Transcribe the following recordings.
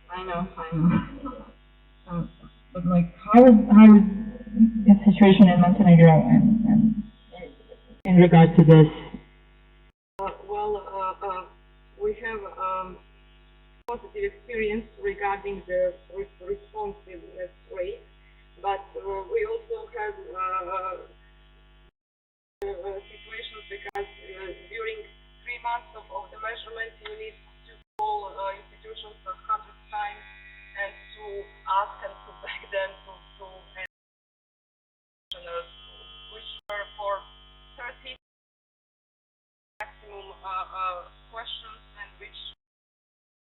I know. But like, how is the situation in Montenegro and in regard to this? We have positive experience regarding the responsiveness rate, but we also have situations because during 3 months of the measurement you need to call institutions 100 times and to ask and to beg them to which were for 30 maximum questions and which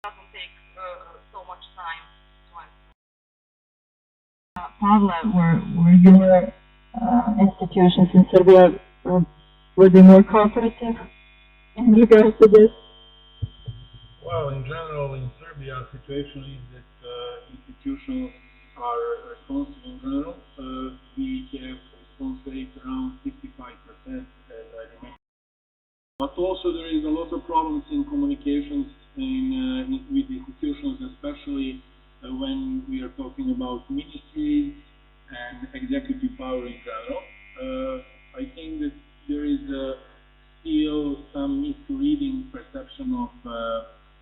doesn't take so much time to answer. Pavla, were your institutions in Serbia, were they more cooperative in regards to this? Well, in general, in Serbia, the situation is that institutions are responsive in general. We have response rate around 55%, as I remember. But also there is a lot of problems in communications with institutions, especially when we are talking about ministries and executive power in general. I think that there is still some misleading perception of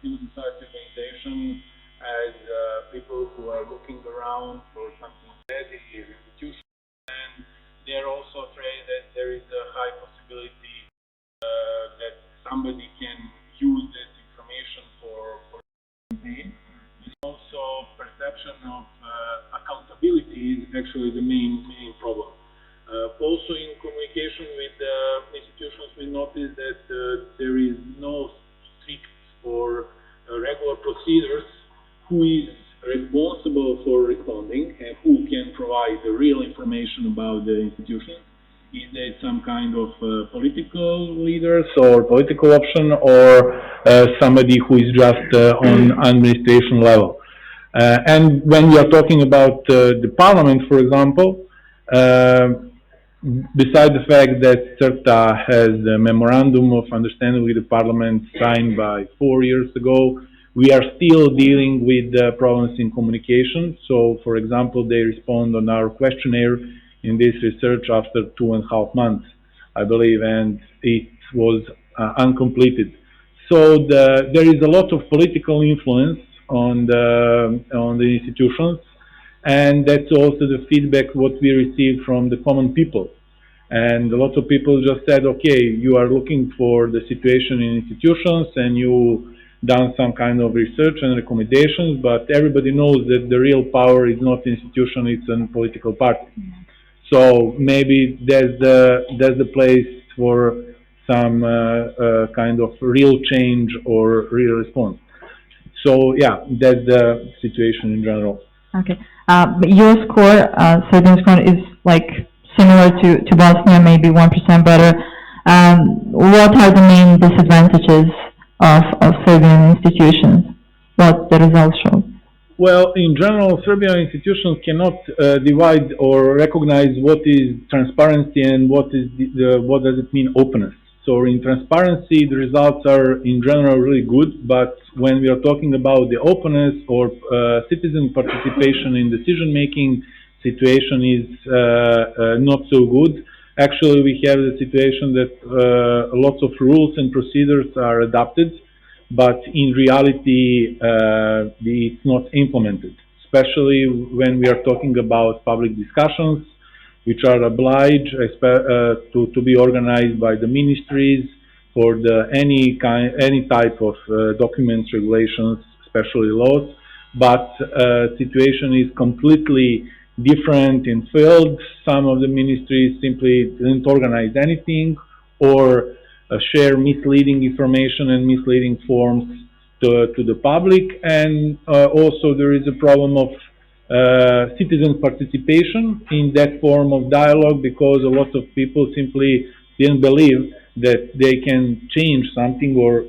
civil society organization as people who are looking around for something bad in these institutions, and they are also afraid that there is a high possibility that somebody can use this information for campaign. There's also perception of accountability is actually the main problem. Also in communication with institutions, we notice that there is no strict or regular procedures who is responsible for responding and who can provide the real information about the institution. Is there some kind of political leaders or political option, or somebody who is just on administration level? And when we are talking about the parliament, for example, besides the fact that CERTA has the memorandum of understanding with the parliament signed by 4 years ago, we are still dealing with problems in communication. So, for example, they respond on our questionnaire in this research after 2.5 months, I believe, and it was uncompleted. So there is a lot of political influence on the institutions, and that's also the feedback what we received from the common people. And a lot of people just said, okay, you are looking for the situation in institutions and you done some kind of research and recommendations, but everybody knows that the real power is not institution, it's a political party. So maybe there's the place for some kind of real change or real response. So yeah, that's the situation in general. Okay, but your score, Serbian score, is like similar to Bosnia, maybe 1% better. What are the main disadvantages of Serbian institutions? What the results show? Well, in general, Serbian institutions cannot divide or recognize what is transparency and what does it mean openness. So in transparency, the results are in general really good, but when we are talking about the openness or citizen participation in decision-making, situation is not so good. Actually, we have the situation that lots of rules and procedures are adopted, but in reality, it's not implemented, especially when we are talking about public discussions, which are obliged to be organized by the ministries for any type of documents, regulations, especially laws. But situation is completely different in field. Some of the ministries simply didn't organize anything or share misleading information and misleading forms to the public. And also there is a problem of citizen participation in that form of dialogue, because a lot of people simply didn't believe that they can change something or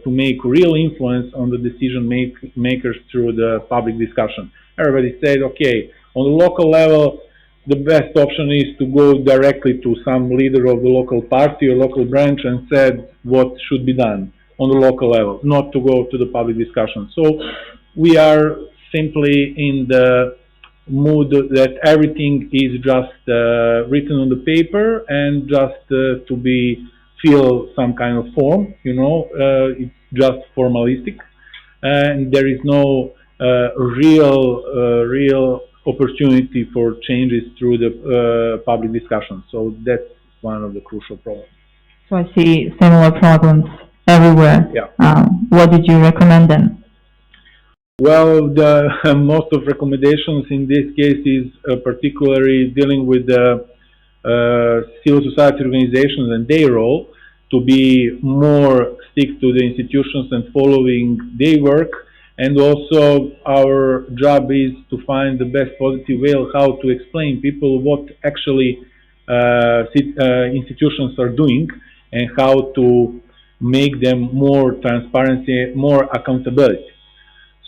to make real influence on the decision makers through the public discussion. Everybody said, okay, on the local level, the best option is to go directly to some leader of the local party or local branch and said what should be done. on the local level, not to go to the public discussion. So we are simply in the mood that everything is just written on the paper and just to be fill some kind of form, it's just formalistic, and there is no real opportunity for changes through the public discussion. So that's one of the crucial problems. So I see similar problems everywhere. Yeah. What did you recommend then? Well, the most of recommendations in this case is particularly dealing with the civil society organizations and their role to be more stick to the institutions and following their work. And also our job is to find the best positive way of how to explain people what actually institutions are doing and how to make them more transparency, more accountability.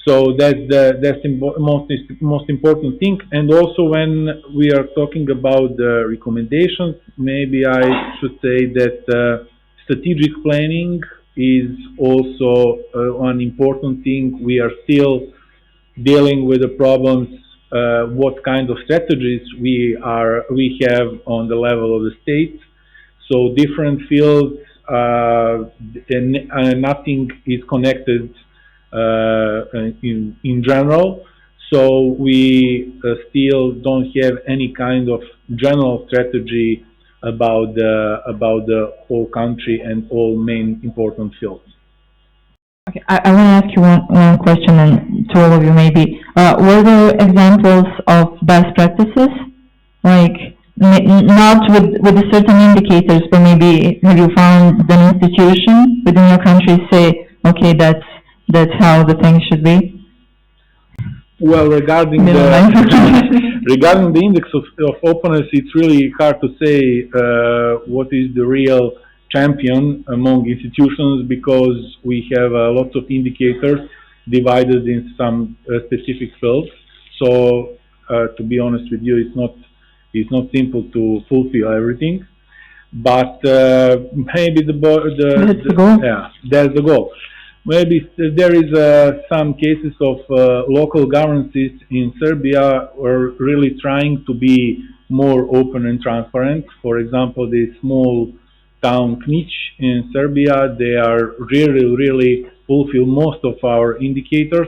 So that's the most important thing. And also when we are talking about the recommendations, maybe I should say that strategic planning is also an important thing. We are still dealing with the problems, what kind of strategies we have on the level of the state. So different fields, and nothing is connected in general. So we still don't have any kind of general strategy about the whole country and all main important fields. Okay, I want to ask you one question, and to all of you maybe. Were there examples of best practices? Like, not with the certain indicators, but maybe have you found an institution within your country say, okay, that's how the thing should be? Well, regarding the index of openness, it's really hard to say what is the real champion among institutions, because we have lots of indicators divided in some specific fields. So, to be honest with you, it's not simple to fulfill everything. But maybe that's the goal. Yeah, that's the goal. Maybe there is some cases of local governances in Serbia who are really trying to be more open and transparent. For example, the small town Knić in Serbia, they are really fulfill most of our indicators,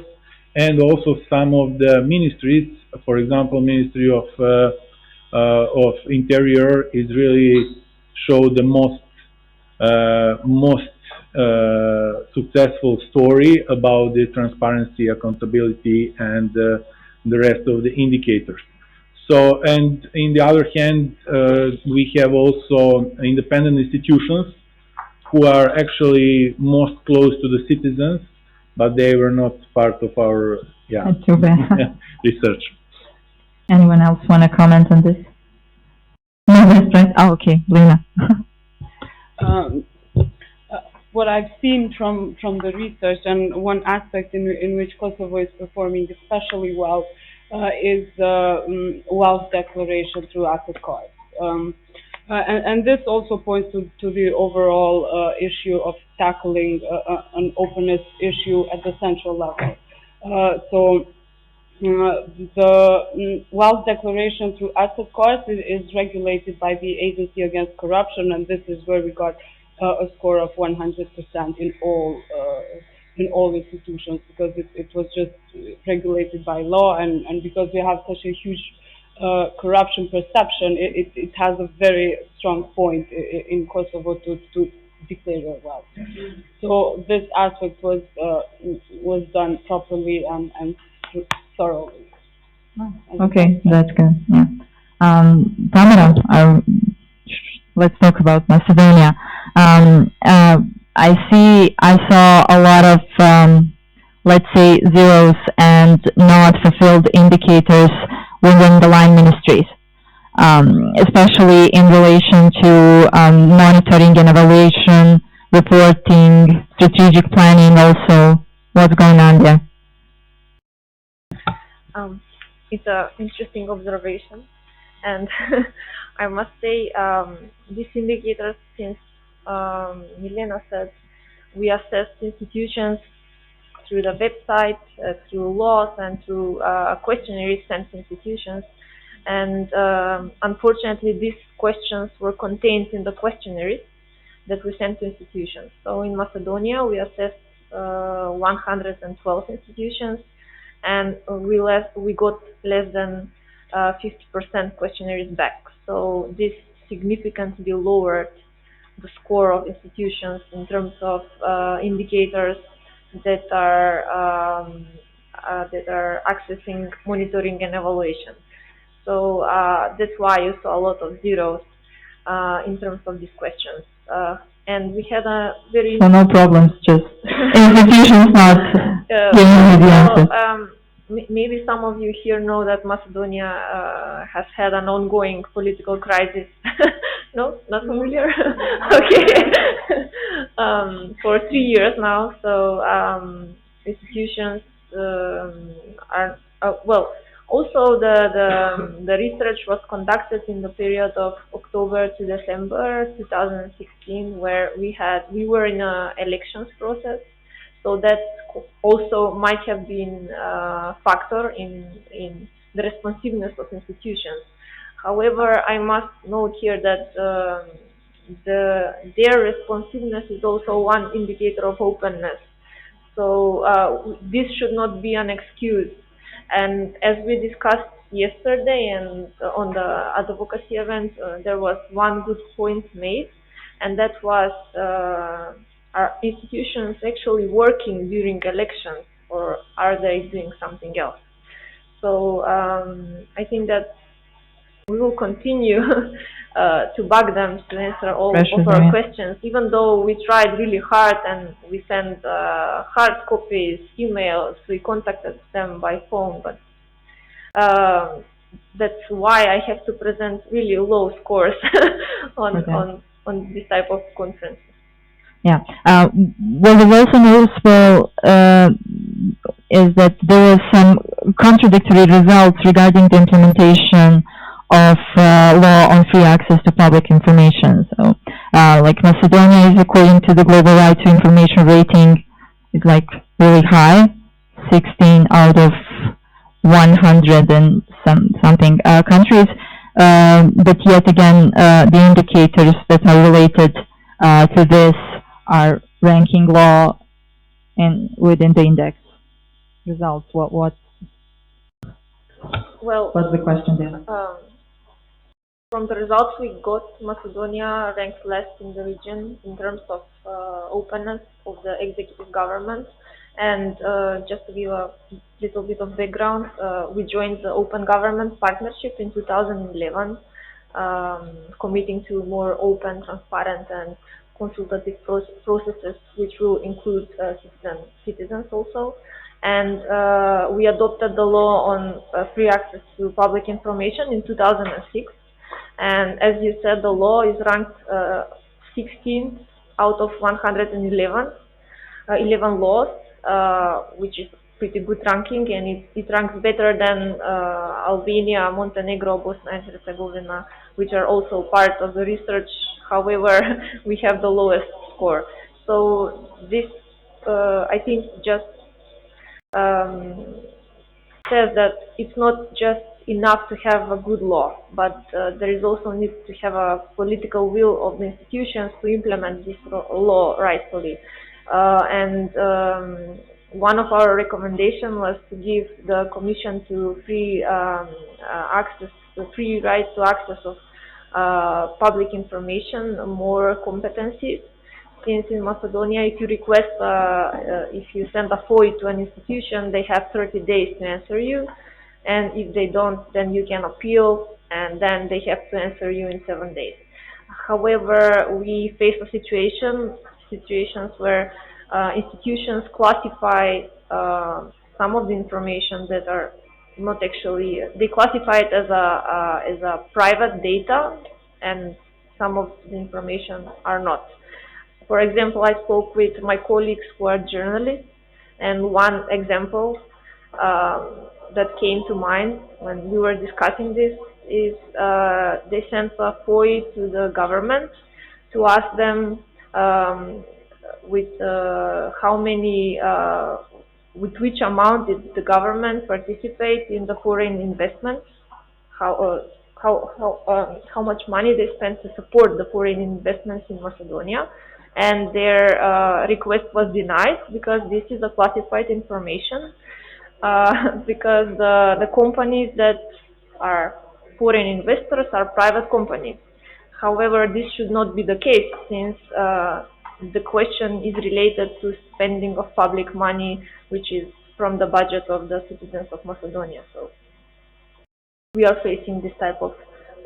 and also some of the ministries. For example, Ministry of Interior is really show the most successful story about the transparency, accountability, and the rest of the indicators. So, and in the other hand, we have also independent institutions who are actually most close to the citizens, but they were not part of our That's too bad. research. Anyone else want to comment on this? No, that's right. Oh, okay, Lena. What I've seen from the research, and one aspect in which Kosovo is performing especially well, is the wealth declaration through asset cards. And this also points to the overall issue of tackling an openness issue at the central level. So the wealth declaration through asset cards is regulated by the Agency Against Corruption, and this is where we got a score of 100% in all institutions, because it was just regulated by law, and because we have such a huge corruption perception, it has a very strong point in Kosovo to declare your wealth. So this aspect was done properly and thoroughly. Okay, that's good. Yeah. Tamara, let's talk about Macedonia. I saw a lot of, let's say, zeros and not fulfilled indicators within the line ministries, especially in relation to monitoring and evaluation, reporting, strategic planning also. What's going on there? It's an interesting observation, and I must say these indicators, since Milena said, we assessed institutions through the website, through laws, and through questionnaires sent to institutions. And unfortunately, these questions were contained in the questionnaires that we sent to institutions. So in Macedonia, we assessed 112 institutions, and we got less than 50% questionnaires back. So this significantly lowered the score of institutions in terms of indicators that are accessing monitoring and evaluation. So that's why you saw a lot of zeros in terms of these questions. And we had a very... So no problems, just institutions not giving you the answer. Maybe some of you here know that Macedonia has had an ongoing political crisis. No? Not familiar? Okay. For 3 years now. So institutions are... well, also the research was conducted in the period of October to December 2016, where we were in a elections process. So that also might have been a factor in the responsiveness of institutions. However, I must note here that their responsiveness is also one indicator of openness. So this should not be an excuse. And as we discussed yesterday and on the advocacy event, there was one good point made, and that was are institutions actually working during elections, or are they doing something else? So I think that we will continue to bug them to answer all of our questions, even though we tried really hard and we sent hard copies, emails, we contacted them by phone, but that's why I have to present really low scores on this type of conferences. Yeah. What is also noticeable is that there were some contradictory results regarding the implementation of law on free access to public information. So, like Macedonia is, according to the Global Right to Information rating, is like really high, 16 out of 100 and something countries. But yet again, the indicators that are related to this are ranking law and within the index results. What's the question there? From the results we got, Macedonia ranks less in the region in terms of openness of the executive government. And just to give a little bit of background, we joined the Open Government Partnership in 2011, committing to more open, transparent, and consultative processes, which will include citizens also. And we adopted the law on free access to public information in 2006. And as you said, the law is ranked 16th out of 111 11 laws, which is pretty good ranking, and it ranks better than Albania, Montenegro, Bosnia and Herzegovina, which are also part of the research. However, we have the lowest score. So this, I think, just says that it's not just enough to have a good law, but there is also need to have a political will of the institutions to implement this law rightfully. And one of our recommendations was to give the Commission to free access, the free right to access of public information, more competencies. Since in Macedonia, if you request, if you send a FOI to an institution, they have 30 days to answer you. And if they don't, then you can appeal, and then they have to answer you in 7 days. However, we face a situations where institutions classify some of the information that are not actually, they classify it as a private data, and some of the information are not. For example, I spoke with my colleagues who are journalists, and one example that came to mind when we were discussing this is they sent a FOI to the government to ask them how many, with which amount did the government participate in the foreign investments, how much money they spent to support the foreign investments in Macedonia, and their request was denied because this is a classified information. Because the companies that are foreign investors are private companies. However, this should not be the case since the question is related to spending of public money, which is from the budget of the citizens of Macedonia. So we are facing this type of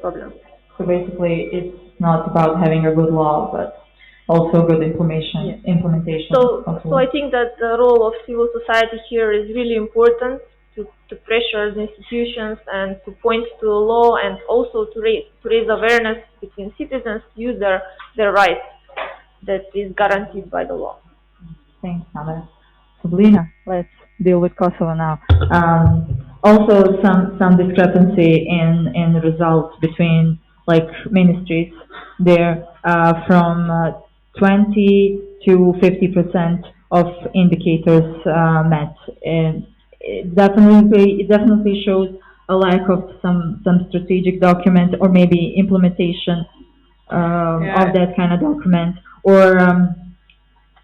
problem. So basically, it's not about having a good law, but also good implementation. So I think that the role of civil society here is really important to pressure the institutions and to point to the law, and also to raise awareness between citizens to use their rights that is guaranteed by the law. Thanks, Nada. Sabrina, let's deal with Kosovo now. Also, some discrepancy in the results between like ministries there, from 20 to 50% of indicators met. And it definitely shows a lack of some strategic document, or maybe implementation of that kind of document, or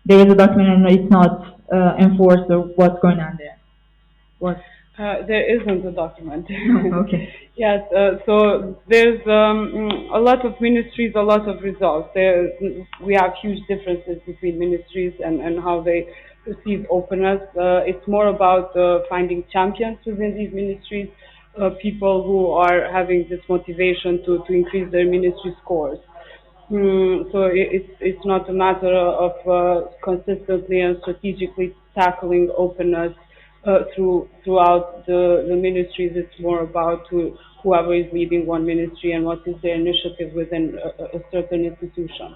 there is a document and it's not enforced, or what's going on there? What? There isn't a document. Okay. Yes, so there's a lot of ministries, a lot of results. We have huge differences between ministries and how they perceive openness. It's more about finding champions within these ministries, people who are having this motivation to increase their ministry scores. So it's not a matter of consistently and strategically tackling openness throughout the ministries. It's more about whoever is leading one ministry and what is their initiative within a certain institution.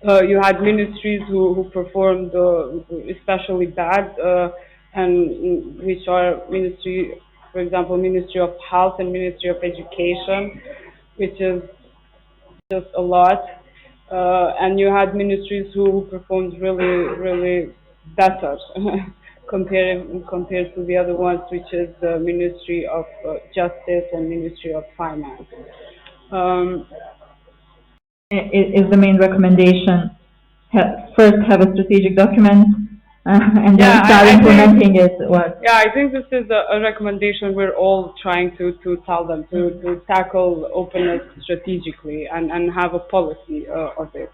You had ministries who performed especially bad, and which are ministry, for example, Ministry of Health and Ministry of Education, which is just a lot. And you had ministries who performed really better compared to the other ones, which is the Ministry of Justice and Ministry of Finance. Is the main recommendation first have a strategic document and then start implementing it? What? Yeah, I think this is a recommendation we're all trying to tell them, to tackle openness strategically and have a policy of it.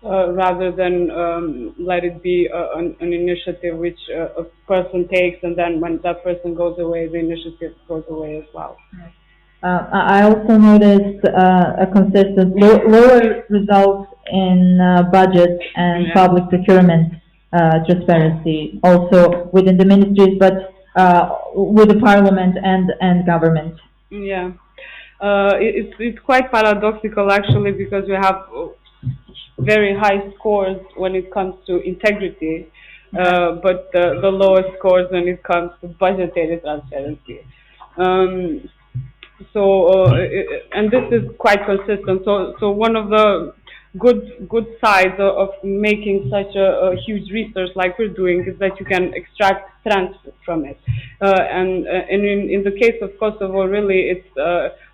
Rather than let it be an initiative which a person takes, and then when that person goes away, the initiative goes away as well. I also noticed a consistent lower results in budget and public procurement transparency, also within the ministries, but with the parliament and government. Yeah, it's quite paradoxical actually, because we have very high scores when it comes to integrity, but the lowest scores when it comes to budgetary transparency. And this is quite consistent. So one of the good sides of making such a huge research like we're doing is that you can extract trends from it. And in the case of Kosovo, really, it's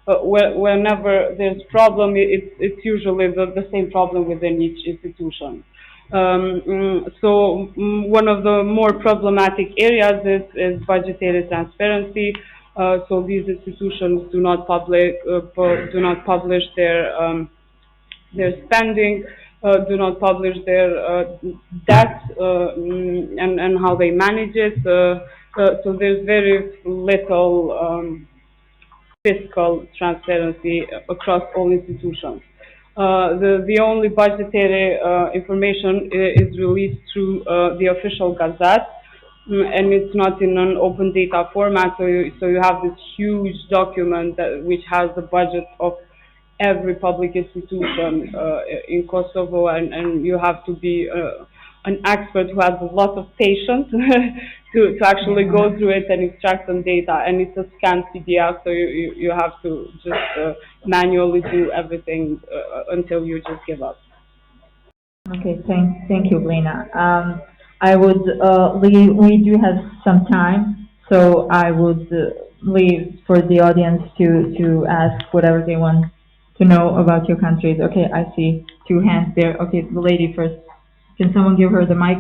whenever there's problem, it's usually the same problem within each institution. So one of the more problematic areas is budgetary transparency. So these institutions do not publish their spending, do not publish their debt and how they manage it. So there's very little fiscal transparency across all institutions. The only budgetary information is released through the official gazette, and it's not in an open data format. So you have this huge document which has the budget of every public institution in Kosovo, and you have to be an expert who has a lot of patience to actually go through it and extract some data. And it's a scanned PDF, so you have to just manually do everything until you just give up. Okay, thank you, Lena. I would, we do have some time, so I would leave for the audience to ask whatever they want to know about your countries. Okay, I see two hands there. Okay, the lady first. Can someone give her the mic?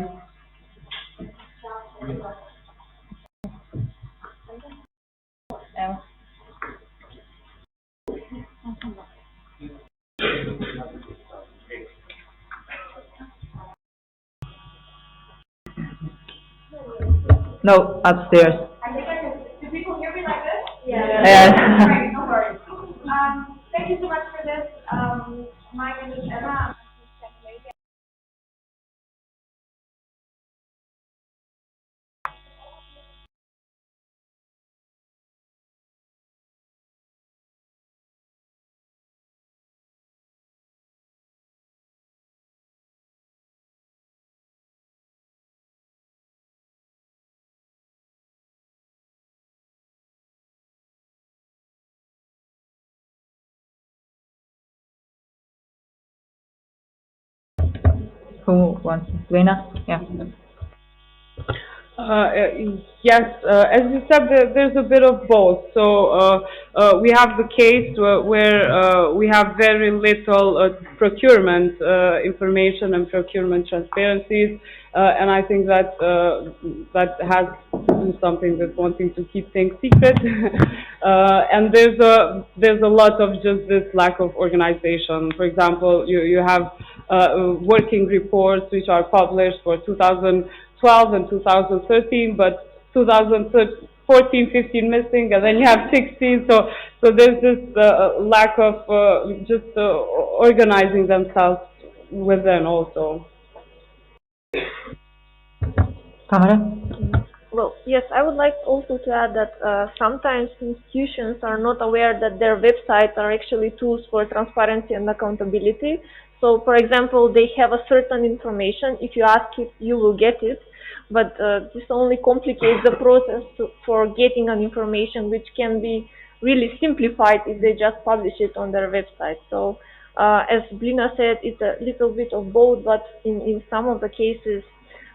No, upstairs. I think I can, do people hear me like this? Yeah. Yes. Right, no worries. Thank you so much for this. My name is Emma. I'm from Scandinavia. Who wants? Lena? Yeah. Yes, as you said, there's a bit of both. So we have the case where we have very little procurement information and procurement transparencies, and I think that that has to do something with wanting to keep things secret. And there's a lot of just this lack of organization. For example, you have working reports which are published for 2012 and 2013, but 2014, 15 missing, and then you have 16. So there's this lack of just organizing themselves within also. Tamara? Well, yes, I would like also to add that sometimes institutions are not aware that their websites are actually tools for transparency and accountability. So, for example, they have a certain information. If you ask it, you will get it. But this only complicates the process for getting an information which can be really simplified if they just publish it on their website. So, as Blina said, it's a little bit of both, but in some of the cases,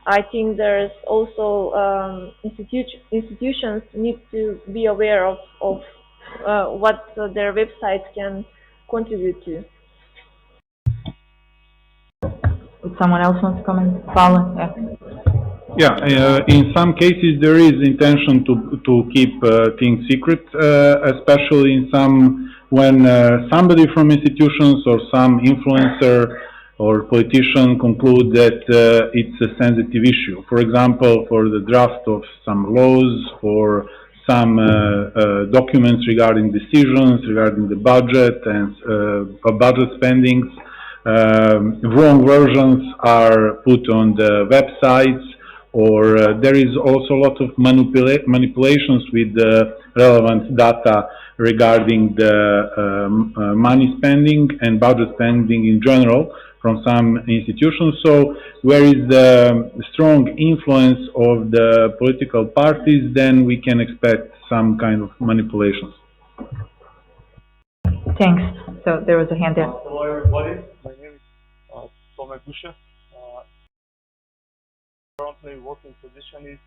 I think there's also institutions need to be aware of what their websites can contribute to. If someone else wants to comment? Paula? Yeah. Yeah, in some cases there is intention to keep things secret, especially in some when somebody from institutions or some influencer or politician conclude that it's a sensitive issue. For example, for the draft of some laws, for some documents regarding decisions, regarding the budget and budget spendings. Wrong versions are put on the websites, or there is also a lot of manipulations with the relevant data regarding the money spending and budget spending in general from some institutions. So where is the strong influence of the political parties, then we can expect some kind of manipulations. Thanks. So there was a hand there. Hello everybody, my name is Tome Gushev. Currently working position is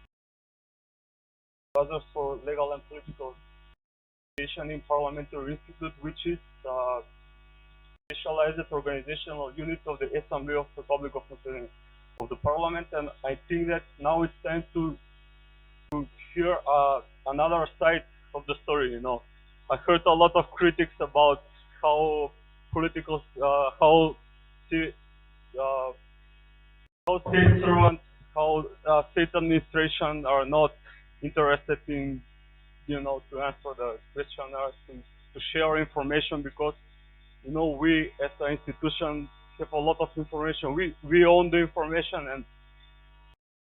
Advisor for Legal and Political Education in Parliamentary Institute, which is a specialized organizational unit of the Assembly of the Republic of Macedonia, of the Parliament, and I think that now it's time to hear another side of the story. You know, I heard a lot of critics about how political, how state servants, how state administration are not interested in, you know, to answer the questionnaires, to share information, because, you know, we as an institution have a lot of information. We own the information,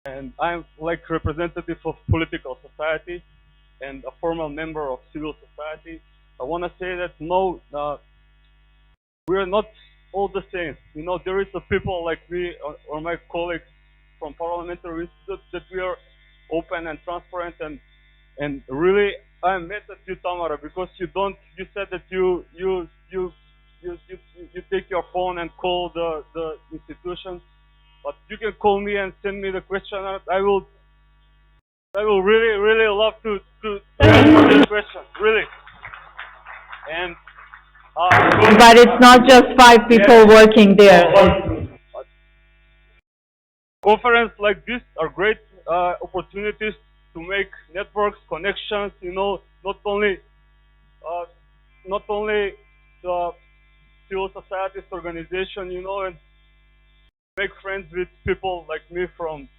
and I'm like representative of political society and a former member of civil society. I want to say that no, we're not all the same. You know, there is a people like me or my colleagues from Parliamentary Institute that we are open and transparent, and really I'm mad at you, Tamara, because you said that you you take your phone and call the institution, but you can call me and send me the questionnaire. I will really love to answer this question, really. And But it's not just 5 people working there. but conferences like this are great opportunities to make networks, connections. Not only the civil societies organization, and make friends with people like me from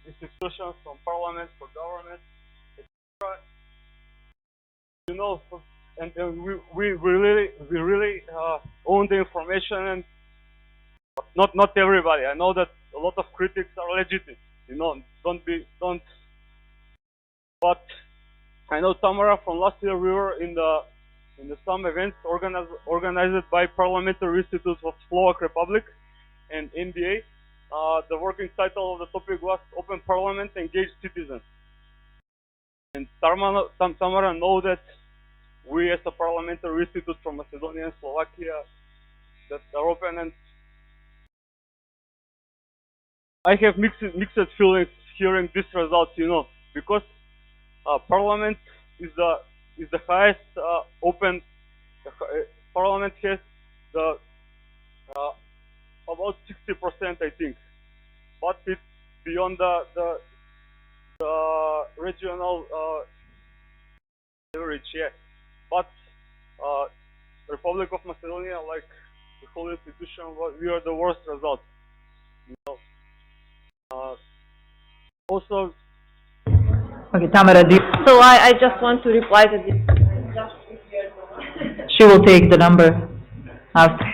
institutions, from parliaments, from governments, etc. And we really own the information, and not everybody. I know that a lot of critics are legitimate. Don't. But I know, Tamara, from last year we were in the some events organized by Parliamentary Institute of Slovak Republic and NBA. The working title of the topic was Open Parliament, Engaged Citizens. And Tamara know that we as a Parliamentary Institute from Macedonia and Slovakia that are open, and I have mixed feelings hearing these results, because Parliament is the highest open. Parliament has the about 60%, I think, but it's beyond the regional average. Yeah, but Republic of Macedonia, like the whole institution, we are the worst result. Also. Okay, Tamara, So I just want to reply to this. she will take the number after.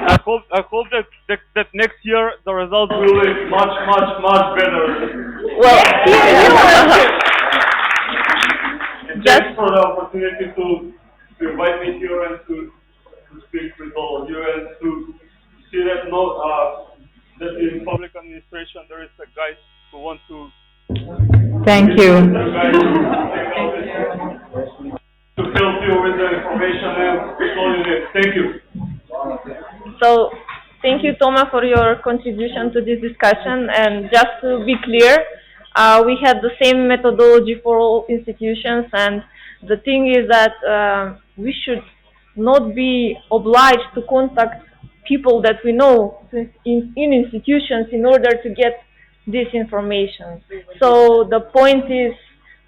I hope that next year the results will be much better. Well, And thanks for the opportunity to invite me here and to speak with all of you, and to see that that in public administration there is a guy who wants to. Thank you. To help you with the information and all you need. Thank you. so thank you, Toma, for your contribution to this discussion. And just to be clear, we had the same methodology for all institutions, and the thing is that we should not be obliged to contact people that we know in institutions in order to get this information. So the point is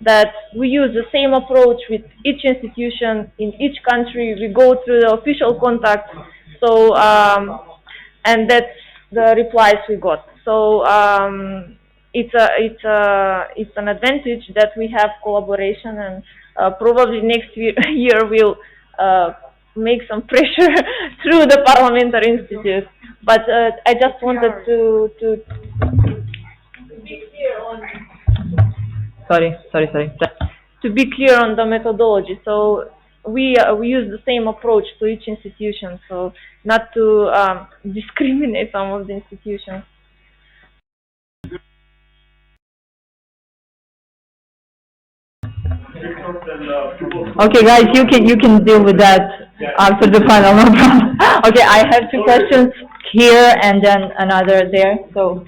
that we use the same approach with each institution in each country. We go through the official contacts. So and that's the replies we got. So it's an advantage that we have collaboration, and probably next year we'll make some pressure through the Parliamentary Institute. But I just wanted to be clear on. Sorry. To be clear on the methodology. So we use the same approach to each institution, so not to discriminate some of the institutions. Okay, guys, you can deal with that after the panel, no problem. Okay, I have 2 questions here and then another there, so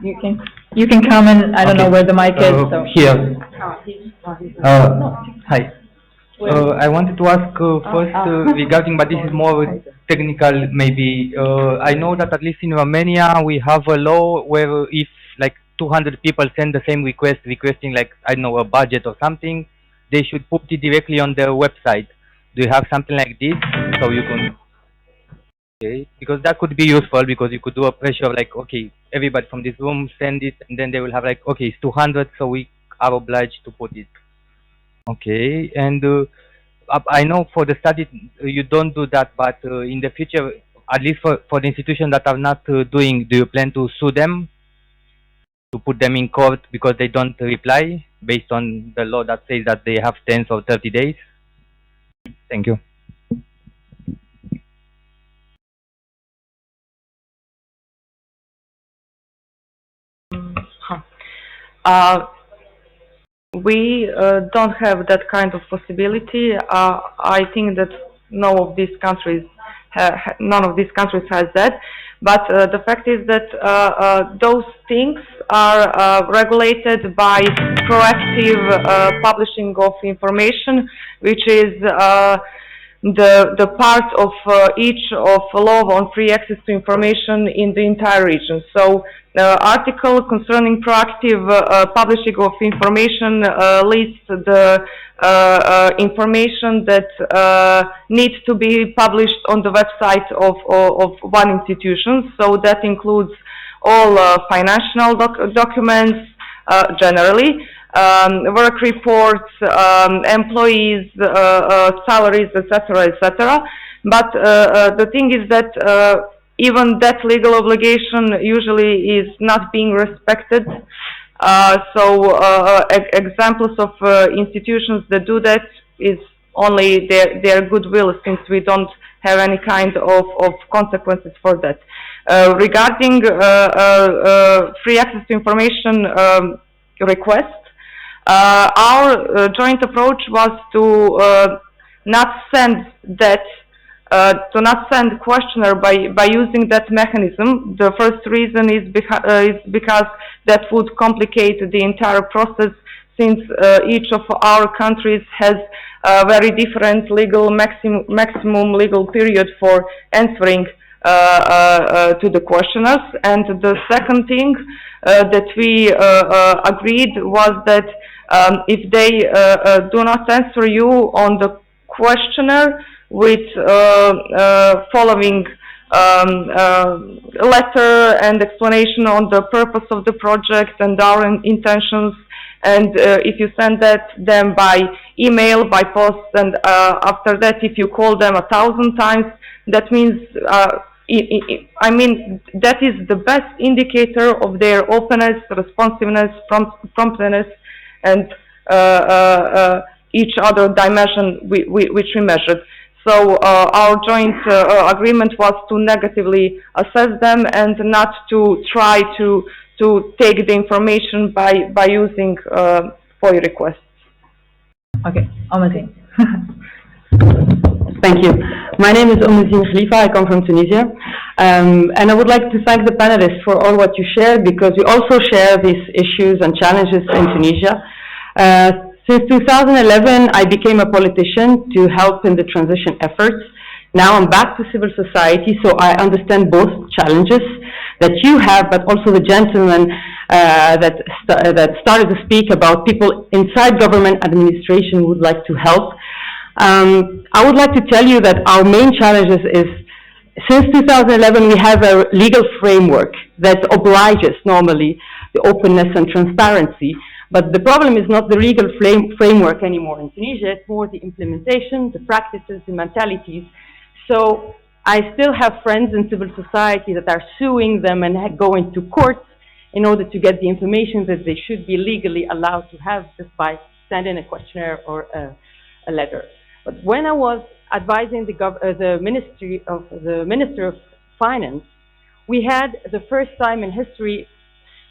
you can come and I don't know where the mic is. So Here. Hi. I wanted to ask first regarding, but this is more technical maybe. I know that at least in Romania we have a law where if like 200 people send the same request, requesting like, I don't know, a budget or something, they should put it directly on their website. Do you have something like this? So you can, okay, because that could be useful, because you could do a pressure of like, okay, everybody from this room send it, and then they will have like, okay, it's 200, so we are obliged to put it. Okay, and I know for the study you don't do that, but in the future, at least for the institutions that are not doing, do you plan to sue them? To put them in court because they don't reply based on the law that says that they have 10 or 30 days? Thank you. We don't have that kind of possibility. I think that no of these countries none of these countries has that. But the fact is that those things are regulated by proactive publishing of information, which is the part of each of law on free access to information in the entire region. So the article concerning proactive publishing of information lists the information that needs to be published on the website of one institution. So that includes all financial documents generally, work reports, employees, salaries, etc., etc. But the thing is that even that legal obligation usually is not being respected. Examples of institutions that do that is only their goodwill, since we don't have any kind of consequences for that. Regarding free access to information request, our joint approach was to not send that, to not send questionnaire by using that mechanism. The first reason is because that would complicate the entire process, since each of our countries has a very different legal maximum legal period for answering to the questionnaires. And the second thing that we agreed was that if they do not answer you on the questionnaire with following letter and explanation on the purpose of the project and our intentions, and if you send them by email, by post, and after that if you call them 1,000 times, that means I mean, that is the best indicator of their openness, responsiveness, promptness, and each other dimension which we measured. So our joint agreement was to negatively assess them and not to try to take the information by using FOI requests. Okay, Omazin. Thank you. My name is Omazin Khalifa. I come from Tunisia. And I would like to thank the panelists for all what you shared, because we also share these issues and challenges in Tunisia. Since 2011, I became a politician to help in the transition efforts. Now I'm back to civil society, so I understand both challenges that you have, but also the gentleman that started to speak about people inside government administration would like to help. I would like to tell you that our main challenges is, since 2011, we have a legal framework that obliges normally the openness and transparency. But the problem is not the legal framework anymore in Tunisia, it's more the implementation, the practices, the mentalities. So I still have friends in civil society that are suing them and going to courts in order to get the information that they should be legally allowed to have just by sending a questionnaire or a letter. But when I was advising the Minister of Finance, we had the first time in history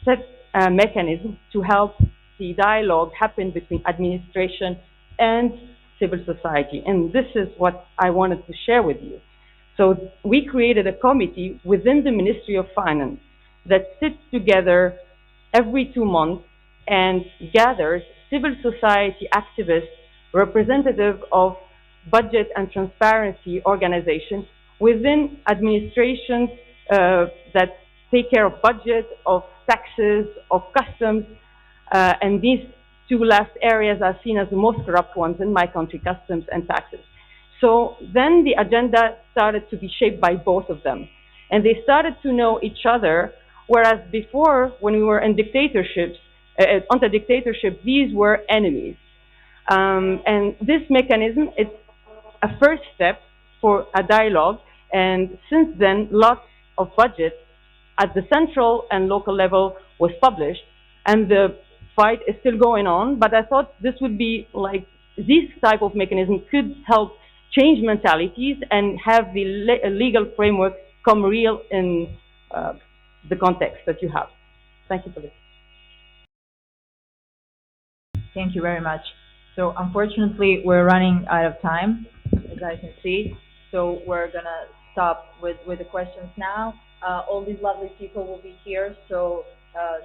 set a mechanism to help the dialogue happen between administration and civil society. And this is what I wanted to share with you. So we created a committee within the Ministry of Finance that sits together every 2 months and gathers civil society activists, representative of budget and transparency organizations within administrations that take care of budget, of taxes, of customs, and these two last areas are seen as the most corrupt ones in my country, customs and taxes. So then the agenda started to be shaped by both of them. And they started to know each other, whereas before, when we were in dictatorships, under dictatorship, these were enemies. And this mechanism is a first step for a dialogue. And since then, lots of budget at the central and local level was published. And the fight is still going on, but I thought this would be like, this type of mechanism could help change mentalities and have the legal framework come real in the context that you have. Thank you for this. Thank you very much. So unfortunately, we're running out of time, as I can see. So we're gonna stop with the questions now. All these lovely people will be here, so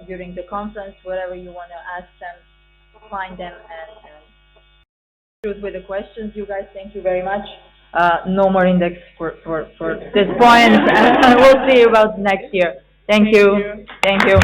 during the conference, whatever you want to ask them, find them and shoot with the questions. You guys, thank you very much. No more index for this point. We'll see you about next year. Thank you. Thank you.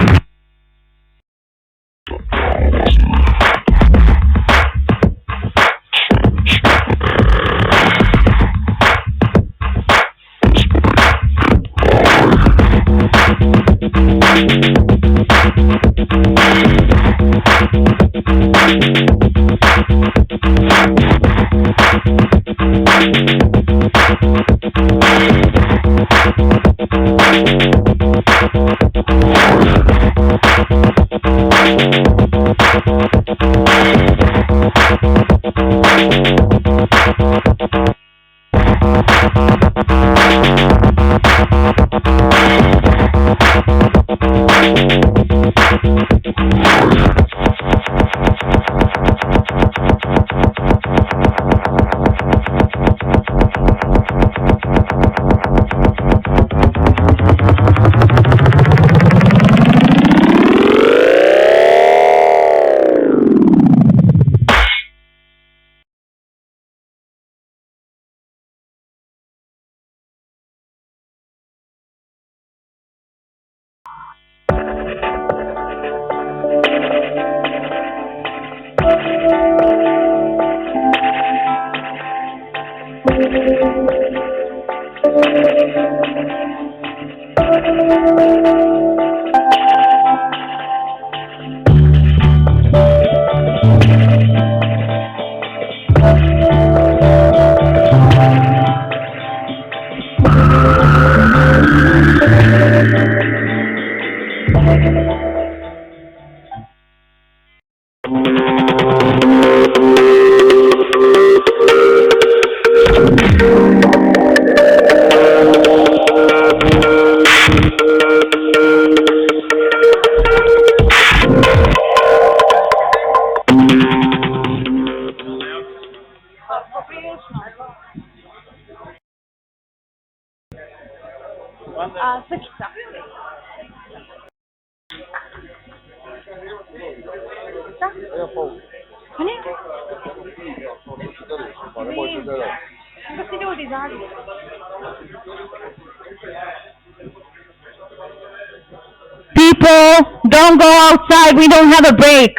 People, don't go outside. We don't have a break.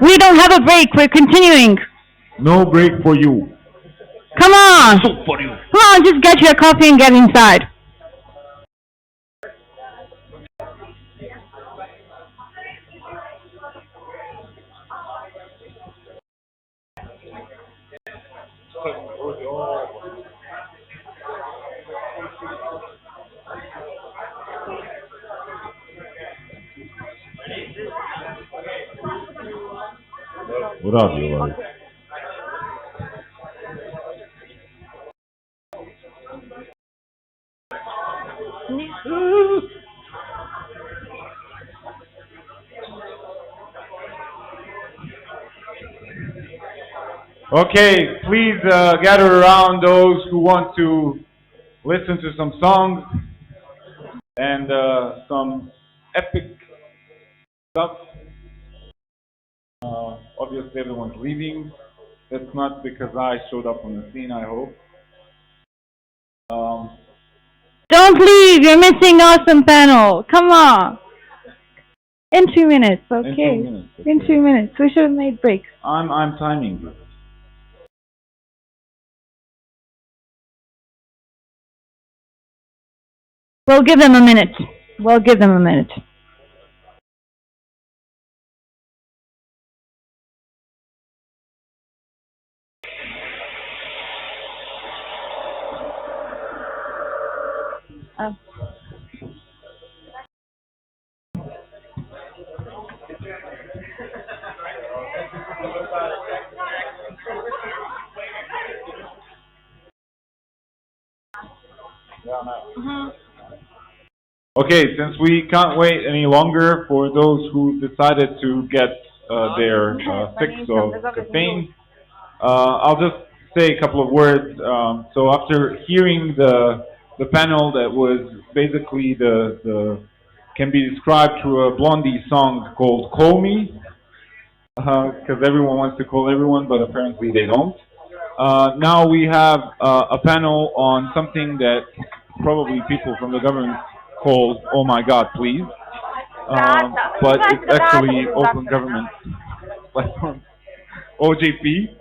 We don't have a break. We're continuing. No break for you. Come on. Soup for you. Come on, just get your coffee and get inside. Radiolar. Okay, please gather around those who want to listen to some songs and some epic stuff. Obviously everyone's leaving. That's not because I showed up on the scene, I hope. Don't leave. You're missing awesome panel. Come on. In 2 minutes, okay. In 2 minutes. Okay. In 2 minutes. We should have made breaks. I'm timing this. We'll give them a minute. We'll give them a minute. Okay, since we can't wait any longer for those who decided to get their fix of caffeine, I'll just say a couple of words. So after hearing the panel that was basically the can be described through a Blondie song called "Call Me," because everyone wants to call everyone, but apparently they don't. Now we have a panel on something that probably people from the government call "Oh my God, please," but it's actually Open Government Platform (OJP).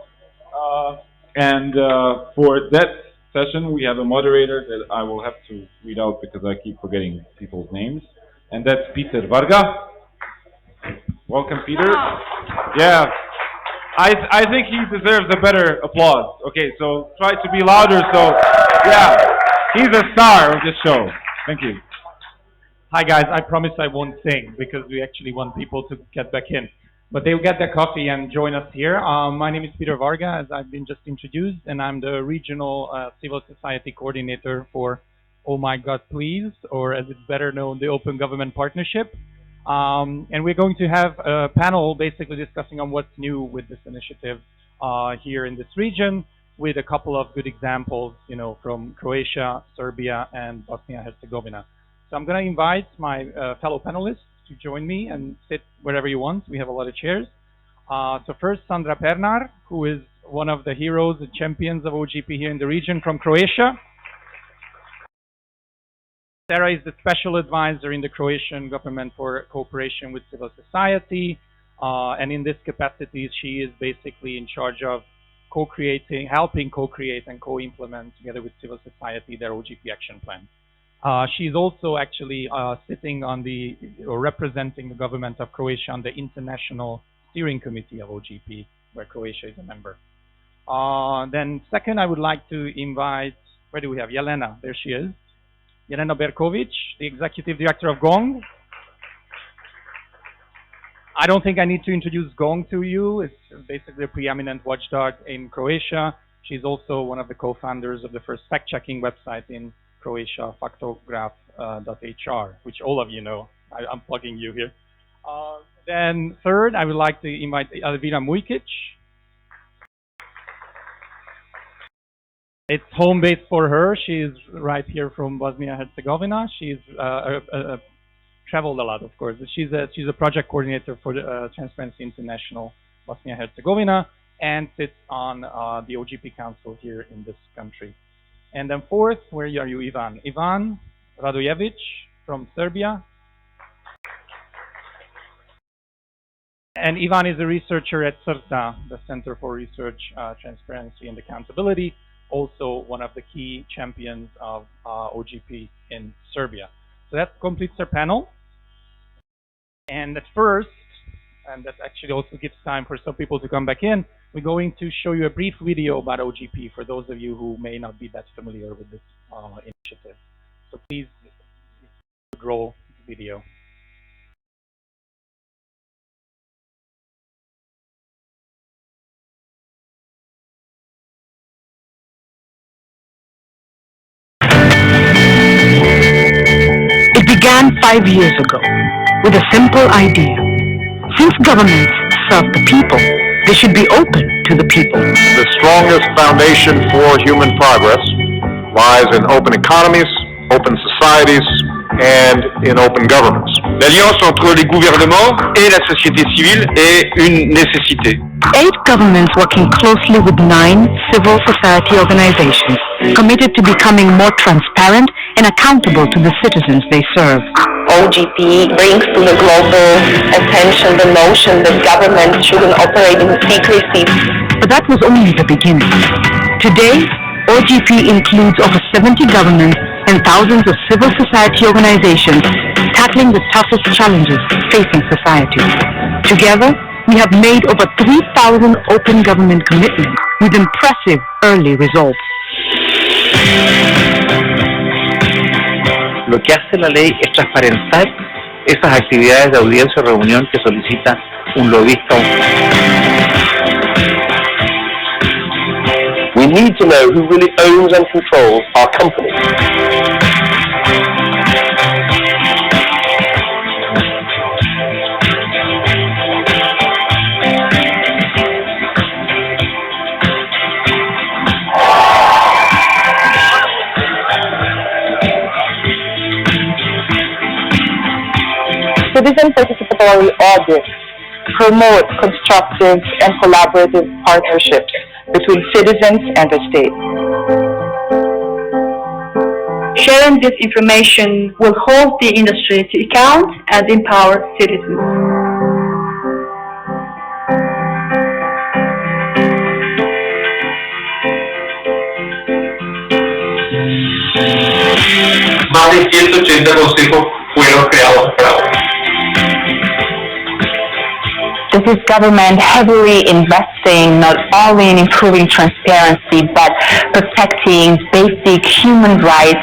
And for that session, we have a moderator that I will have to read out because I keep forgetting people's names, and that's Peter Varga. Welcome, Peter. Yeah, I think he deserves a better applause. Okay, so try to be louder. So, yeah, he's a star of this show. Thank you. Hi guys, I promise I won't sing because we actually want people to get back in. But they'll get their coffee and join us here. My name is Peter Varga, as I've been just introduced, and I'm the regional civil society coordinator for Oh My God Please, or as it's better known, the Open Government Partnership. And we're going to have a panel basically discussing on what's new with this initiative here in this region, with a couple of good examples, you know, from Croatia, Serbia, and Bosnia-Herzegovina. So I'm going to invite my fellow panelists to join me and sit wherever you want. We have a lot of chairs. So first, Sandra Pernar, who is one of the heroes and champions of OGP here in the region from Croatia. Sarah is the special advisor in the Croatian government for cooperation with civil society. And in this capacity, she is basically in charge of co-creating, helping co-create and co-implement together with civil society their OGP action plan. She's also actually sitting on or representing the government of Croatia on the International Steering Committee of OGP, where Croatia is a member. Then second, I would like to invite, where do we have? Jelena, there she is. Jelena Berkovic, the Executive Director of GONG. I don't think I need to introduce GONG to you. It's basically a preeminent watchdog in Croatia. She's also one of the co-founders of the first fact-checking website in Croatia, Faktograf.hr, which all of you know. I'm plugging you here. Then third, I would like to invite Elvira Mujkic. It's home base for her. She's right here from Bosnia-Herzegovina. She's traveled a lot, of course. She's a project coordinator for Transparency International Bosnia-Herzegovina and sits on the OGP Council here in this country. And then fourth, where are you, Ivan? Ivan Radojevic from Serbia. And Ivan is a researcher at CRTA, the Center for Research, Transparency and Accountability, also one of the key champions of OGP in Serbia. So that completes our panel. And at first, and that actually also gives time for some people to come back in, we're going to show you a brief video about OGP for those of you who may not be that familiar with this initiative. So please roll the video. It began 5 years ago with a simple idea. Since governments serve the people, they should be open to the people. The strongest foundation for human progress lies in open economies, open societies, and in open governments. L'alliance entre les gouvernements et la société civile est une nécessité. 8 governments working closely with 9 civil society organizations committed to becoming more transparent and accountable to the citizens they serve. OGP brings to the global attention the notion that government shouldn't operate in secrecy. But that was only the beginning. Today, OGP includes over 70 governments and thousands of civil society organizations tackling the toughest challenges facing society. Together, we have made over 3,000 open government commitments with impressive early results. Lo que hace la ley es transparentar esas actividades de audiencia o reunión que solicita un lobista. We need to know who really owns and controls our company. citizen participatory audits promote constructive and collaborative partnerships between citizens and the state. Sharing this information will hold the industry to account and empower citizens. Más de 180 consejos fueron creados para hoy. This is government heavily investing not only in improving transparency but protecting basic human rights.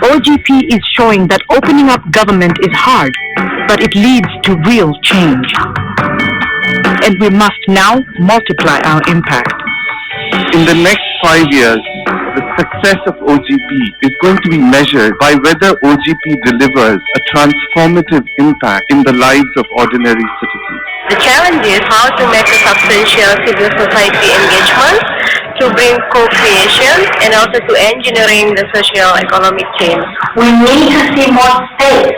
OGP is showing that opening up government is hard, but it leads to real change. And we must now multiply our impact. In the next 5 years, the success of OGP is going to be measured by whether OGP delivers a transformative impact in the lives of ordinary citizens. The challenge is how to make a substantial civil society engagement to bring co-creation and also to engineering the socio-economic change. We need to see more space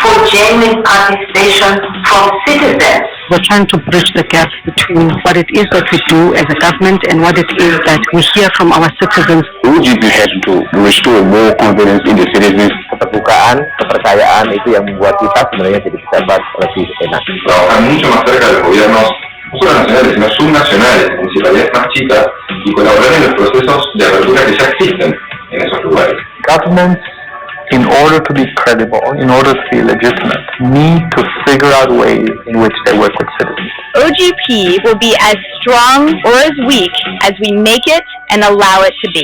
for genuine participation from citizens. We're trying to bridge the gap between what it is that we do as a government and what it is that we hear from our citizens. OGP has to restore more confidence in the citizens. Keterbukaan, kepercayaan itu yang membuat kita sebenarnya jadi pejabat lebih enak. Trabajar mucho más cerca de los gobiernos, no solo nacionales, sino subnacionales, en municipalidades más chicas, y colaborar en los procesos de apertura que ya existen en esos lugares. Governments, in order to be credible, in order to be legitimate, need to figure out ways in which they work with citizens. OGP will be as strong or as weak as we make it and allow it to be.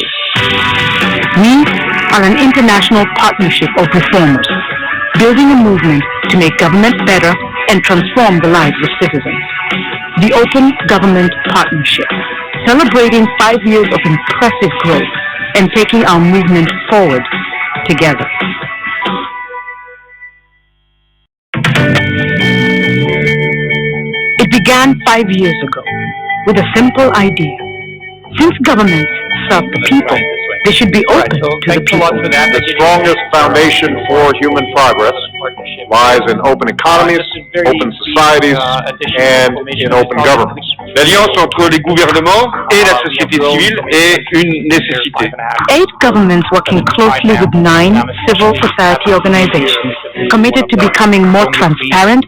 We are an international partnership of reformers, building a movement to make government better and transform the lives of citizens. The Open Government Partnership, celebrating 5 years of impressive growth and taking our movement forward together. It began 5 years ago with a simple idea. Since governments serve the people, they should be open to the people. The strongest foundation for human progress lies in open economies, open societies, and in open governments. L'alliance entre les gouvernements et la société civile est une nécessité. 8 governments working closely with 9 civil society organizations committed to becoming more transparent.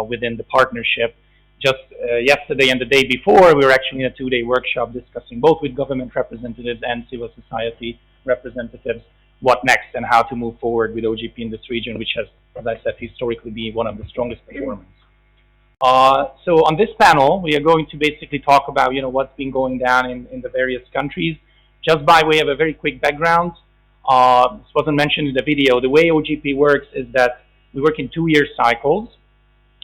Within the partnership. Just yesterday and the day before, we were actually in a 2-day workshop discussing both with government representatives and civil society representatives what next and how to move forward with OGP in this region, which has, as I said, historically been one of the strongest performers. So on this panel, we are going to basically talk about, what's been going down in the various countries. Just by way of a very quick background, this wasn't mentioned in the video, the way OGP works is that we work in 2-year cycles,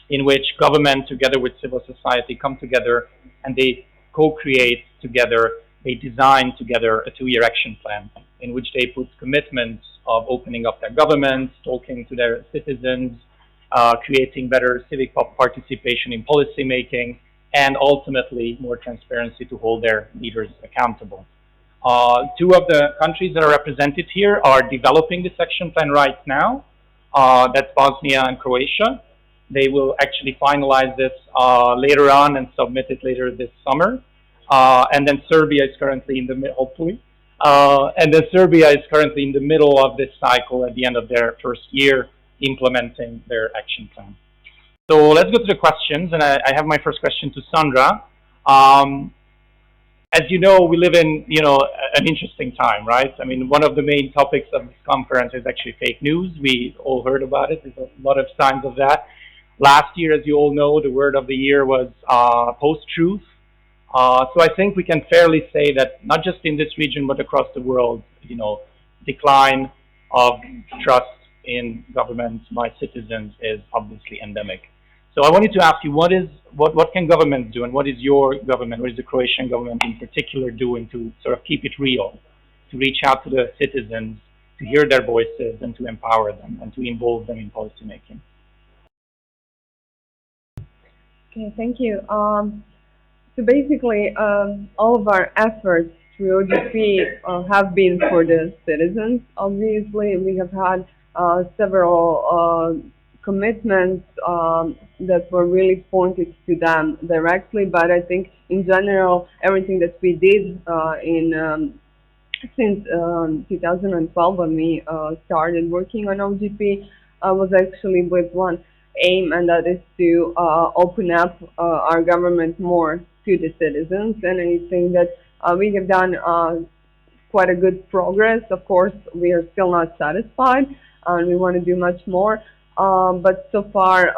in which government together with civil society come together and they co-create together, they design together a 2-year action plan in which they put commitments of opening up their governments, talking to their citizens, creating better civic participation in policy making, and ultimately more transparency to hold their leaders accountable. 2 of the countries that are represented here are developing this action plan right now. That's Bosnia and Croatia. They will actually finalize this later on and submit it later this summer. And then Serbia is currently in the middle, hopefully. And then Serbia is currently in the middle of this cycle at the end of their first year implementing their action plan. So let's go to the questions. And I have my first question to Sandra. As you know, we live in, an interesting time, right? I mean, one of the main topics of this conference is actually fake news. We all heard about it. There's a lot of signs of that. Last year, as you all know, the word of the year was post-truth. So I think we can fairly say that not just in this region, but across the world, decline of trust in government by citizens is obviously endemic. So I wanted to ask you, what can governments do, and what is your government, what is the Croatian government in particular doing to sort of keep it real, to reach out to the citizens, to hear their voices, and to empower them, and to involve them in policy making? Okay, thank you. So basically, all of our efforts through OGP have been for the citizens. Obviously, we have had several commitments that were really pointed to them directly, but I think in general, everything that we did since 2012 when we started working on OGP was actually with one aim, and that is to open up our government more to the citizens. And I think that we have done quite a good progress. Of course, we are still not satisfied, and we want to do much more. But so far,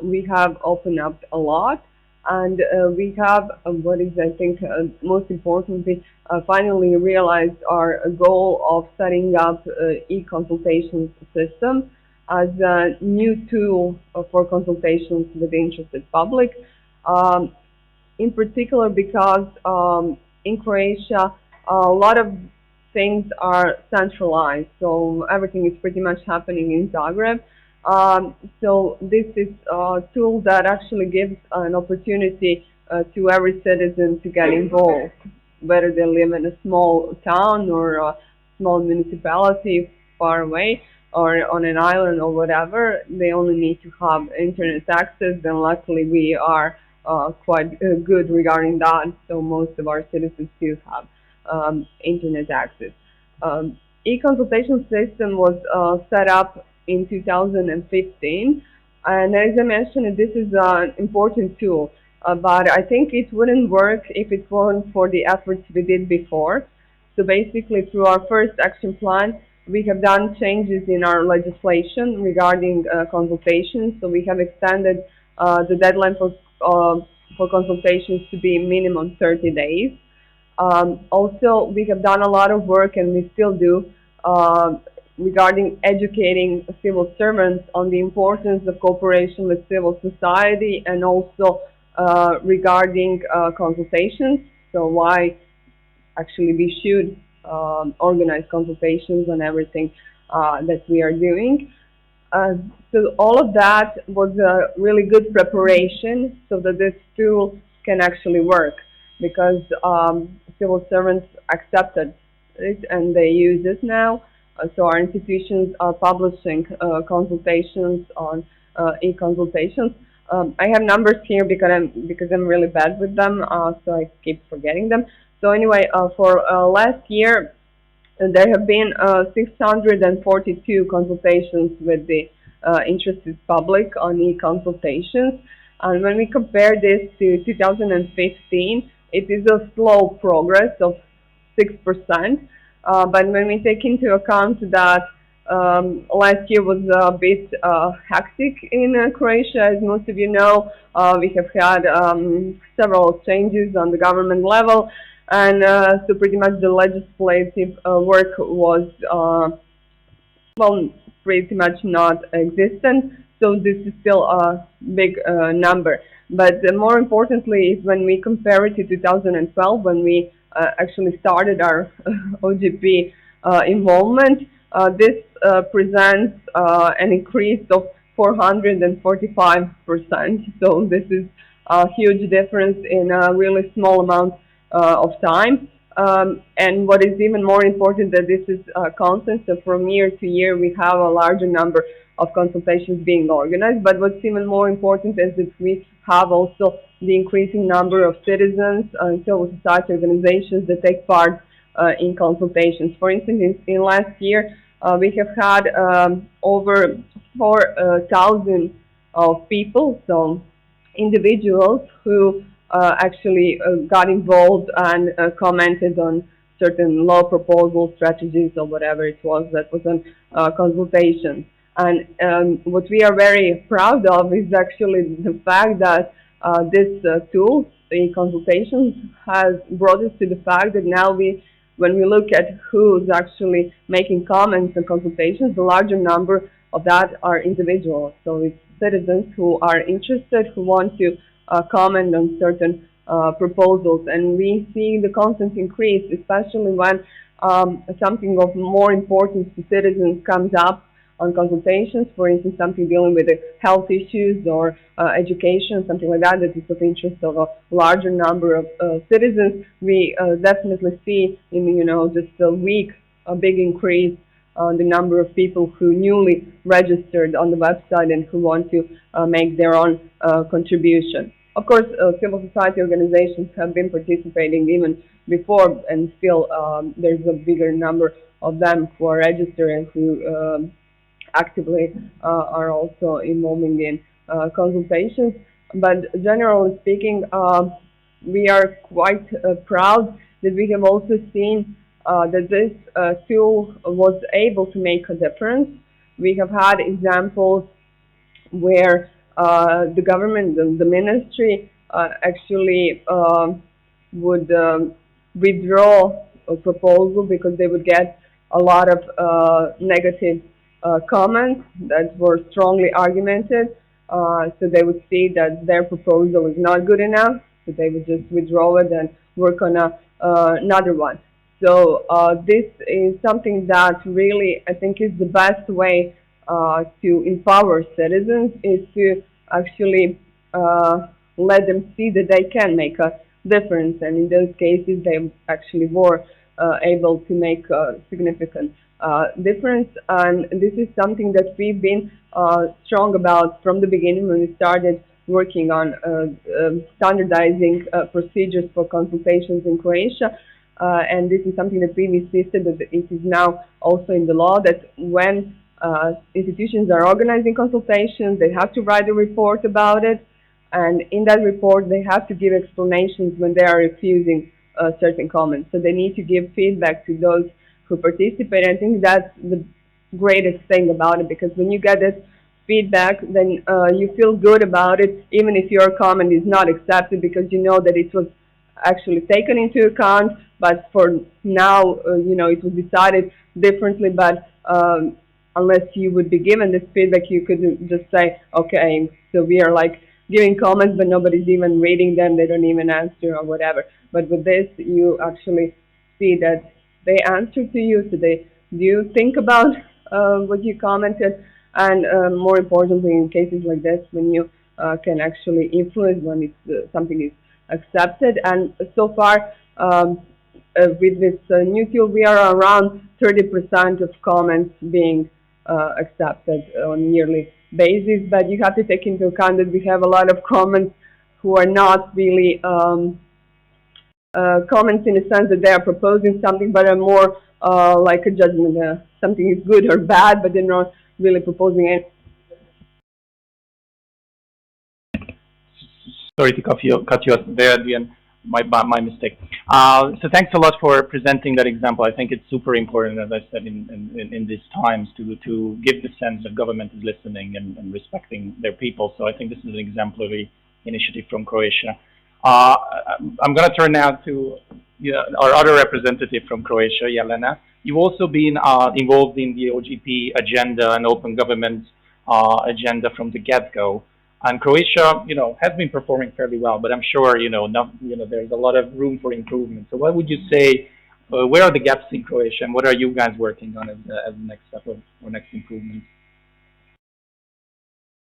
we have opened up a lot, and we have what is, I think, most importantly, finally realized our goal of setting up e-consultation system as a new tool for consultations with the interested public. In particular, because in Croatia, a lot of things are centralized, so everything is pretty much happening in Zagreb. So this is a tool that actually gives an opportunity to every citizen to get involved, whether they live in a small town or a small municipality far away or on an island or whatever. They only need to have internet access, and luckily we are quite good regarding that, so most of our citizens do have internet access. E-consultation system was set up in 2015, and as I mentioned, this is an important tool, but I think it wouldn't work if it weren't for the efforts we did before. So basically, through our first action plan, we have done changes in our legislation regarding consultations. So we have extended the deadline for consultations to be minimum 30 days. Also, we have done a lot of work, and we still do, regarding educating civil servants on the importance of cooperation with civil society, and also regarding consultations. So why actually we should organize consultations on everything that we are doing. So all of that was a really good preparation so that this tool can actually work, because civil servants accepted it and they use it now. So our institutions are publishing consultations on e-consultations. I have numbers here because I'm really bad with them, so I keep forgetting them. So anyway, for last year, there have been 642 consultations with the interested public on e-consultations. And when we compare this to 2015, it is a slow progress of 6%. But when we take into account that last year was a bit hectic in Croatia, as most of you know, we have had several changes on the government level, and so pretty much the legislative work was, well, pretty much not existent. So this is still a big number. But more importantly is when we compare it to 2012, when we actually started our OGP involvement, this presents an increase of 445%. So this is a huge difference in a really small amount of time. And what is even more important, that this is constant, so from year to year we have a larger number of consultations being organized. But what's even more important is that we have also the increasing number of citizens and civil society organizations that take part in consultations. For instance, in last year, we have had over 4,000 of people, so individuals who actually got involved and commented on certain law proposals, strategies, or whatever it was that was on consultation. And what we are very proud of is actually the fact that this tool, the consultations, has brought us to the fact that now when we look at who's actually making comments and consultations, the larger number of that are individuals. So it's citizens who are interested, who want to comment on certain proposals. And we see the constant increase, especially when something of more importance to citizens comes up on consultations, for instance, something dealing with the health issues or education, something like that, that is of interest of a larger number of citizens, we definitely see in, just a week, a big increase on the number of people who newly registered on the website and who want to make their own contribution. Of course, civil society organizations have been participating even before, and still there's a bigger number of them who are registered and who actively are also involving in consultations. But generally speaking, we are quite proud that we have also seen that this tool was able to make a difference. We have had examples where the government, the ministry, actually would withdraw a proposal because they would get a lot of negative comments that were strongly argumented. So they would see that their proposal is not good enough, so they would just withdraw it and work on another one. So this is something that really, I think, is the best way to empower citizens, is to actually let them see that they can make a difference. And in those cases, they actually were able to make a significant difference. And this is something that we've been strong about from the beginning when we started working on standardizing procedures for consultations in Croatia. And this is something that we insisted that it is now also in the law, that when institutions are organizing consultations, they have to write a report about it, and in that report they have to give explanations when they are refusing certain comments. So they need to give feedback to those who participate. I think that's the greatest thing about it, because when you get this feedback, then you feel good about it, even if your comment is not accepted, because you know that it was actually taken into account, but for now, it was decided differently. But unless you would be given this feedback, you could just say, okay, so we are like giving comments, but nobody's even reading them, they don't even answer or whatever. But with this, you actually see that they answer to you, so they do think about what you commented, and more importantly, in cases like this, when you can actually influence when it's, something is accepted. And so far, with this new tool, we are around 30% of comments being accepted on a yearly basis. But you have to take into account that we have a lot of comments who are not really comments in the sense that they are proposing something, but are more like a judgment. Something is good or bad, but they're not really proposing anything. Sorry to cut you off there at the end. My mistake. So thanks a lot for presenting that example. I think it's super important, as I said, in these times, to give the sense that government is listening and respecting their people. So I think this is an exemplary initiative from Croatia. I'm going to turn now to our other representative from Croatia, Jelena. You've also been involved in the OGP agenda and open government agenda from the get-go. And Croatia, has been performing fairly well, but I'm sure, there's a lot of room for improvement. So what would you say, where are the gaps in Croatia, and what are you guys working on as the next step or next improvement?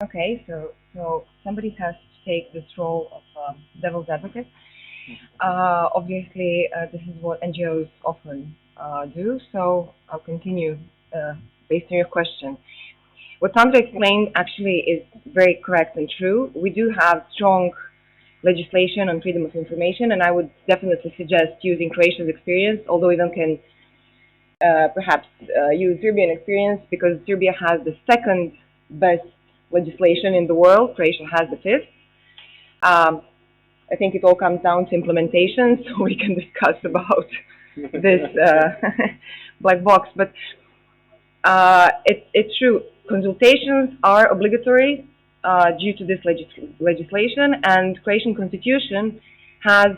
Okay, so somebody has to take this role of devil's advocate. Obviously, this is what NGOs often do, so I'll continue based on your question. What Sandra explained actually is very correct and true. We do have strong legislation on freedom of information, and I would definitely suggest using Croatia's experience, although we can perhaps use Serbian experience, because Serbia has the second best legislation in the world. Croatia has the fifth. I think it all comes down to implementation, so we can discuss about this black box. But it's true. Consultations are obligatory due to this legislation, and Croatian constitution has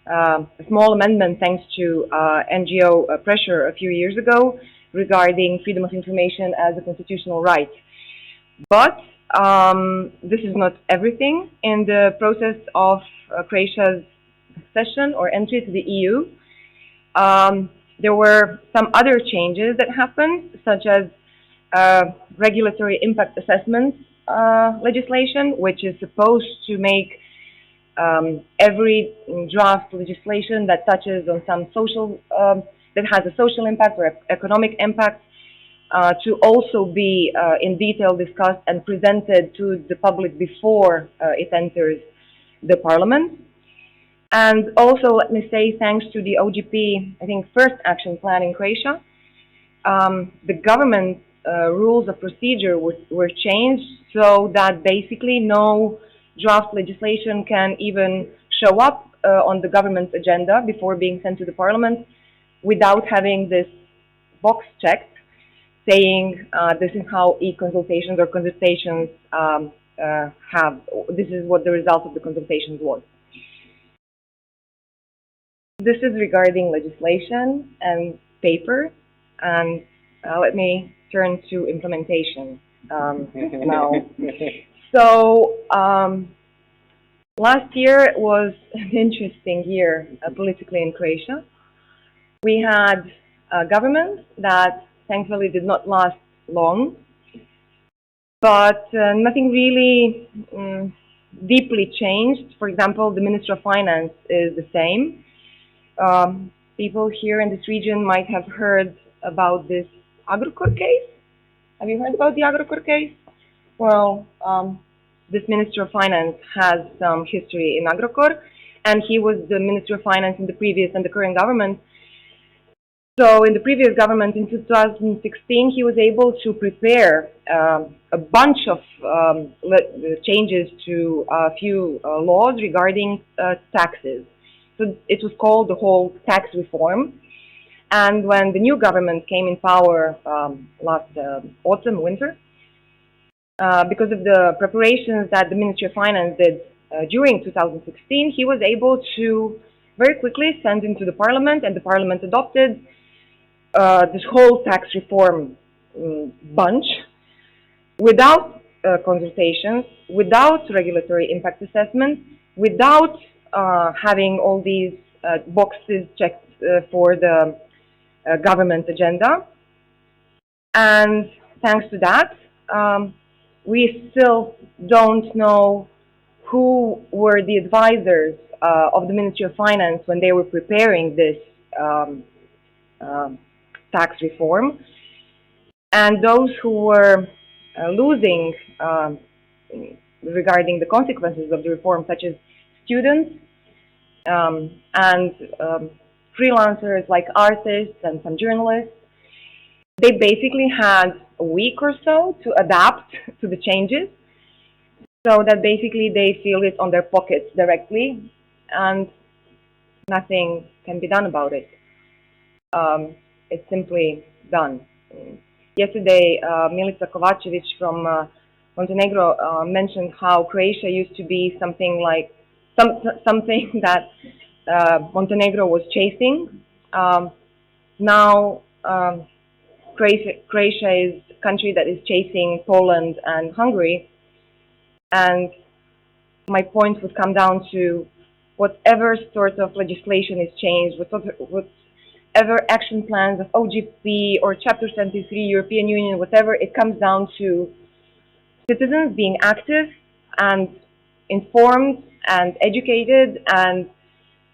a small amendment thanks to NGO pressure a few years ago regarding freedom of information as a constitutional right. But this is not everything. In the process of Croatia's accession or entry to the EU, there were some other changes that happened, such as regulatory impact assessment legislation, which is supposed to make every draft legislation that touches on some social, that has a social impact or economic impact, to also be in detail discussed and presented to the public before it enters the parliament. And also, let me say, thanks to the OGP, I think, first action plan in Croatia, the government rules of procedure were changed so that basically no draft legislation can even show up on the government's agenda before being sent to the parliament without having this box checked saying this is how e-consultations or consultations this is what the result of the consultations was. This is regarding legislation and paper, and let me turn to implementation now. So last year was an interesting year politically in Croatia. We had a government that thankfully did not last long, but nothing really deeply changed. For example, the Minister of Finance is the same. People here in this region might have heard about this Agrokor case. Have you heard about the Agrokor case? Well, this Minister of Finance has some history in Agrokor, and he was the Minister of Finance in the previous and the current government. So in the previous government in 2016, he was able to prepare a bunch of changes to a few laws regarding taxes. So it was called the whole tax reform. And when the new government came in power last autumn, winter, because of the preparations that the Ministry of Finance did during 2016, he was able to very quickly send into the parliament, and the parliament adopted this whole tax reform bunch without consultations, without regulatory impact assessment, without having all these boxes checked for the government agenda. And thanks to that, we still don't know who were the advisors of the Ministry of Finance when they were preparing this tax reform. And those who were losing regarding the consequences of the reform, such as students and freelancers like artists and some journalists, they basically had a week or so to adapt to the changes, so that basically they feel it on their pockets directly and nothing can be done about it. It's simply done. Yesterday, Milica Kovacevic from Montenegro mentioned how Croatia used to be something like something that Montenegro was chasing. Now Croatia is a country that is chasing Poland and Hungary, and my point would come down to whatever sort of legislation is changed, whatever action plans of OGP or Chapter 73, European Union, whatever, it comes down to citizens being active and informed and educated and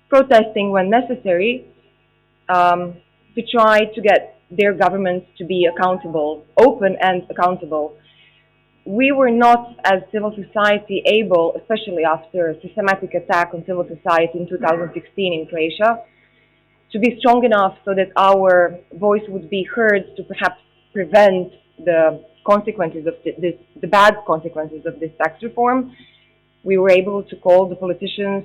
protesting when necessary to try to get their governments to be accountable, open and accountable. We were not, as civil society, able, especially after a systematic attack on civil society in 2016 in Croatia, to be strong enough so that our voice would be heard to perhaps prevent the consequences of the bad consequences of this tax reform. We were able to call the politicians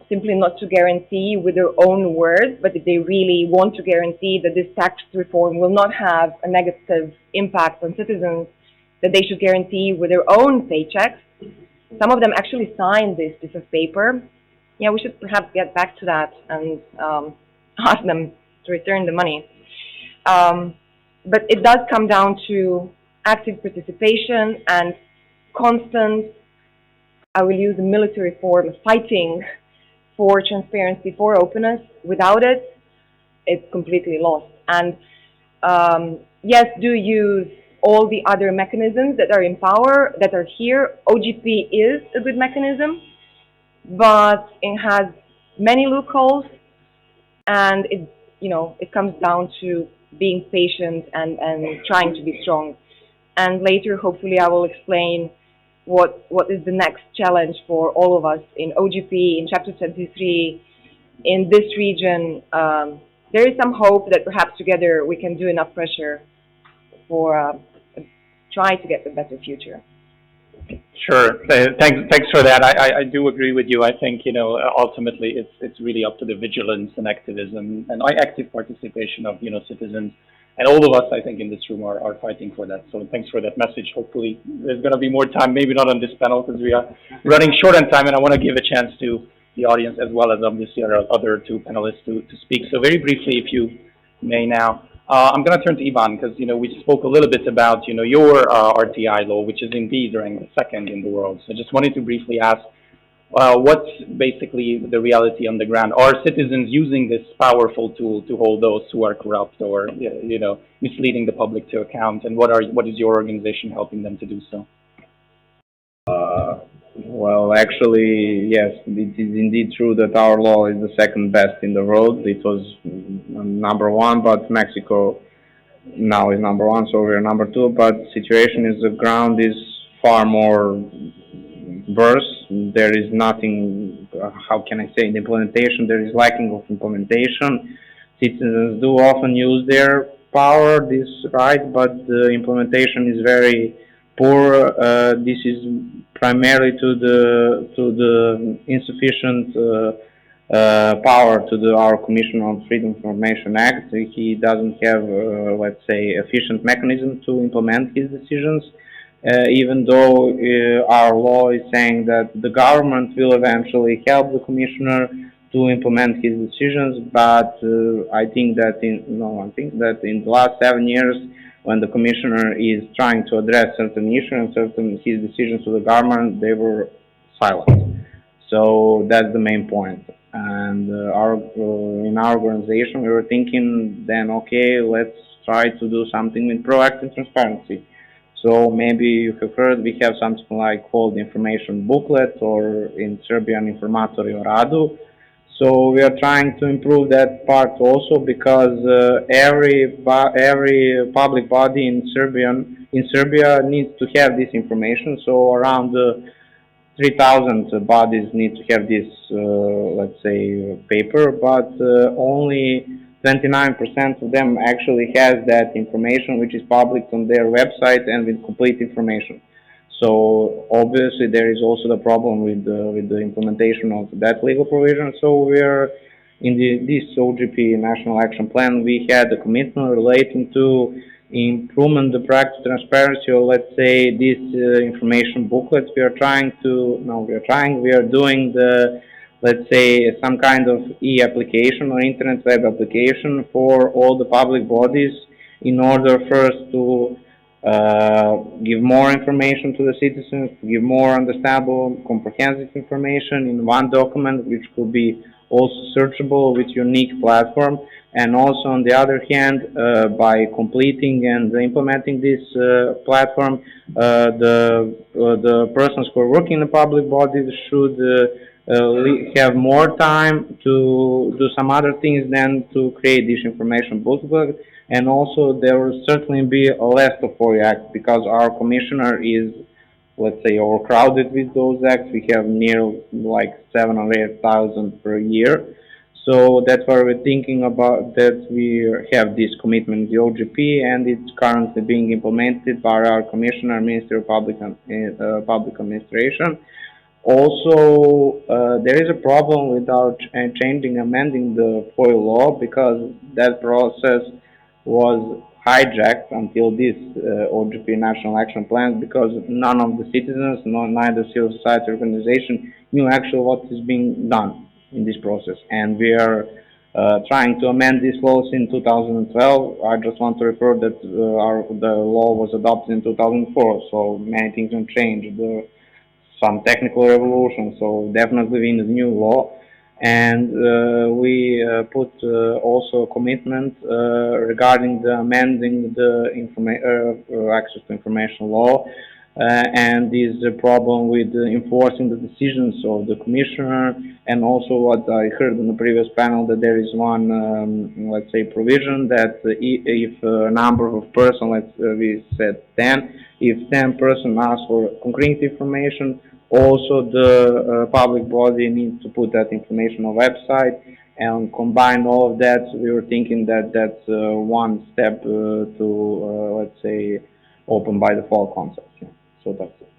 simply not to guarantee with their own words, but if they really want to guarantee that this tax reform will not have a negative impact on citizens, that they should guarantee with their own paychecks. Some of them actually signed this piece of paper. Yeah, we should perhaps get back to that and ask them to return the money. But it does come down to active participation and constant, I will use a military form, fighting for transparency, for openness. Without it, it's completely lost. And yes, do use all the other mechanisms that are in power, that are here. OGP is a good mechanism, but it has many loopholes, and it comes down to being patient and trying to be strong. And later, hopefully, I will explain what is the next challenge for all of us in OGP, in Chapter 23, in this region. There is some hope that perhaps together we can do enough pressure for try to get a better future. Sure. Thanks for that. I do agree with you. I think, ultimately it's really up to the vigilance and activism and active participation of, citizens. And all of us, I think, in this room are fighting for that. So thanks for that message. Hopefully there's going to be more time, maybe not on this panel because we are running short on time, and I want to give a chance to the audience as well as obviously our other two panelists to speak. So very briefly, if you may now. I'm going to turn to Ivan because, we spoke a little bit about, your RTI law, which is indeed ranked the second in the world. So just wanted to briefly ask, what's basically the reality on the ground? Are citizens using this powerful tool to hold those who are corrupt or, misleading the public to account? And what is your organization helping them to do so? Well, actually, yes, it is indeed true that our law is the second best in the world. It was number one, but Mexico now is number one, so we're number two. But situation is the ground is far more worse. There is nothing, how can I say, in implementation, there is lacking of implementation. Citizens do often use their power, this right, but the implementation is very poor. This is primarily to the insufficient power to our Commission on Freedom of Information Act. He doesn't have, let's say, efficient mechanism to implement his decisions, even though our law is saying that the government will eventually help the commissioner to implement his decisions. But I think that in the last 7 years, when the commissioner is trying to address certain issues and his decisions to the government, they were silent. So that's the main point. And in our organization, we were thinking then, okay, let's try to do something with proactive transparency. So maybe you have heard we have something like called information booklet, or in Serbian Informatori o radu. So we are trying to improve that part also, because every public body in Serbia needs to have this information. So around 3,000 bodies need to have this, let's say, paper, but only 29% of them actually has that information, which is published on their website and with complete information. So obviously there is also the problem with the implementation of that legal provision. So we are in this OGP National Action Plan, we had a commitment relating to improvement the practice transparency, or let's say this information booklet. We are doing the, let's say, some kind of e-application or internet web application for all the public bodies, in order first to give more information to the citizens, to give more understandable, comprehensive information in one document, which could be also searchable with unique platform. And also, on the other hand, by completing and implementing this platform, the persons who are working in the public bodies should have more time to do some other things than to create this information booklet. And also, there will certainly be less of FOIA acts, because our commissioner is, let's say, overcrowded with those acts. We have near like 7 or 8,000 per year. So that's why we're thinking about that. We have this commitment, the OGP, and it's currently being implemented by our commissioner, Ministry of Public Administration. Also, there is a problem with our amending the FOIA law, because that process was hijacked until this OGP National Action Plan, because none of the citizens, neither civil society organization, knew actually what is being done in this process. And we are trying to amend these laws in 2012. I just want to refer that the law was adopted in 2004, so many things have changed. Some technical revolution, so definitely we need a new law. And we put also a commitment regarding the amending the access to information law, and this problem with enforcing the decisions of the commissioner, and also what I heard in the previous panel, that there is one, let's say, provision that if a number of persons, we said 10, if 10 persons ask for concrete information, also the public body needs to put that information on website, and combine all of that, we were thinking that that's one step to, let's say, open by default concept. Yeah. So that's it.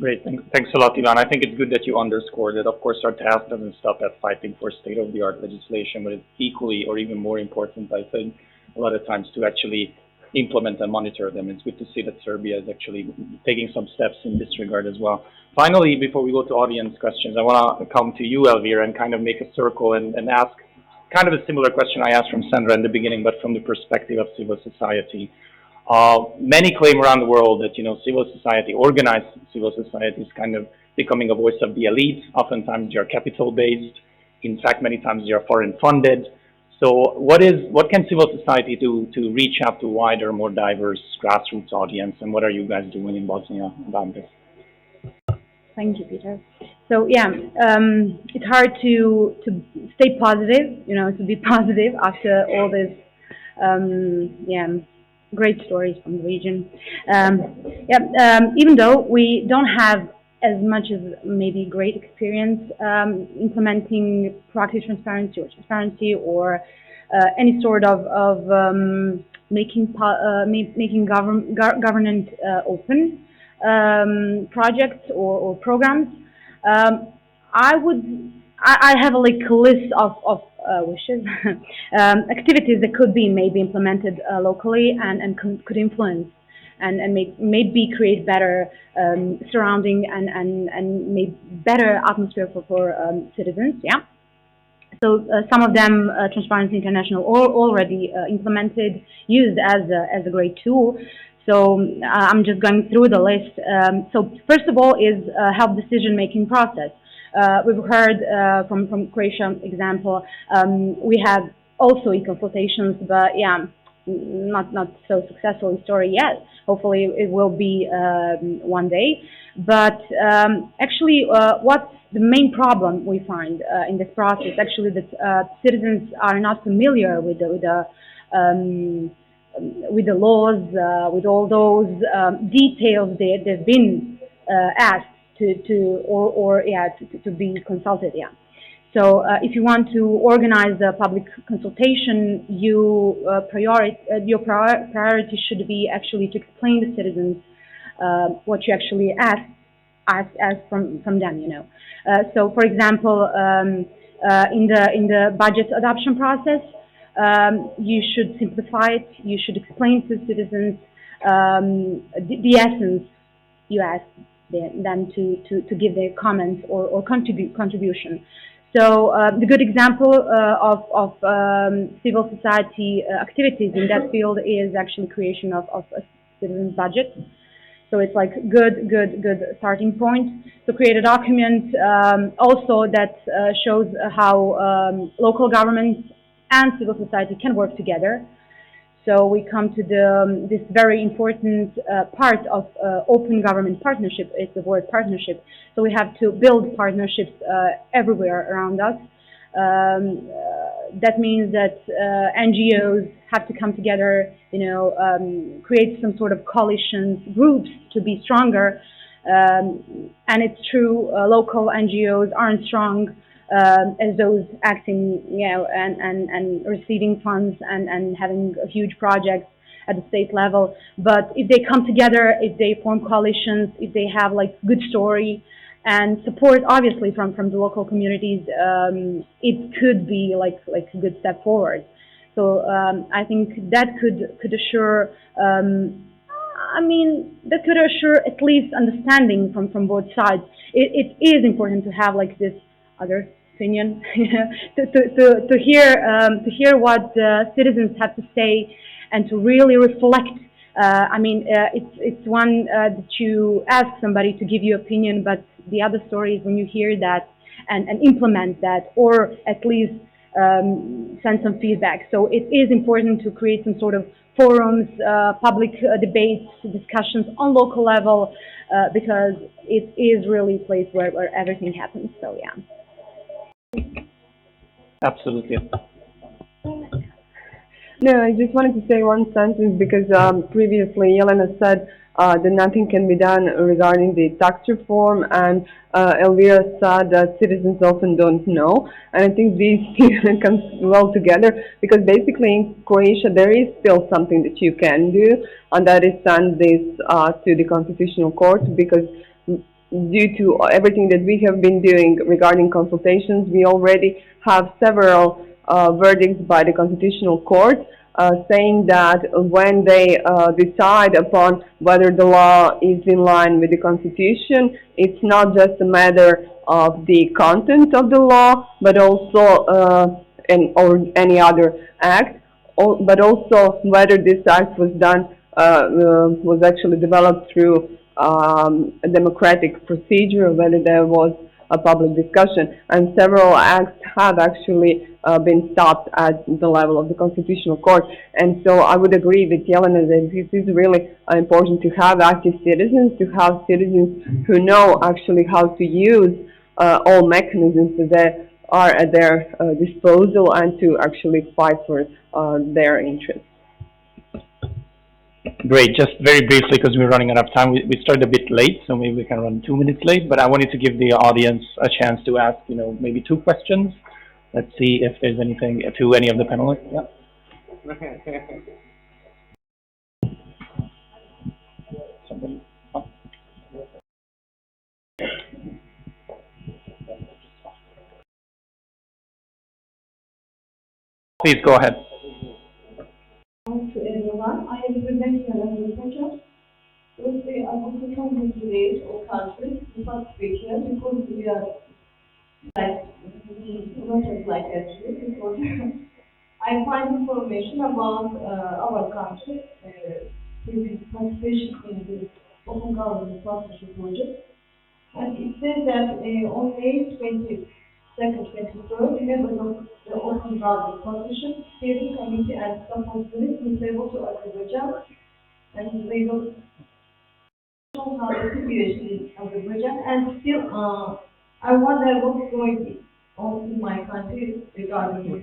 Great. Thanks a lot, Ivan. I think it's good that you underscored that, of course, our task doesn't stop at fighting for state-of-the-art legislation, but it's equally or even more important, I think, a lot of times to actually implement and monitor them. It's good to see that Serbia is actually taking some steps in this regard as well. Finally, before we go to audience questions, I want to come to you, Elvira, and kind of make a circle and ask kind of a similar question I asked from Sandra in the beginning, but from the perspective of civil society. Many claim around the world that, civil society, organized civil society is kind of becoming a voice of the elite. Oftentimes they are capital-based. In fact, many times they are foreign-funded. So what can civil society do to reach out to wider, more diverse grassroots audience, and what are you guys doing in Bosnia about this? Thank you, Peter. So yeah, it's hard to stay positive, to be positive after all this, great stories from the region. Even though we don't have as much as maybe great experience implementing proactive transparency or any sort of making governance open projects or programs. I have a list of wishes, activities that could be maybe implemented locally and could influence and maybe create better surrounding and make better atmosphere for citizens. Yeah. So some of them, Transparency International already implemented, used as a great tool. So I'm just going through the list. So first of all is help decision-making process. We've heard from Croatia example. We have also e-consultations, but yeah, not so successful story yet. Hopefully it will be one day. But actually, what's the main problem we find in this process? Actually, that citizens are not familiar with the laws, with all those details they've been asked to be consulted. Yeah. So if you want to organize a public consultation, your priority should be actually to explain to citizens what you actually ask from them. So for example, in the budget adoption process, you should simplify it. You should explain to citizens the essence you ask them to give their comments or contribution. So the good example of civil society activities in that field is actually creation of a citizen's budget. So it's like good starting point to create a document also that shows how local governments and civil society can work together. So we come to this very important part of open government partnership. It's the word partnership. So we have to build partnerships everywhere around us. That means that NGOs have to come together, create some sort of coalitions, groups to be stronger. And it's true, local NGOs aren't strong as those acting, and receiving funds and having a huge projects at the state level. But if they come together, if they form coalitions, if they have like good story and support, obviously from the local communities, it could be like a good step forward. So I think that could assure. That could assure at least understanding from both sides. It is important to have like this other opinion, to hear what citizens have to say and to really reflect. It's one that you ask somebody to give you opinion, but the other story is when you hear that and implement that, or at least send some feedback. So it is important to create some sort of forums, public debates, discussions on local level, because it is really a place where everything happens. So yeah. Absolutely. No, I just wanted to say one sentence because previously Jelena said that nothing can be done regarding the tax reform, and Elvira said that citizens often don't know. And I think these two come well together because basically in Croatia there is still something that you can do, and that is send this to the Constitutional Court, because due to everything that we have been doing regarding consultations, we already have several verdicts by the Constitutional Court saying that when they decide upon whether the law is in line with the Constitution, it's not just a matter of the content of the law, but also or any other act, but also whether this act was done, was actually developed through a democratic procedure, whether there was a public discussion, and several acts have actually been stopped at the level of the Constitutional Court. And so I would agree with Jelena that this is really important to have active citizens, to have citizens who know actually how to use all mechanisms that are at their disposal, and to actually fight for their interests. Great. Just very briefly, because we're running out of time, we started a bit late, so maybe we can run 2 minutes late, but I wanted to give the audience a chance to ask, maybe 2 questions. Let's see if there's anything to any of the panelists. Yeah. Somebody? Oh. Please go ahead. To everyone, I am presenting another picture. Firstly, I want to congratulate all countries to participate here because we are like actually because I find information about our country participation in the Open Government Partnership Project, and it says that on May 22nd, 23rd, members of the Open Government Partnership Steering Committee and Stakeholders will travel to Azerbaijan, and they will show how the situation in Azerbaijan. And still, I wonder what's going on in my country regarding the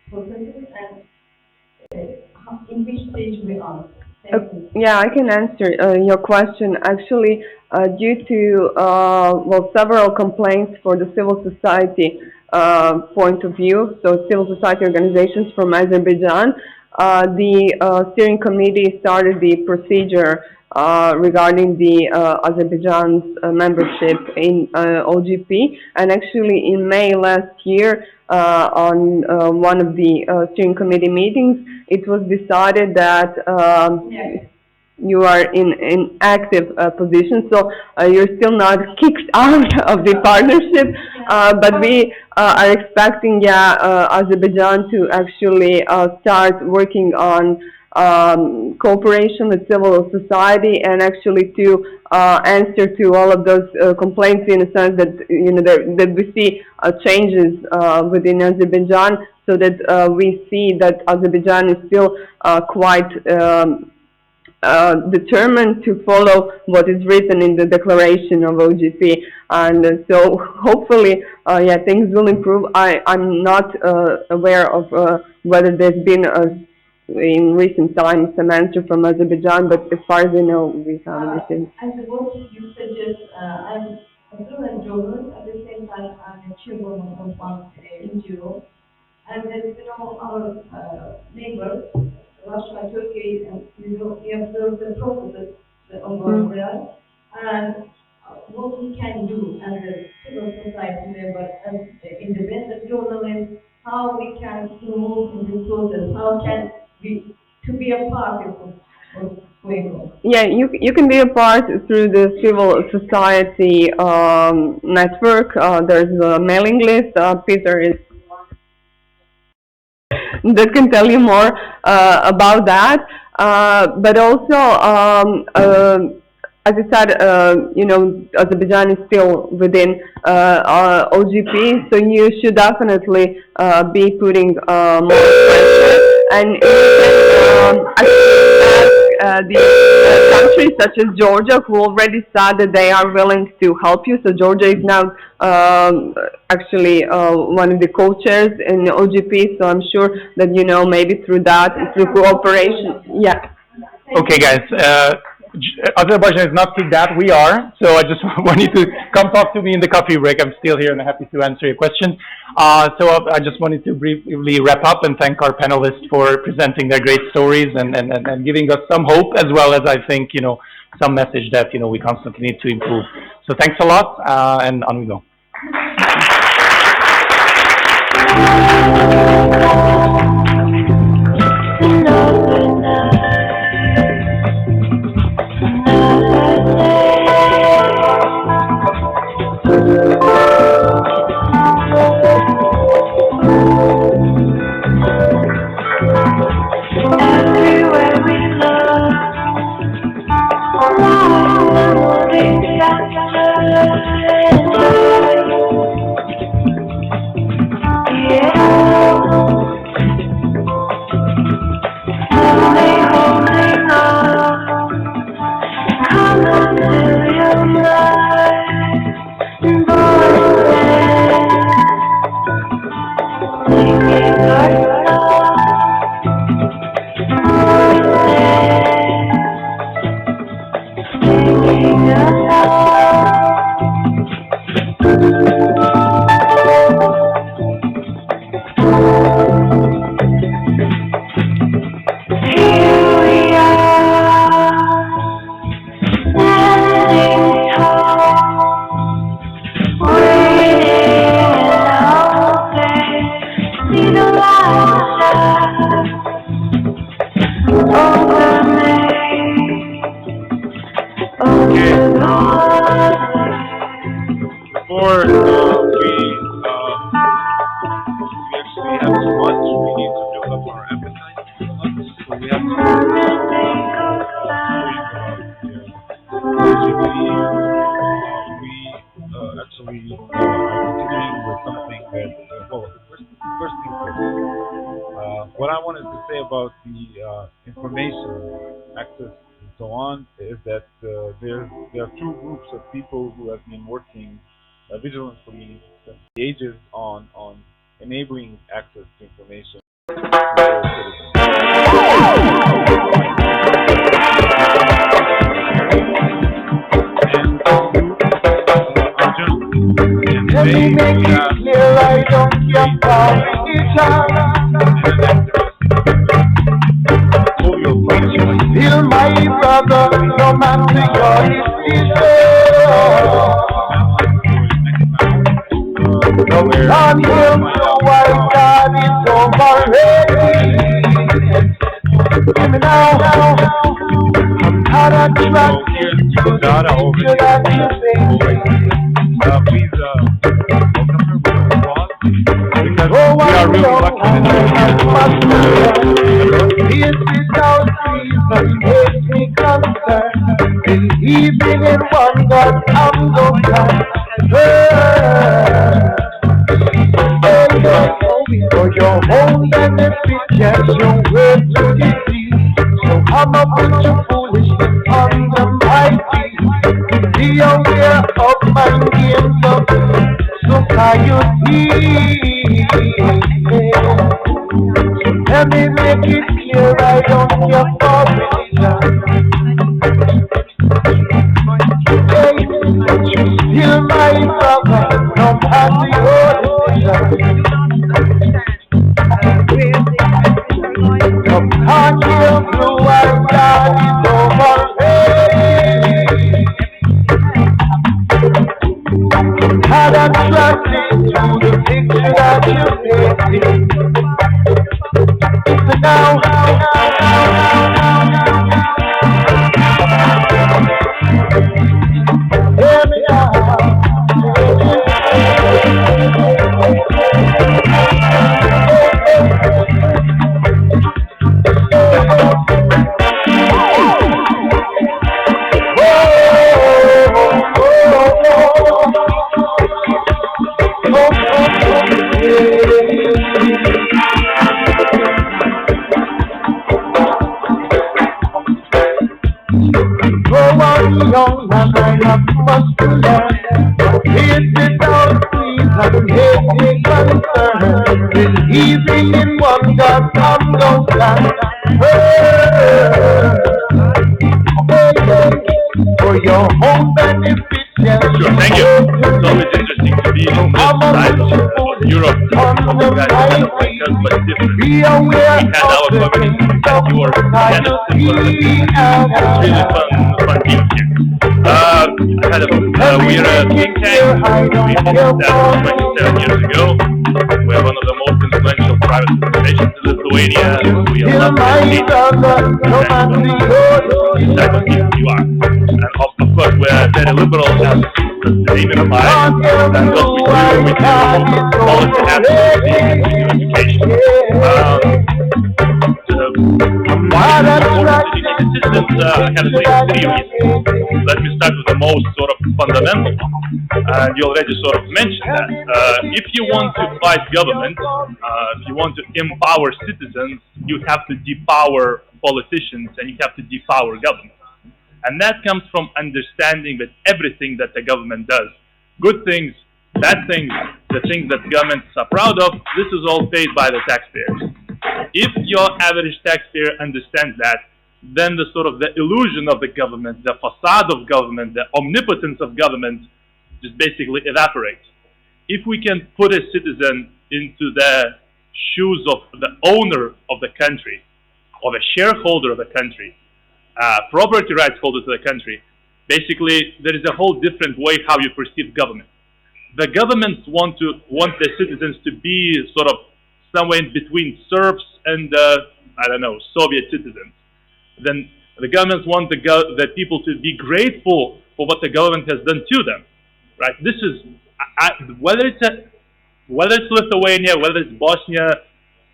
processes and in which stage we are. Yeah, I can answer your question. Actually, due to several complaints for the civil society point of view, so civil society organizations from Azerbaijan, the steering committee started the procedure regarding the Azerbaijan's membership in OGP, and actually in May last year, on one of the steering committee meetings, it was decided that you are in active position, so you're still not kicked out of the partnership, but we are expecting Azerbaijan to actually start working on cooperation with civil society, and actually to answer to all of those complaints, in a sense that that we see changes within Azerbaijan, so that we see that Azerbaijan is still quite determined to follow what is written in the declaration of OGP, and so hopefully things will improve. I'm not aware of whether there's been in recent times some answer from Azerbaijan, but as far as I know, we haven't received. And what you suggest, I'm a student journalist, at the same time I'm a chairwoman of one NGO, and as our neighbors, Russia, Turkey, and we observe the processes ongoing there, and what we can do as a civil society member, as independent journalists, how we can move in this process, how can we to be a part of what's going on. Yeah, you can be a part through the civil society network. There's a mailing list. Peter is that can tell you more about that. But also as I said, Azerbaijan is still within OGP, so you should definitely be putting more pressure. And you can actually ask the countries such as Georgia, who already said that they are willing to help you. So Georgia is now actually one of the co-chairs in OGP, so I'm sure that, maybe through that, through cooperation, yeah. Okay, guys. Azerbaijan is not to that. We are. So I just want you to come talk to me in the coffee break. I'm still here and happy to answer your question. So I just wanted to briefly wrap up and thank our panelists for presenting their great stories and giving us some hope, as well as I think, some message that, we constantly need to improve. So thanks a lot, and on we go. What I wanted to say about the information access and so on is that there are two groups of people who have been working vigilantly since the ages on enabling access to information to their citizens. Let me make it clear, I don't care for religion. Still my brother, no matter your decision. Don't hear me why God is overrated. Hear me now, I'm not attracted to the picture that you paint. Please welcome her with an applause, because we are really lucky This is how Jesus makes me concerned. Believing in one God, I'm gonna for your own benefit, yes, your word to deceive. So come up with your foolishness on the mighty. Be aware of my games of society. So let me make it clear, I don't care for religion. But you still my brother, no matter your decision. Come on, you blue and God is overrated. Had attracted to the picture that you painted. So now, hear me out. Grow on young and I have much to learn. Hate without reason, hate concern. Believing in one God, come don't stand. For your own benefit, yes. Sure, thank you. It's always interesting to be on this side of Europe. Some of you guys are kind of like us, but different. We had our communities that you are kind of similar. It's really fun being here. We're a think tank. We established 27 years ago. We're one of the most influential private organizations in Lithuania. We are not the type of people you are. And of course, we're very liberal, as the name implies. And what we do policy advocacy, we do education. Why is it important to do citizens? I have at least 3 reasons. Let me start with the most sort of fundamental one. And you already sort of mentioned that. If you want to fight government, if you want to empower citizens, you have to depower politicians and you have to depower government. And that comes from understanding that everything that the government does, good things, bad things, the things that governments are proud of, this is all paid by the taxpayers. If your average taxpayer understands that, then the sort of the illusion of the government, the facade of government, the omnipotence of government just basically evaporates. If we can put a citizen into the shoes of the owner of the country, or the shareholder of the country, property rights holder to the country, basically there is a whole different way how you perceive government. The governments want the citizens to be sort of somewhere in between serfs and I don't know, Soviet citizens. Then the governments want the people to be grateful for what the government has done to them, right? This is whether it's Lithuania, whether it's Bosnia,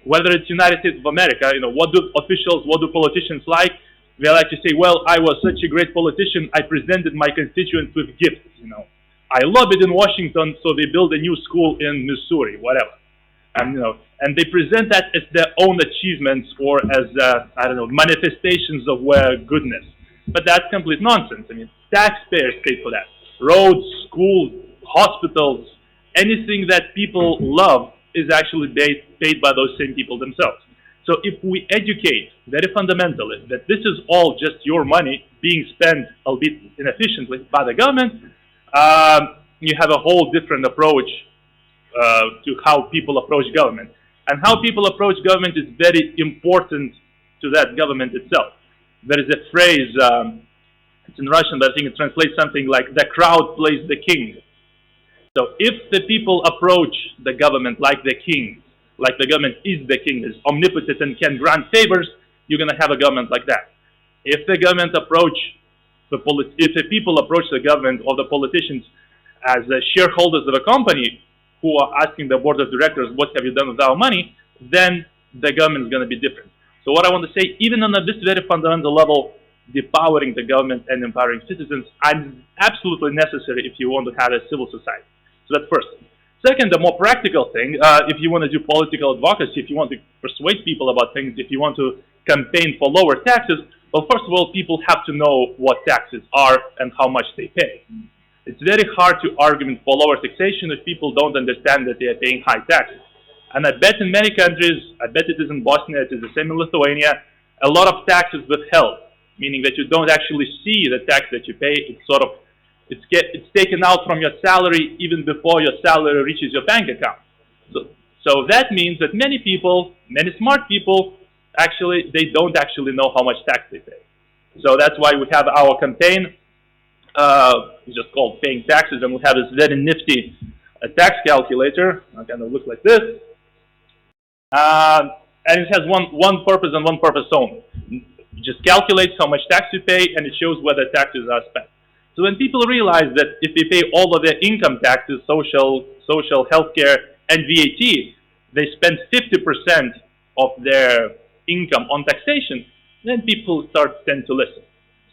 whether it's United States of America. You know, what do politicians like? They like to say, well, I was such a great politician, I presented my constituents with gifts, you know. I lobbied in Washington, so they built a new school in Missouri, whatever. And, you know, and they present that as their own achievements or as, I don't know, manifestations of goodness. But that's complete nonsense. I mean, taxpayers pay for that. Roads, schools, hospitals, anything that people love is actually paid by those same people themselves. So if we educate very fundamentally that this is all just your money being spent, albeit inefficiently, by the government, you have a whole different approach to how people approach government. And how people approach government is very important to that government itself. There is a phrase, it's in Russian, but I think it translates something like, the crowd plays the king. So if the people approach the government like the king, like the government is the king, is omnipotent and can grant favors, you're going to have a government like that. If the government if the people approach the government or the politicians as shareholders of a company who are asking the board of directors, what have you done with our money, then the government is going to be different. So what I want to say, even on this very fundamental level, depowering the government and empowering citizens is absolutely necessary if you want to have a civil society. So that's first. Second, the more practical thing, if you want to do political advocacy, if you want to persuade people about things, if you want to campaign for lower taxes, well, first of all, people have to know what taxes are and how much they pay. It's very hard to argue for lower taxation if people don't understand that they are paying high taxes. And I bet in many countries, I bet it is in Bosnia, it is the same in Lithuania, a lot of taxes withheld, meaning that you don't actually see the tax that you pay. It's sort of it's taken out from your salary even before your salary reaches your bank account. So that means that many people, many smart people, actually, they don't actually know how much tax they pay. So that's why we have our campaign, just called Paying Taxes, and we have this very nifty tax calculator. It kind of looks like this. And it has one purpose and one purpose only. It just calculates how much tax you pay, and it shows where the taxes are spent. So when people realize that if they pay all of their income taxes, social, healthcare, and VAT, they spend 50% of their income on taxation, then people tend to listen.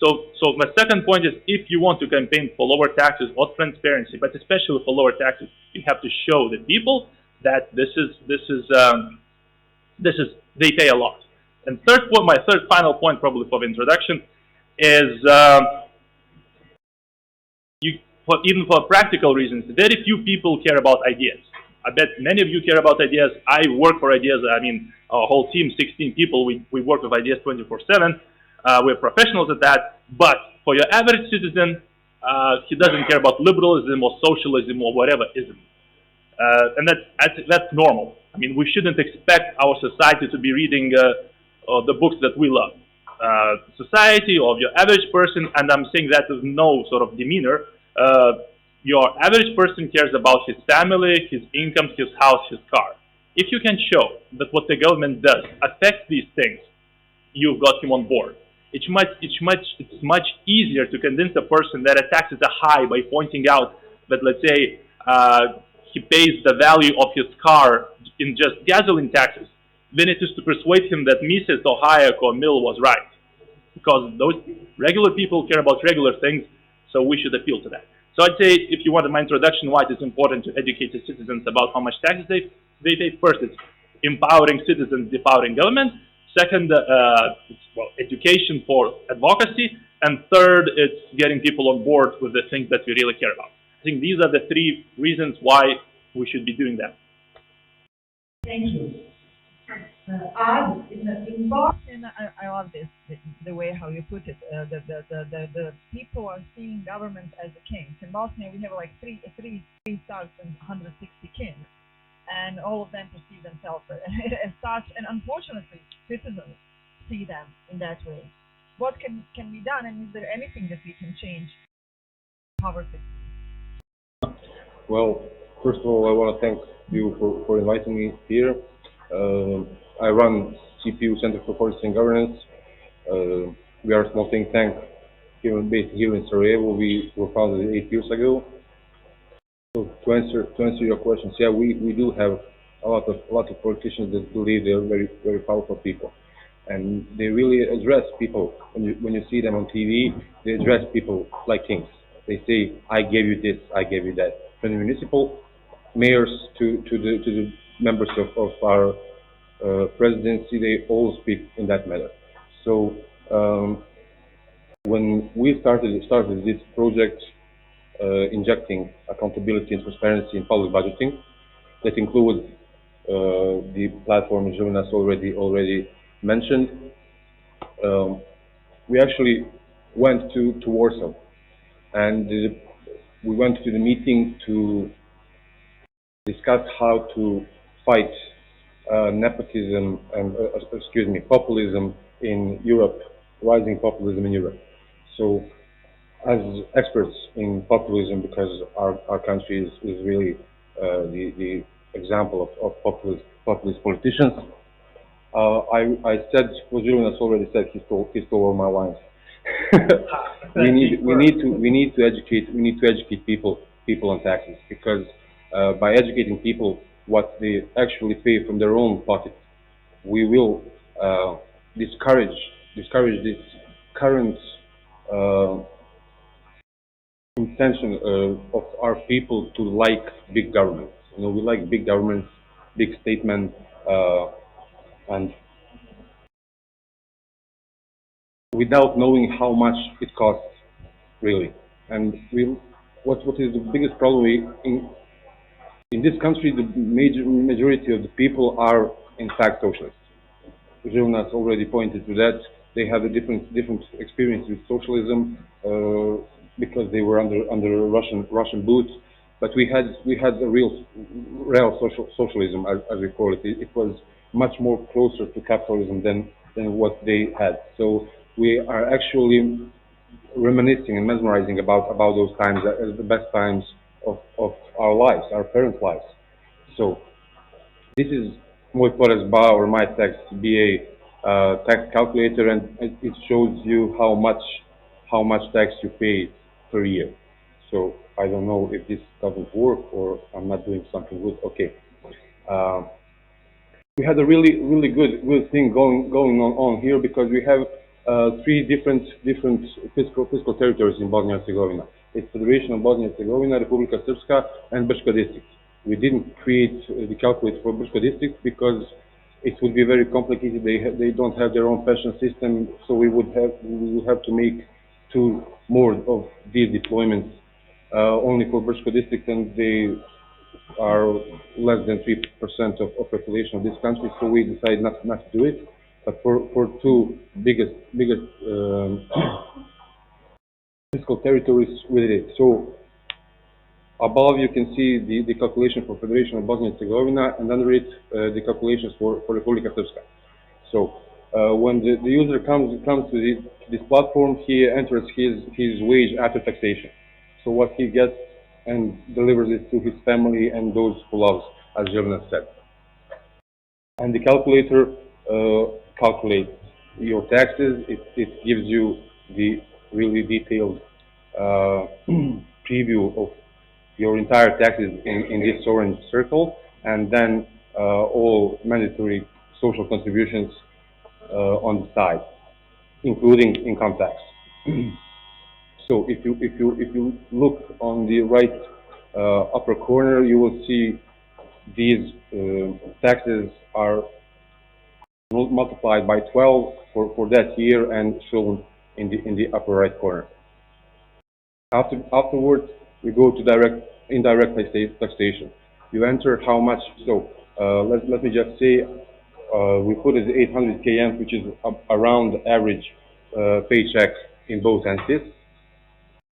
So my second point is, if you want to campaign for lower taxes or transparency, but especially for lower taxes, you have to show the people that they pay a lot. And my third final point, probably for the introduction, is even for practical reasons, very few people care about ideas. I bet many of you care about ideas. I work for ideas. I mean, our whole team, 16 people, we work with ideas 24/7. We're professionals at that. But for your average citizen, he doesn't care about liberalism or socialism or whatever ism. And that's normal. I mean, we shouldn't expect our society to be reading the books that we love. Society of your average person, and I'm saying that with no sort of demeanor, your average person cares about his family, his income, his house, his car. If you can show that what the government does affects these things, you've got him on board. It's much easier to convince a person that a taxes are high by pointing out that, let's say, he pays the value of his car in just gasoline taxes than it is to persuade him that Mises or Hayek or Mill was right. Because those regular people care about regular things, so we should appeal to that. So I'd say, if you wanted my introduction, why it is important to educate the citizens about how much taxes they pay. First, it's empowering citizens, empowering government. Second, education for advocacy. And third, it's getting people on board with the things that we really care about. I think these are the three reasons why we should be doing that. Thank you. In Boston, I love this, the way how you put it. The people are seeing government as a king. In Bosnia, we have like 3,160 kings, and all of them perceive themselves as such. And unfortunately, citizens see them in that way. What can be done, and is there anything that we can change? Poverty. Well, first of all, I want to thank you for inviting me here. I run CPU Center for Policy and Governance. We are a small think tank based here in Sarajevo. We were founded 8 years ago. So to answer your questions, yeah, we do have a lot of politicians that believe they are very powerful people, and they really address people. When you see them on TV, they address people like kings. They say, "I gave you this, I gave you that." From the municipal mayors to the members of our presidency, they all speak in that manner. So when we started this project, injecting accountability and transparency in public budgeting, that includes the platform Jonas already mentioned, we actually went to Warsaw, and we went to the meeting to discuss how to fight nepotism and populism in Europe, rising populism in Europe. So, as experts in populism, because our country is really the example of populist politicians, I said what Julian has already said. He stole all my lines. we need to educate people on taxes, because by educating people what they actually pay from their own pocket, we will discourage this current intention of our people to like big governments. You know, we like big governments, big statements, and without knowing how much it costs, really. And what is the biggest problem in this country? The majority of the people are in fact socialists. Jonas already pointed to that. They have a different experience with socialism because they were under Russian boot. But we had a real socialism, as we call it. It was much more closer to capitalism than what they had. So we are actually reminiscing and mesmerizing about those times as the best times of our lives, our parents' lives. So this is Moj porez ba, or my tax BA tax calculator, and it shows you how much tax you pay per year. So I don't know if this doesn't work or I'm not doing something good. Okay. We had a really good thing going on here, because we have three different fiscal territories in Bosnia and Herzegovina. It's Federation of Bosnia and Herzegovina, Republika Srpska, and Brčko district. We didn't create the calculator for Brčko district because it would be very complicated. They don't have their own pension system, so we would have to make two more of these deployments only for Brčko district, and they are less than 3% of population of this country, so we decided not to do it. But for two biggest fiscal territories, we did it. So above you can see the calculation for Federation of Bosnia and Herzegovina, and under it the calculations for Republika Srpska. So when the user comes to this platform, he enters his wage after taxation. So what he gets and delivers it to his family and those who loves, as Jelena said. And the calculator calculates your taxes. It gives you the really detailed preview of your entire taxes in this orange circle, and then all mandatory social contributions on the side, including income tax. So if you look on the right upper corner, you will see these taxes are multiplied by 12 for that year and shown in the upper right corner. Afterwards, we go to indirect taxation. You enter how much. So let me just say we put it 800 km, which is around the average paycheck in both entities.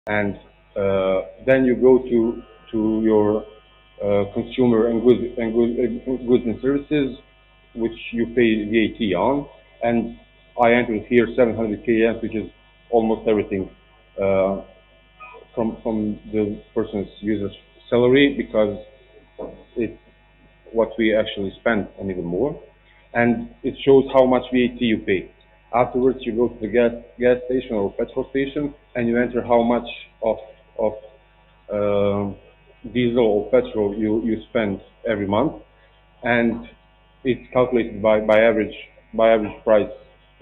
And then you go to your consumer and goods and services, which you pay VAT on. And I entered here 700 km, which is almost everything from the person's user's salary, because it's what we actually spend and even more. And it shows how much VAT you pay. Afterwards, you go to the gas station or petrol station, and you enter how much of diesel or petrol you spend every month, and it's calculated by average price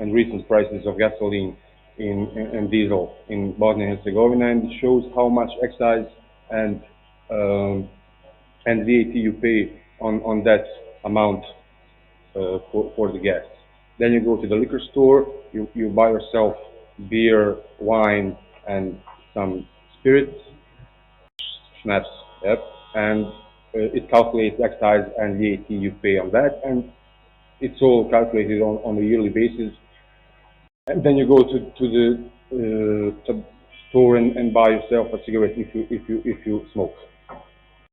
and recent prices of gasoline and diesel in Bosnia and Herzegovina, and it shows how much excise and VAT you pay on that amount for the gas. Then you go to the liquor store, you buy yourself beer, wine, and some spirits, schnapps, yep, and it calculates excise and VAT you pay on that, and it's all calculated on a yearly basis. And then you go to the store and buy yourself a cigarette if you smoke.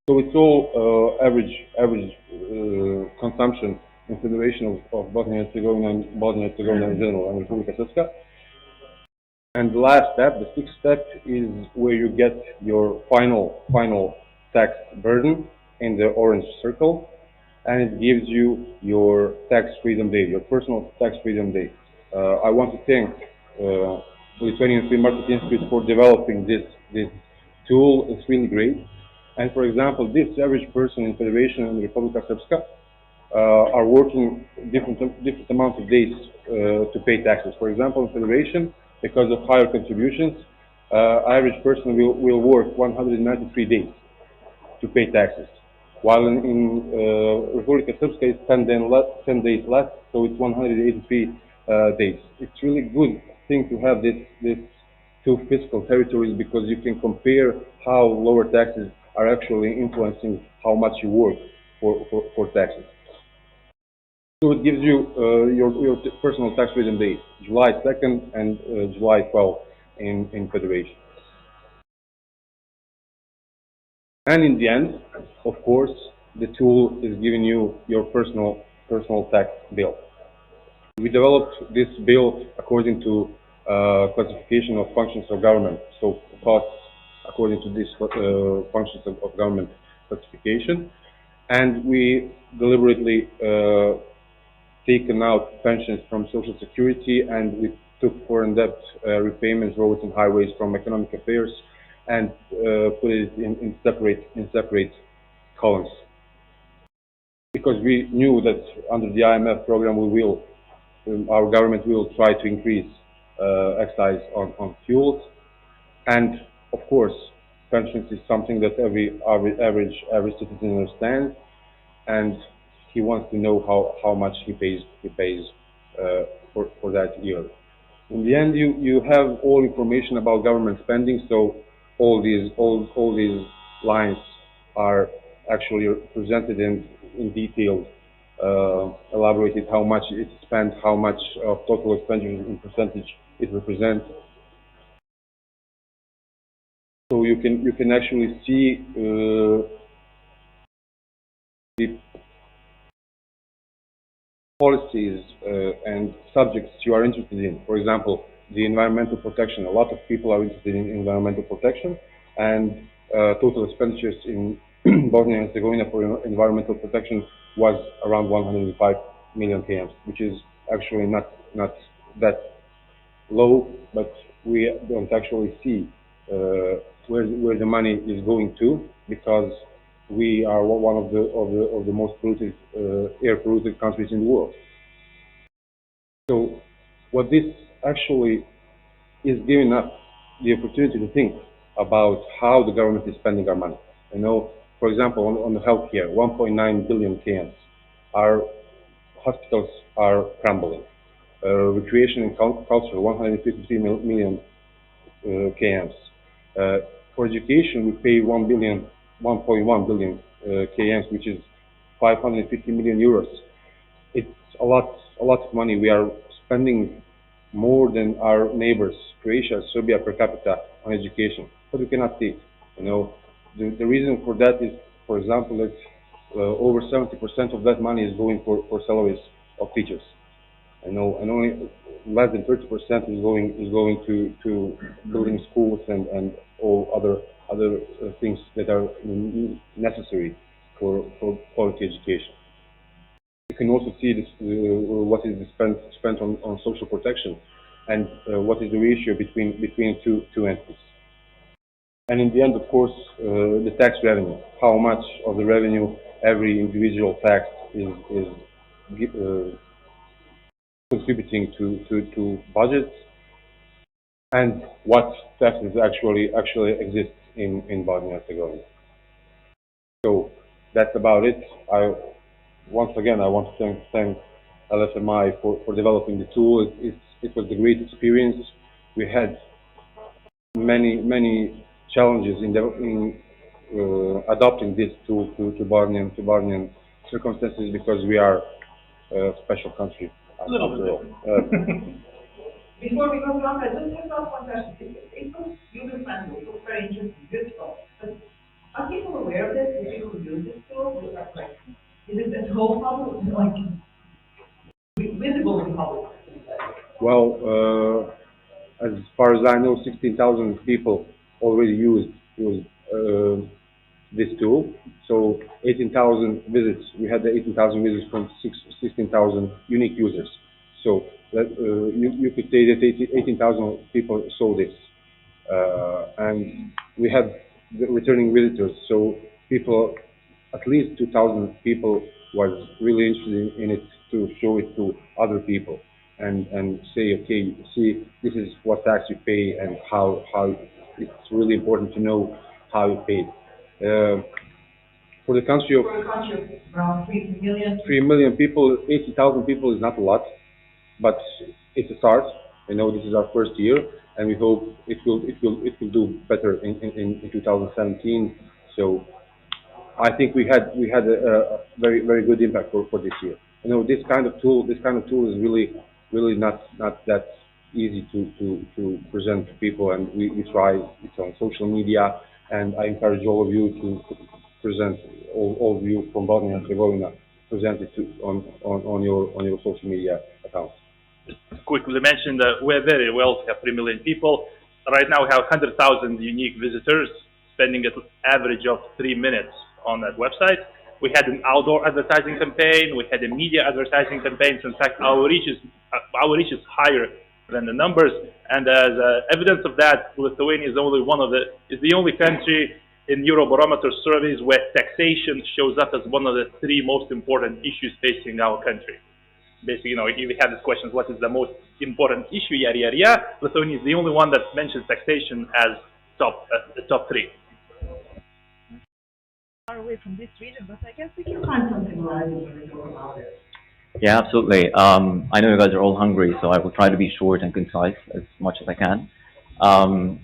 So it's all average consumption in Federation of Bosnia and Herzegovina and Bosnia and Herzegovina in general and Republika Srpska. And the last step, the sixth step, is where you get your final tax burden in the orange circle, and it gives you your tax freedom day, your personal tax freedom day. I want to thank Lithuanian Free Market Institute for developing this tool. It's really great. And for example, this average person in Federation and Republika Srpska are working different amounts of days to pay taxes. For example, in Federation, because of higher contributions, average person will work 193 days to pay taxes, while in Republika Srpska it's 10 days less, so it's 183 days. It's really good thing to have this two fiscal territories, because you can compare how lower taxes are actually influencing how much you work for taxes. So it gives you your personal tax freedom days, July 2nd and July 12th in Federation. And in the end, of course, the tool is giving you your personal tax bill. We developed this bill according to classification of functions of government, so costs according to this functions of government classification, and we deliberately taken out pensions from Social Security, and we took foreign debt repayments, roads and highways from Economic Affairs, and put it in separate columns. Because we knew that under the IMF program our government will try to increase excise on fuels, and of course pensions is something that every average citizen understands, and he wants to know how much he pays for that year. In the end, you have all information about government spending, so all these lines are actually presented in detail, elaborated how much it's spent, how much of total expenditure in percentage it represents. So you can actually see the policies and subjects you are interested in. For example, the environmental protection. A lot of people are interested in environmental protection, and total expenditures in Bosnia and Herzegovina for environmental protection was around 105 million KMs, which is actually not that low, but we don't actually see where the money is going to, because we are one of the most polluted air polluted countries in the world. So what this actually is giving us the opportunity to think about how the government is spending our money. You know, for example, on the healthcare, 1.9 billion KMs. Our hospitals are crumbling. Recreation and culture, 153 million KMs. For education, we pay 1.1 billion KMs, which is 550 million euros. It's a lot of money. We are spending more than our neighbors, Croatia, Serbia per capita on education, but we cannot see it. You know, the reason for that is, for example, that over 70% of that money is going for salaries of teachers. You know, and only less than 30% is going to building schools and all other things that are necessary for quality education. You can also see this, what is spent on social protection, and what is the ratio between two entities. And in the end, of course, the tax revenue. How much of the revenue every individual tax is contributing to budgets, and what taxes actually exist in Bosnia and Herzegovina. So that's about it. Once again, I want to thank LSMI for developing the tool. It was a great experience. We had many challenges in adopting this tool to Bosnian circumstances, because we are a special country. A little bit. Before we go on, I just have one question. It was user-friendly, it was very interesting, good stuff. But are people aware of this? Do people use this tool? Like, is it at whole public, like, visible in public? Well, as far as I know, 16,000 people already used this tool. So 18,000 visits. We had the 18,000 visits from 16,000 unique users. So that, you could say that 18,000 people saw this, and we had the returning visitors. So people, at least 2,000 people, was really interested in it to show it to other people and say, okay, see, this is what tax you pay and how it's really important to know how you paid. For the country of around 3 million. 3 million people, 80,000 people is not a lot, but it's a start. You know, this is our first year, and we hope it will do better in 2017. So I think we had a very good impact for this year. You know, this kind of tool is really not that easy to present to people, and we try it on social media, and I encourage all of you to present, all of you from Bosnia and Herzegovina, present it on your social media accounts. Quickly mention that we're very well, we have 3 million people. Right now we have 100,000 unique visitors, spending an average of 3 minutes on that website. We had an outdoor advertising campaign, we had a media advertising campaign. So in fact, our reach is higher than the numbers. And as evidence of that, Lithuania is the only country in Eurobarometer surveys where taxation shows up as one of the 3 most important issues facing our country. Basically, you know, if we have this question, what is the most important issue, Lithuania is the only one that mentions taxation as top 3. far away from this region, but I guess we can find something lively when we talk about it. Yeah, absolutely. I know you guys are all hungry, so I will try to be short and concise as much as I can.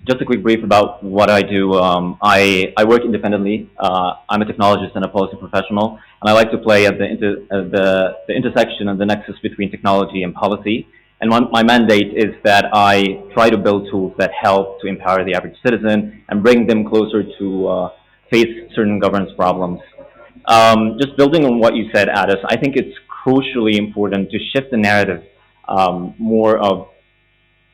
Just a quick brief about what I do. I work independently. I'm a technologist and a policy professional, and I like to play at the intersection and the nexus between technology and policy. And my mandate is that I try to build tools that help to empower the average citizen and bring them closer to face certain governance problems. Just building on what you said, Addis, I think it's crucially important to shift the narrative more of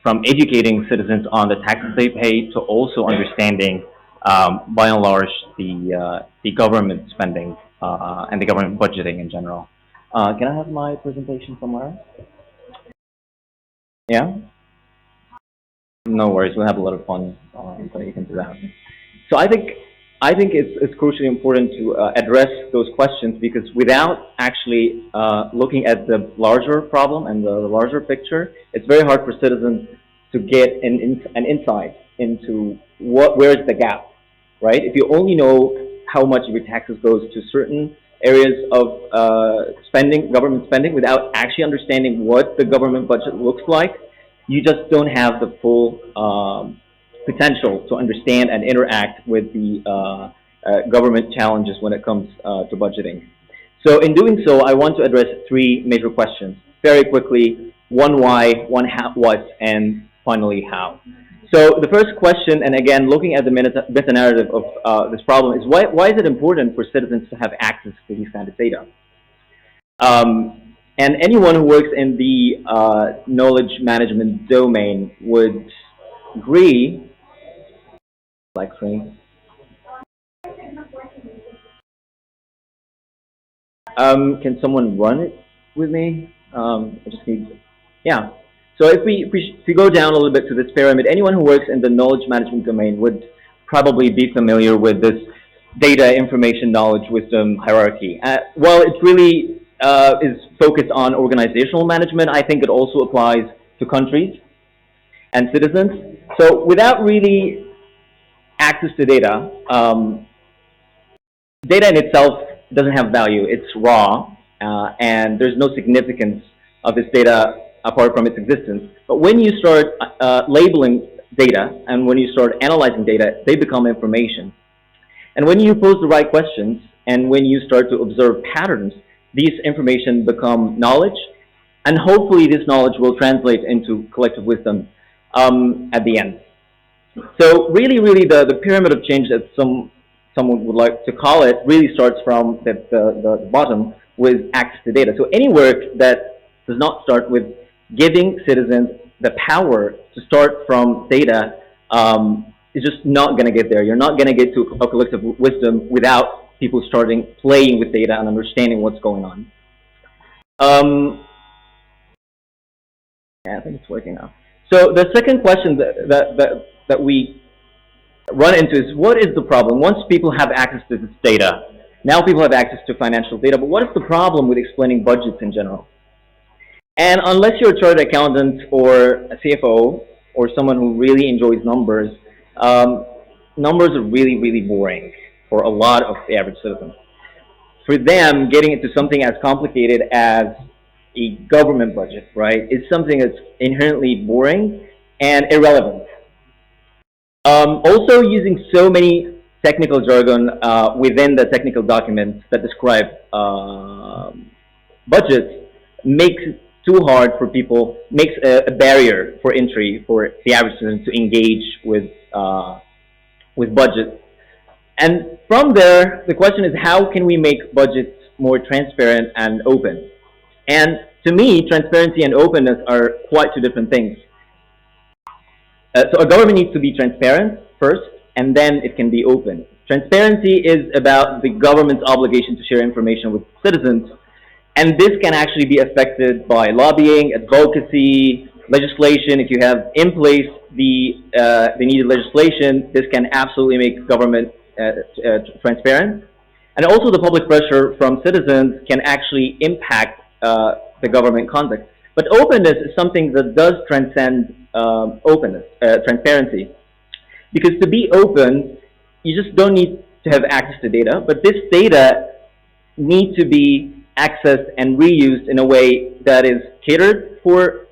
from educating citizens on the taxes they pay to also understanding, by and large, the government spending and the government budgeting in general. Can I have my presentation somewhere? Yeah? No worries, we'll have a lot of fun so you can do that. So I think it's crucially important to address those questions, because without actually looking at the larger problem and the larger picture, it's very hard for citizens to get an insight into where is the gap, right? If you only know how much of your taxes goes to certain areas of spending, government spending, without actually understanding what the government budget looks like, you just don't have the full potential to understand and interact with the government challenges when it comes to budgeting. So in doing so, I want to address three major questions very quickly: one why, one how, what, and finally how. So the first question, and again, looking at the meta-narrative of this problem, is why is it important for citizens to have access to these kind of data? And anyone who works in the knowledge management domain would agree. Like screen. Can someone run it with me? I just need. Yeah. So if we go down a little bit to this pyramid, anyone who works in the knowledge management domain would probably be familiar with this data, information, knowledge, wisdom hierarchy. While it really is focused on organizational management, I think it also applies to countries and citizens. So without really access to data, data in itself doesn't have value. It's raw, and there's no significance of this data apart from its existence. But when you start labeling data and when you start analyzing data, they become information. And when you pose the right questions and when you start to observe patterns, these information become knowledge, and hopefully this knowledge will translate into collective wisdom at the end. So really, the pyramid of change that someone would like to call it really starts from the bottom with access to data. So any work that does not start with giving citizens the power to start from data is just not going to get there. You're not going to get to a collective wisdom without people starting playing with data and understanding what's going on. Yeah, I think it's working now. So the second question that we run into is, what is the problem? Once people have access to this data, now people have access to financial data, but what is the problem with explaining budgets in general? And unless you're a chartered accountant or a CFO or someone who really enjoys numbers, numbers are really, really boring for a lot of the average citizen. For them, getting into something as complicated as a government budget, right, is something that's inherently boring and irrelevant. Also, using so many technical jargon within the technical documents that describe budgets makes it too hard for people, makes a barrier for entry for the average citizen to engage with budgets. And from there, the question is, how can we make budgets more transparent and open? And to me, transparency and openness are quite two different things. So a government needs to be transparent first, and then it can be open. Transparency is about the government's obligation to share information with citizens, and this can actually be affected by lobbying, advocacy, legislation. If you have in place the needed legislation, this can absolutely make government transparent. And also the public pressure from citizens can actually impact the government conduct. But openness is something that does transcend transparency. Because to be open, you just don't need to have access to data, but this data needs to be accessed and reused in a way that is catered for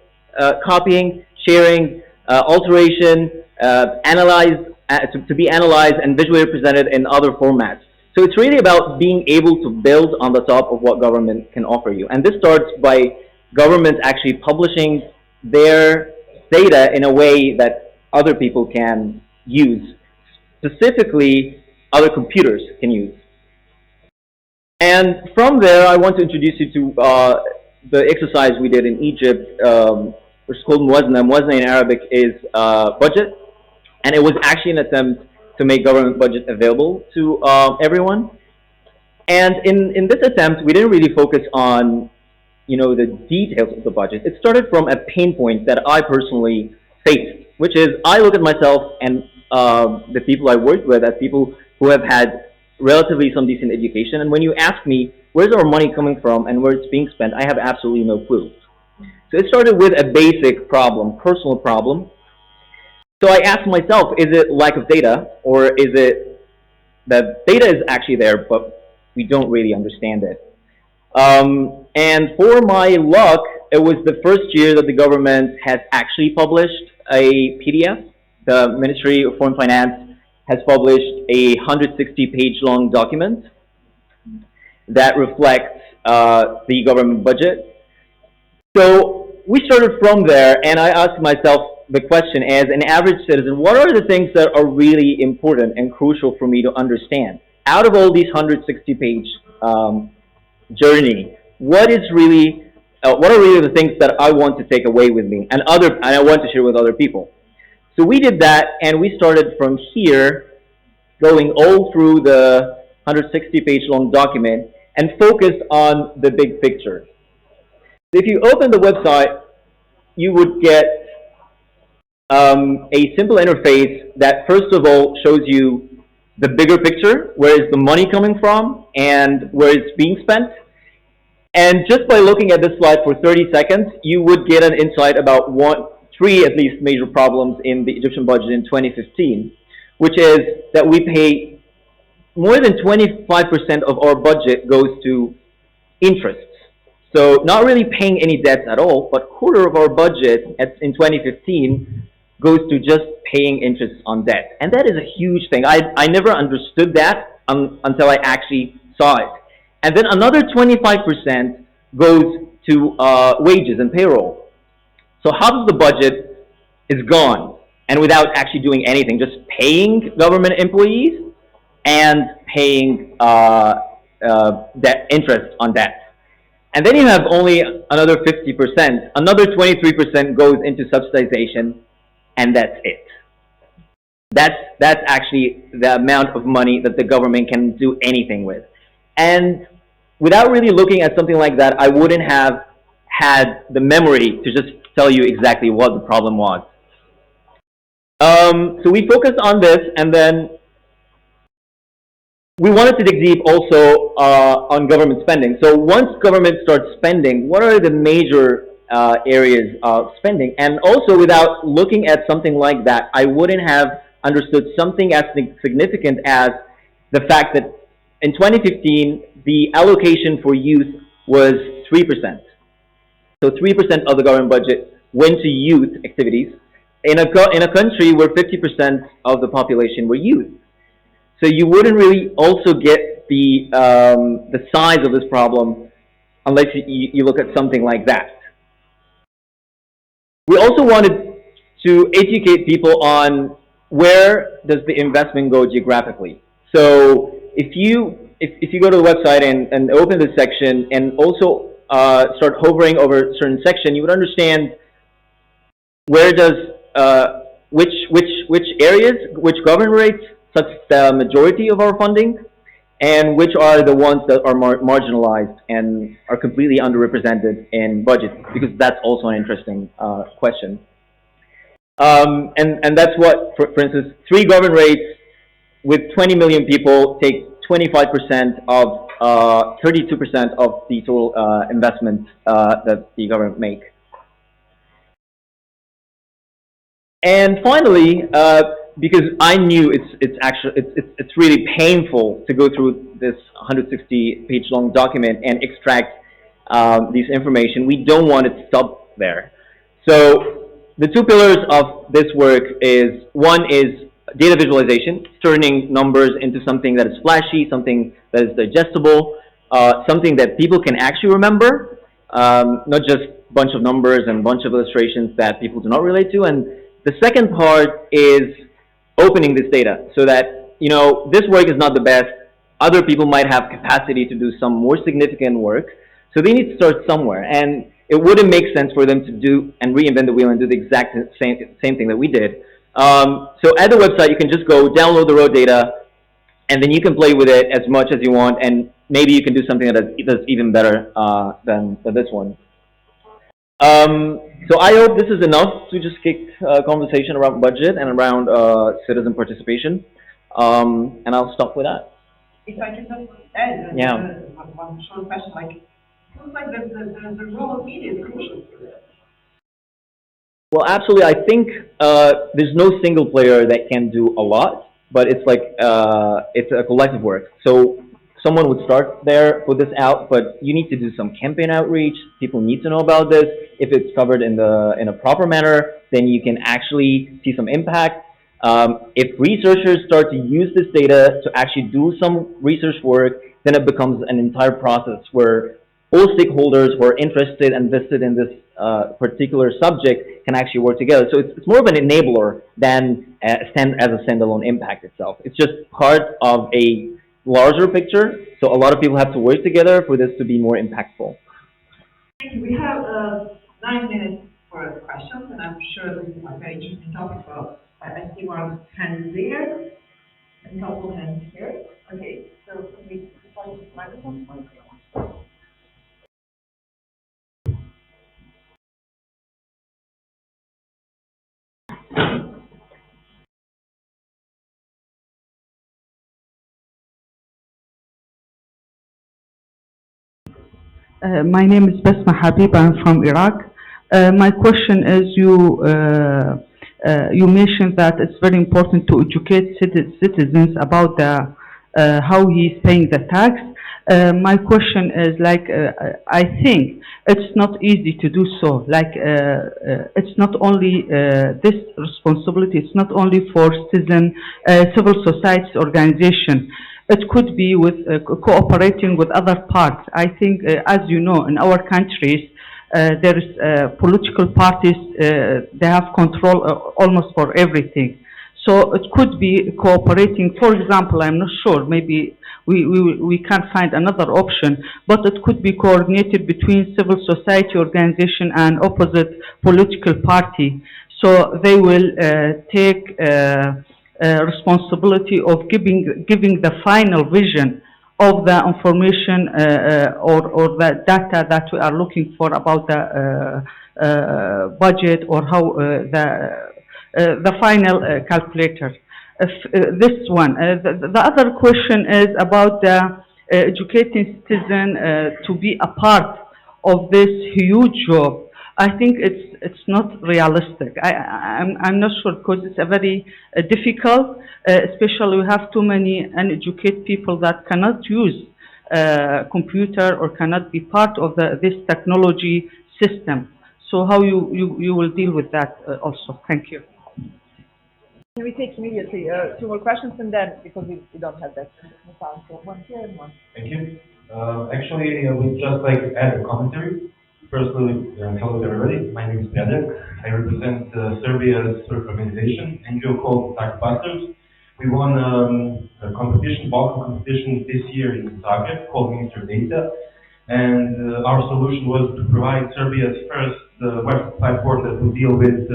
copying, sharing, alteration, to be analyzed and visually represented in other formats. So it's really about being able to build on the top of what government can offer you. And this starts by governments actually publishing their data in a way that other people can use, specifically other computers can use. And from there, I want to introduce you to the exercise we did in Egypt, which is called Muwazna. Muwazna in Arabic is budget, and it was actually an attempt to make government budget available to everyone. And in this attempt, we didn't really focus on, the details of the budget. It started from a pain point that I personally faced, which is I look at myself and the people I worked with as people who have had relatively some decent education. And when you ask me, where's our money coming from and where it's being spent, I have absolutely no clue. So it started with a basic problem, personal problem. So I asked myself, is it lack of data, or is it that data is actually there, but we don't really understand it? And for my luck, it was the first year that the government has actually published a PDF. The Ministry of Foreign Finance has published a 160-page long document that reflects the government budget. So we started from there, and I asked myself the question, as an average citizen, what are the things that are really important and crucial for me to understand? Out of all these 160-page journey, what are really the things that I want to take away with me and I want to share with other people? So we did that, and we started from here, going all through the 160-page long document and focused on the big picture. If you open the website, you would get a simple interface that first of all shows you the bigger picture, where is the money coming from and where it's being spent. And just by looking at this slide for 30 seconds, you would get an insight about three at least major problems in the Egyptian budget in 2015, which is that we pay more than 25% of our budget goes to interests. So not really paying any debts at all, but quarter of our budget in 2015 goes to just paying interest on debt. And that is a huge thing. I never understood that until I actually saw it. And then another 25% goes to wages and payroll. So half of the budget is gone, and without actually doing anything, just paying government employees and paying debt interest on debt. And then you have only another 50%. Another 23% goes into subsidization, and that's it. That's actually the amount of money that the government can do anything with. And without really looking at something like that, I wouldn't have had the memory to just tell you exactly what the problem was. So we focused on this, and then we wanted to dig deep also on government spending. So once government starts spending, what are the major areas of spending? And also, without looking at something like that, I wouldn't have understood something as significant as the fact that in 2015, the allocation for youth was 3%. So 3% of the government budget went to youth activities in a country where 50% of the population were youth. So you wouldn't really also get the size of this problem unless you look at something like that. We also wanted to educate people on where does the investment go geographically. So if you go to the website and open this section and also start hovering over a certain section, you would understand where does which areas, which government rates such the majority of our funding, and which are the ones that are marginalized and are completely underrepresented in budget, because that's also an interesting question. And that's what, for instance, 3 government rates with 20 million people take 25% of 32% of the total investment that the government make. And finally, because I knew it's really painful to go through this 160-page long document and extract these information. We don't want it to stop there. So the two pillars of this work is, one is data visualization, turning numbers into something that is flashy, something that is digestible, something that people can actually remember, not just a bunch of numbers and a bunch of illustrations that people do not relate to. And the second part is opening this data so that, you know, this work is not the best. Other people might have capacity to do some more significant work. So they need to start somewhere. And it wouldn't make sense for them to do and reinvent the wheel and do the exact same thing that we did. So at the website, you can just go download the raw data, and then you can play with it as much as you want, and maybe you can do something that's even better than this one. So I hope this is enough to just kick a conversation around budget and around citizen participation, and I'll stop with that. If I can just add one short question, like, it feels like the role of media is crucial for this. Well, absolutely. I think there's no single player that can do a lot, but it's like it's a collective work. So someone would start there, put this out, but you need to do some campaign outreach. People need to know about this. If it's covered in a proper manner, then you can actually see some impact. If researchers start to use this data to actually do some research work, then it becomes an entire process where all stakeholders who are interested and vested in this particular subject can actually work together. So it's more of an enabler than as a standalone impact itself. It's just part of a larger picture. So a lot of people have to work together for this to be more impactful. Thank you. We have 9 minutes for questions, and I'm sure this is a very interesting topic. So I see one hand there, and a couple hands here. Okay, so can we start with the microphone? My name is Basma Habib. I'm from Iraq. My question is, you mentioned that it's very important to educate citizens about how he's paying the tax. My question is, like, I think it's not easy to do so. Like, it's not only this responsibility. It's not only for civil society organization. It could be with cooperating with other parts. I think, as you know, in our countries, there is political parties. They have control almost for everything. So it could be cooperating. For example, I'm not sure. Maybe we can't find another option, but it could be coordinated between civil society organization and opposite political party. So they will take responsibility of giving the final vision of the information or the data that we are looking for about the budget, or how the final calculator. This one. The other question is about the educating citizen to be a part of this huge job. I think it's not realistic. I'm not sure, because it's a very difficult, especially we have too many uneducated people that cannot use computer or cannot be part of this technology system. So how you will deal with that also? Thank you. Can we take immediately 2 more questions, and then, because we don't have that time, so one here and one. Thank you. Actually, I would just like to add a commentary. Firstly, hello to everybody. My name is Predrag. I represent Serbia's surf organization, NGO called Taxbusters. We won a competition, Balkan competition this year in Zagreb called Minister Data. And our solution was to provide Serbia's first web platform that would deal with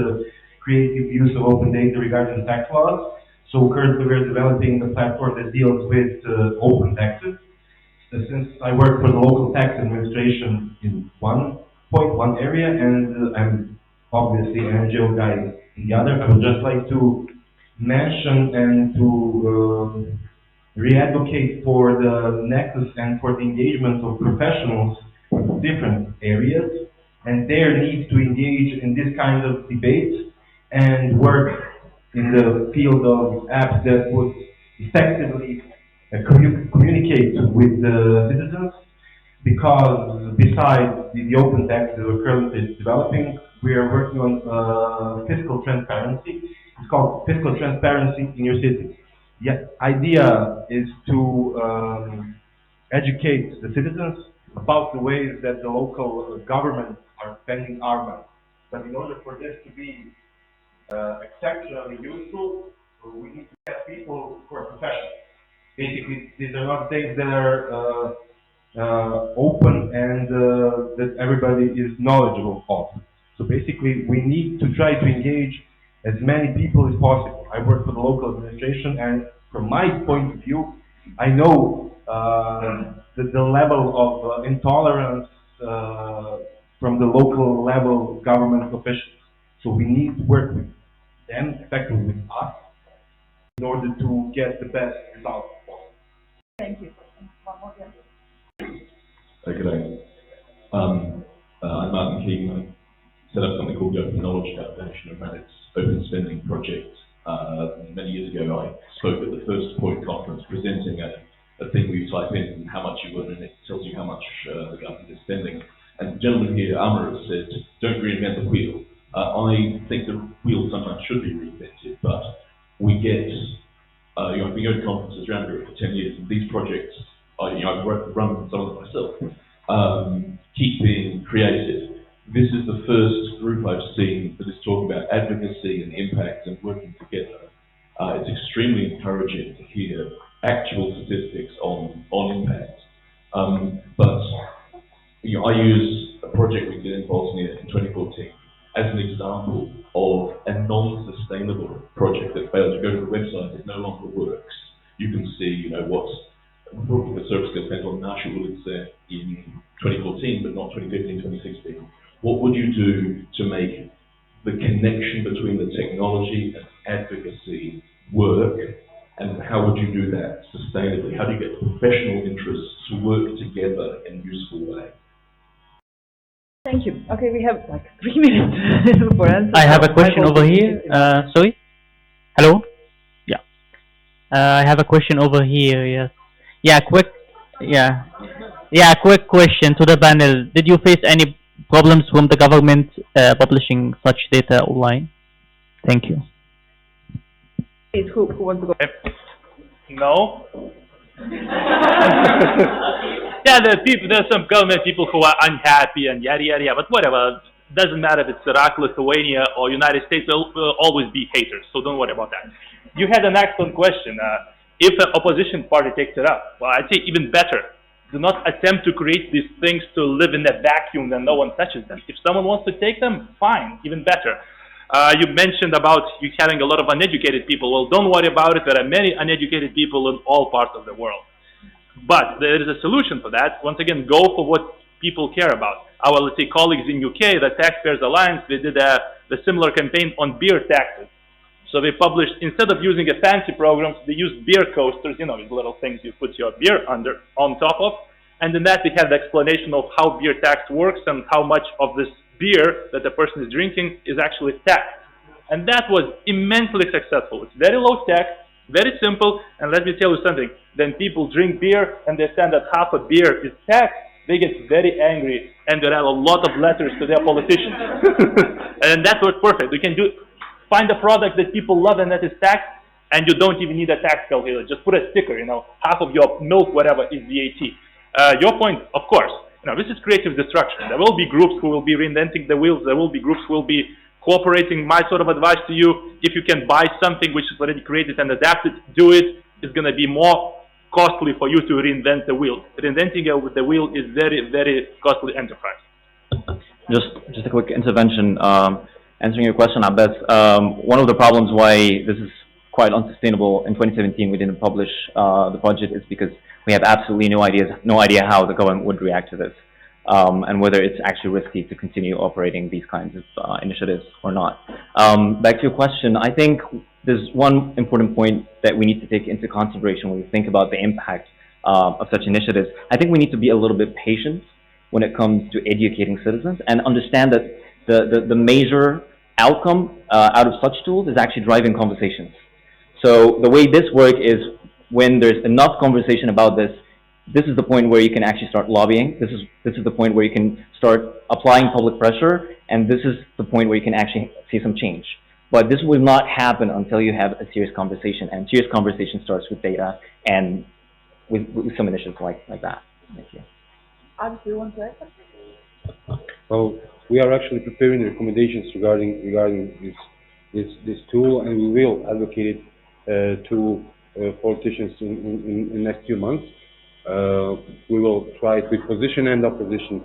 creative use of open data regarding tax laws. So currently we're developing a platform that deals with open taxes. Since I work for the local tax administration in one area, and I'm obviously an NGO guy in the other, I would just like to mention and to re-advocate for the nexus and for the engagement of professionals in different areas, and their need to engage in this kind of debate and work in the field of apps that would effectively communicate with the citizens, because besides the open text that we're currently developing, we are working on fiscal transparency. It's called fiscal transparency in your city. The idea is to educate the citizens about the ways that the local governments are spending our money. But in order for this to be exceptionally useful, we need to have people who are professionals. Basically, these are not things that are open and that everybody is knowledgeable of. So basically, we need to try to engage as many people as possible. I work for the local administration, and from my point of view, I know the level of intolerance from the local level government officials. So we need to work with them, effectively with us, in order to get the best results possible. Thank you. One more question. Good day. I'm Martin Keegan. I set up something called the Open Knowledge Foundation and ran its open spending project. Many years ago, I spoke at the First Point conference presenting a thing where you type in how much you earn and it tells you how much the government is spending. And the gentleman here, Amr, has said, don't reinvent the wheel. I think the wheel sometimes should be reinvented, but we get, I've been going to conferences around Europe for 10 years, and these projects, I've run some of them myself, keep being created. This is the first group I've seen that is talking about advocacy and impact and working together. It's extremely encouraging to hear actual statistics on impact. But I use a project we did in Bosnia in 2014 as an example of a non-sustainable project that failed. You go to the website, it no longer works. You can see, what's the service gets spent on national goods in 2014, but not 2015, 2016. What would you do to make the connection between the technology and advocacy work, and how would you do that sustainably? How do you get the professional interests to work together in a useful way? Thank you. Okay, we have like 3 minutes for answers. I have a question over here. Sorry? Hello? Yeah. I have a question over here, yes. Quick question to the panel. Did you face any problems from the government publishing such data online? Thank you. Please, who wants to go? No. Yeah, there's some government people who are unhappy and yada yada yada, but whatever. Doesn't matter if it's Iraq, Lithuania, or United States. There will always be haters, so don't worry about that. You had an excellent question. If an opposition party takes it up, well, I'd say even better. Do not attempt to create these things to live in a vacuum and no one touches them. If someone wants to take them, fine, even better. You mentioned about you having a lot of uneducated people. Well, don't worry about it. There are many uneducated people in all parts of the world. But there is a solution for that. Once again, go for what people care about. Our, let's say, colleagues in UK, the Taxpayers Alliance, they did a similar campaign on beer taxes. So they published, instead of using a fancy program, they used beer coasters, these little things you put your beer on top of. And in that, they have the explanation of how beer tax works and how much of this beer that the person is drinking is actually taxed. And that was immensely successful. It's very low tax, very simple, and let me tell you something. Then people drink beer and they understand that half a beer is taxed, they get very angry and they have a lot of letters to their politicians. And that worked perfect. You can find a product that people love and that is taxed, and you don't even need a tax calculator. Just put a sticker, half of your milk, whatever, is VAT. Your point, of course, this is creative destruction. There will be groups who will be reinventing the wheels. There will be groups who will be cooperating. My sort of advice to you, if you can buy something which is already created and adapted, do it. It's going to be more costly for you to reinvent the wheel. Reinventing the wheel is very, very costly enterprise. Just a quick intervention. Answering your question, Abbas, one of the problems why this is quite unsustainable in 2017 we didn't publish the budget is because we have absolutely no idea how the government would react to this, and whether it's actually risky to continue operating these kinds of initiatives or not. Back to your question, I think there's one important point that we need to take into consideration when we think about the impact of such initiatives. I think we need to be a little bit patient when it comes to educating citizens and understand that the major outcome out of such tools is actually driving conversations. So the way this works is when there's enough conversation about this, this is the point where you can actually start lobbying. This is the point where you can start applying public pressure, and this is the point where you can actually see some change. But this will not happen until you have a serious conversation, and serious conversation starts with data and with some initiatives like that. Thank you. Alex, do you want to add something? Well, we are actually preparing recommendations regarding this tool, and we will advocate it to politicians in the next few months. We will try it with position and opposition,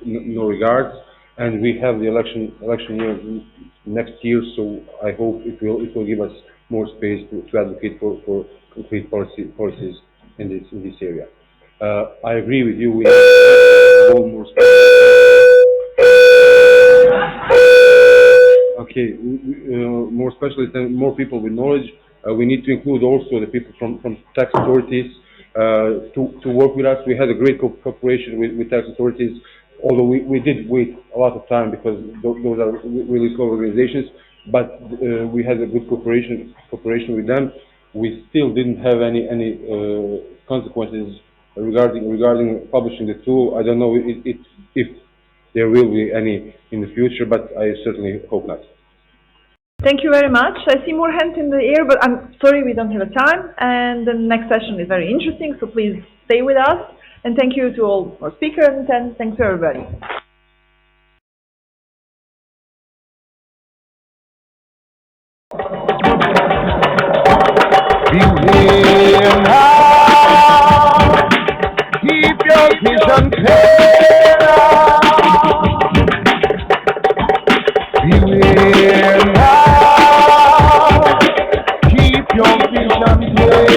no regards, and we have the election year next year. So I hope it will give us more space to advocate for concrete policies in this area. I agree with you. We have more okay, more specialists and more people with knowledge. We need to include also the people from tax authorities to work with us. We had a great cooperation with tax authorities, although we did wait a lot of time because those are really slow organizations, but we had a good cooperation with them. We still didn't have any consequences regarding publishing the tool. I don't know if there will be any in the future, but I certainly hope not. Thank you very much. I see more hands in the air, but I'm sorry we don't have a time. And the next session is very interesting, so please stay with us. And thank you to all our speakers, and thanks to everybody. Beware now, keep your vision clear now. Beware now, keep your vision clear.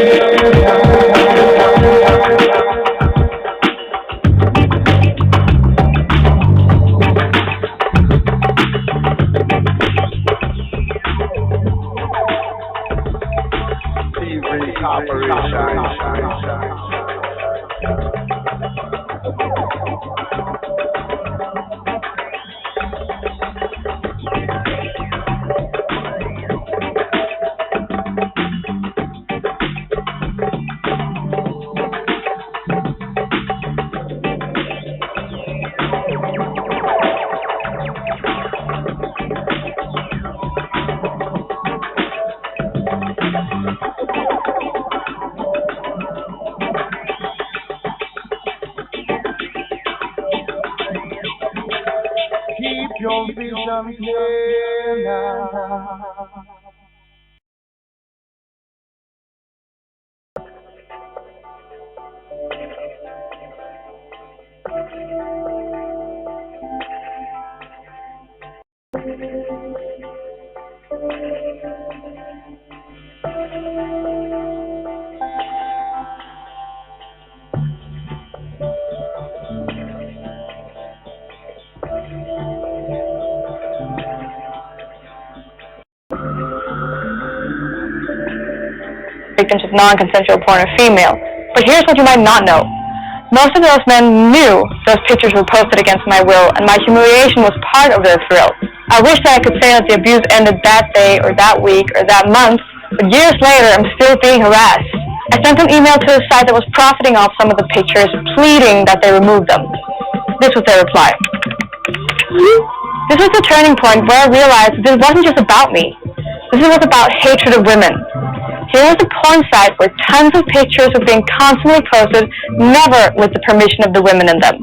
Keep your vision clear now. Victims of non-consensual porn are female. But here's what you might not know. Most of those men knew those pictures were posted against my will, and my humiliation was part of their thrill. I wish that I could say that the abuse ended that day, or that week, or that month, but years later I'm still being harassed. I sent an email to a site that was profiting off some of the pictures, pleading that they remove them. This was their reply. This was the turning point where I realized this wasn't just about me. This was about hatred of women. Here was a porn site where tons of pictures were being constantly posted, never with the permission of the women in them.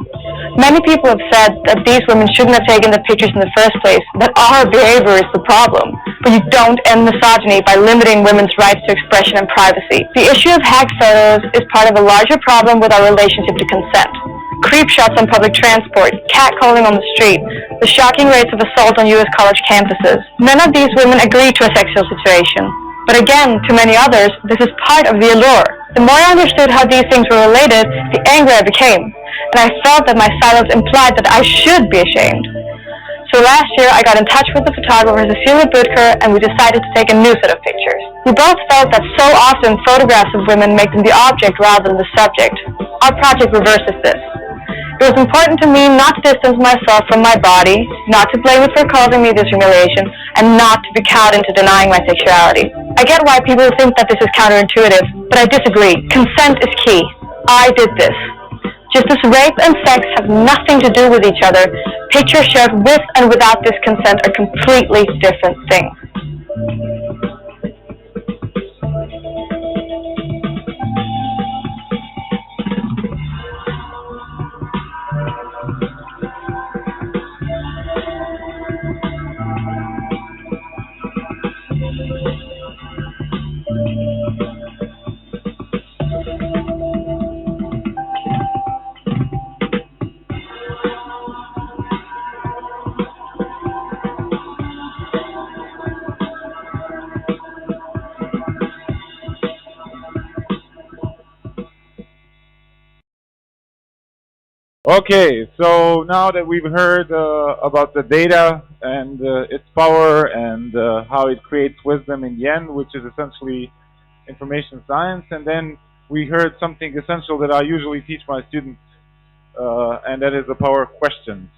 Many people have said that these women shouldn't have taken the pictures in the first place, that our behavior is the problem. But you don't end misogyny by limiting women's rights to expression and privacy. The issue of hacked photos is part of a larger problem with our relationship to consent. Creep shots on public transport, catcalling on the street, the shocking rates of assault on U.S. college campuses. None of these women agree to a sexual situation. But again, to many others, this is part of the allure. The more I understood how these things were related, the angrier I became. And I felt that my silence implied that I should be ashamed. So last year, I got in touch with the photographer Cecilia Budker, and we decided to take a new set of pictures. We both felt that so often photographs of women make them the object rather than the subject. Our project reverses this. It was important to me not to distance myself from my body, not to blame it for causing me this humiliation, and not to be cowed into denying my sexuality. I get why people think that this is counterintuitive, but I disagree. Consent is key. I did this. Just as rape and sex have nothing to do with each other, pictures shared with and without this consent are completely different things. Okay, so now that we've heard about the data and its power and how it creates wisdom in the end, which is essentially information science, and then we heard something essential that I usually teach my students, and that is the power of questions.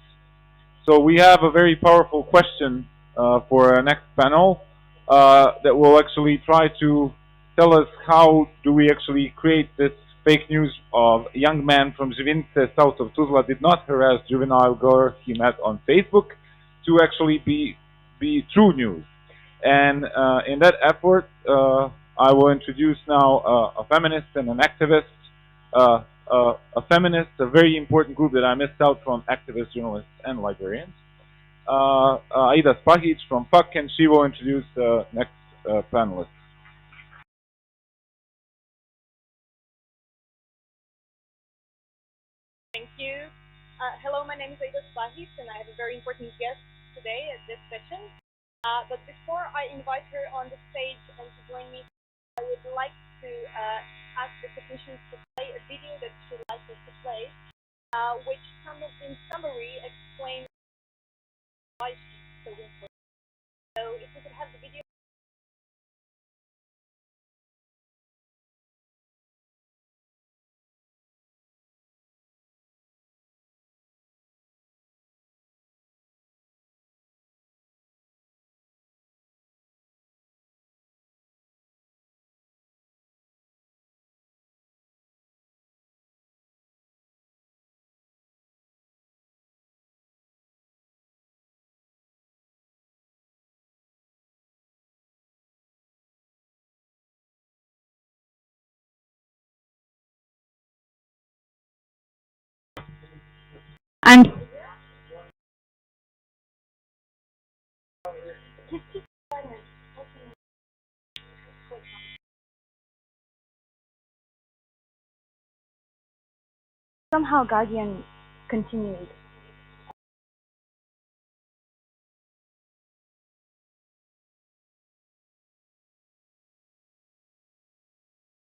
So we have a very powerful question for our next panel that will actually try to tell us how do we actually create this fake news of a young man from Żywice, south of Tuzla, did not harass juvenile girl he met on Facebook, to actually be true news. And in that effort, I will introduce now a feminist and an activist. A feminist, a very important group that I missed out from, activists, journalists, and librarians. Aida Spahic from PUC, and she will introduce the next panelist. Thank you. Hello, my name is Aida Spahic, and I have a very important guest today at this session. But before I invite her on the stage and to join me, I would like to ask the technicians to play a video that she would like us to play, which in summary explains why she's so important. So if we could have the video. And somehow Guardian continued.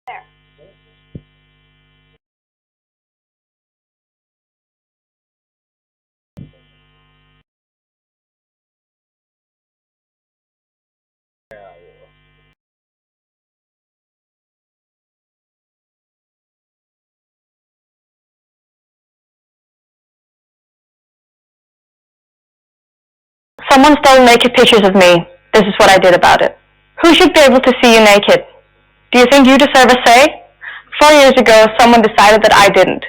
There. Someone stole naked pictures of me. This is what I did about it. Who should be able to see you naked? Do you think you deserve a say? 4 years ago, someone decided that I didn't.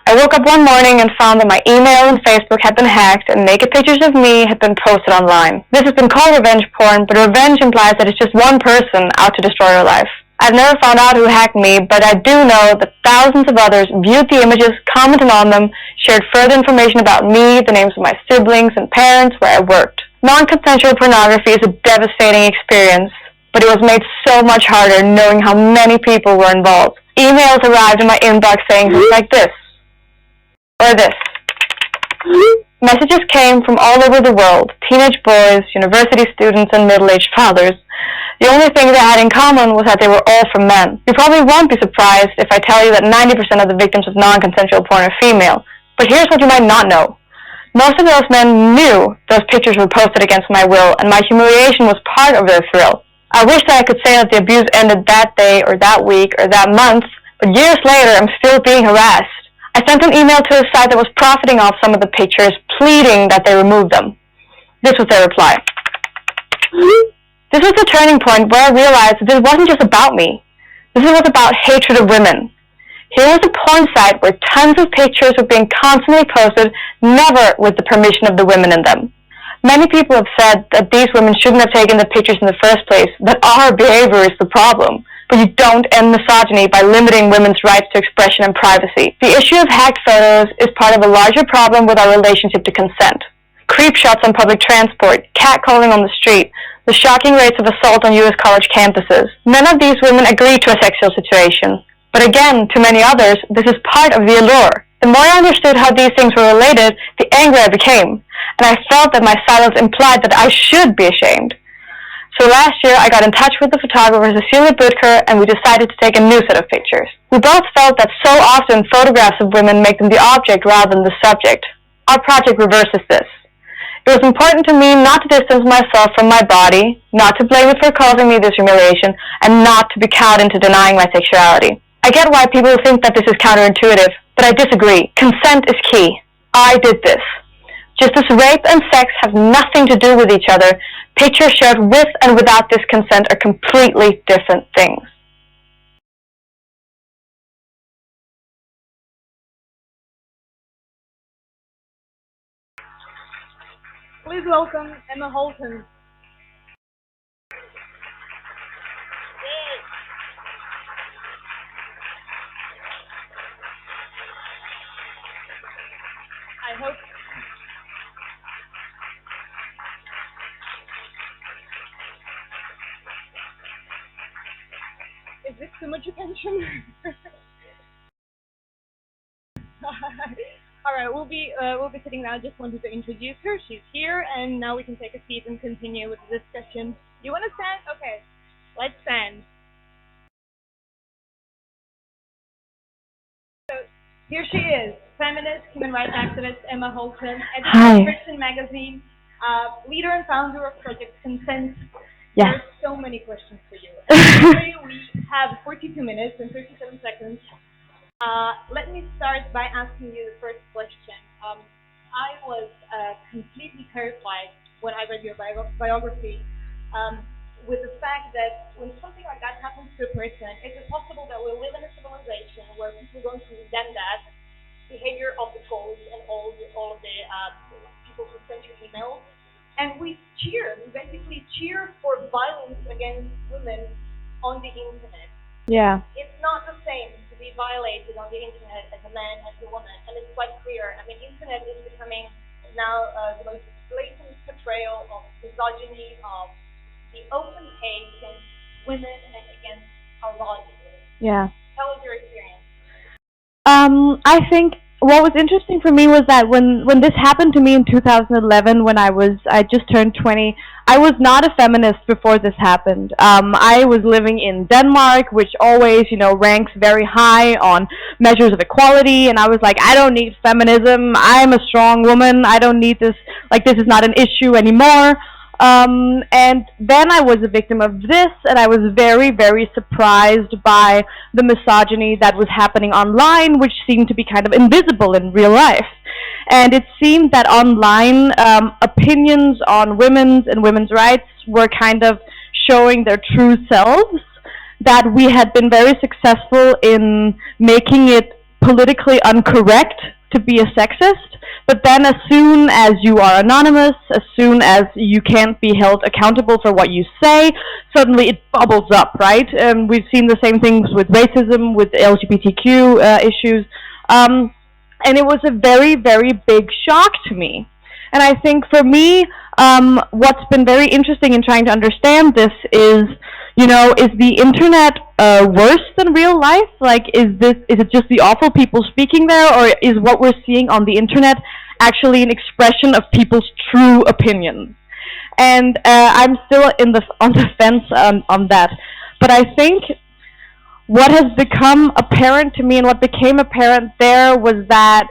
I woke up one morning and found that my email and Facebook had been hacked and naked pictures of me had been posted online. This has been called revenge porn, but revenge implies that it's just one person out to destroy your life. I've never found out who hacked me, but I do know that thousands of others viewed the images, commented on them, shared further information about me, the names of my siblings and parents, where I worked. Non-consensual pornography is a devastating experience, but it was made so much harder knowing how many people were involved. Emails arrived in my inbox saying things like this, or this. Messages came from all over the world, teenage boys, university students, and middle-aged fathers. The only thing they had in common was that they were all from men. You probably won't be surprised if I tell you that 90% of the victims of non-consensual porn are female. But here's what you might not know. Most of those men knew those pictures were posted against my will, and my humiliation was part of their thrill. I wish that I could say that the abuse ended that day, or that week, or that month, but years later I'm still being harassed. I sent an email to a site that was profiting off some of the pictures, pleading that they remove them. This was their reply. This was the turning point where I realized that this wasn't just about me. This was about hatred of women. Here was a porn site where tons of pictures were being constantly posted, never with the permission of the women in them. Many people have said that these women shouldn't have taken the pictures in the first place, that our behavior is the problem. But you don't end misogyny by limiting women's rights to expression and privacy. The issue of hacked photos is part of a larger problem with our relationship to consent. Creep shots on public transport, catcalling on the street, the shocking rates of assault on U.S. college campuses. None of these women agree to a sexual situation. But again, to many others, this is part of the allure. The more I understood how these things were related, the angrier I became. And I felt that my silence implied that I should be ashamed. So last year, I got in touch with the photographer Cecilia Butker, and we decided to take a new set of pictures. We both felt that so often photographs of women make them the object rather than the subject. Our project reverses this. It was important to me not to distance myself from my body, not to blame it for causing me this humiliation, and not to be cowed into denying my sexuality. I get why people think that this is counterintuitive, but I disagree. Consent is key. I did this. Just as rape and sex have nothing to do with each other, pictures shared with and without this consent are completely different things. Please welcome Emma Holton. I hope. Is this too much attention? All right, we'll be sitting down. Just wanted to introduce her. She's here, and now we can take a seat and continue with the discussion. You want to stand? Okay, let's stand. So here she is, feminist, human rights activist Emma Holton, editor of Christian Magazine, leader and founder of Project Consent. Yes. There's so many questions for you. Today we have 42 minutes and 37 seconds. Let me start by asking you the first question. I was completely terrified when I read your biography with the fact that when something like that happens to a person, is it possible that we live in a civilization where people don't condemn that behavior of the trolls and all of the people who send you emails? And we basically cheer for violence against women on the internet. Yeah. It's not the same to be violated on the internet as a man, as a woman, and it's quite clear. I mean, internet is becoming now the most blatant portrayal of misogyny, of the open hate against women and against our bodies. Yeah. Tell us your experience. I think what was interesting for me was that when this happened to me in 2011, when I just turned 20, I was not a feminist before this happened. I was living in Denmark, which always, ranks very high on measures of equality, and I was like, I don't need feminism. I'm a strong woman. I don't need this. Like, this is not an issue anymore. And then I was a victim of this, and I was very, very surprised by the misogyny that was happening online, which seemed to be kind of invisible in real life. And it seemed that online opinions on women's and women's rights were kind of showing their true selves, that we had been very successful in making it politically incorrect to be a sexist. But then as soon as you are anonymous, as soon as you can't be held accountable for what you say, suddenly it bubbles up, right? We've seen the same things with racism, with LGBTQ issues. And it was a very, very big shock to me. And I think for me, what's been very interesting in trying to understand this is, is the internet worse than real life? Like, is it just the awful people speaking there, or is what we're seeing on the internet actually an expression of people's true opinions? And I'm still on the fence on that. But I think what has become apparent to me, and what became apparent there, was that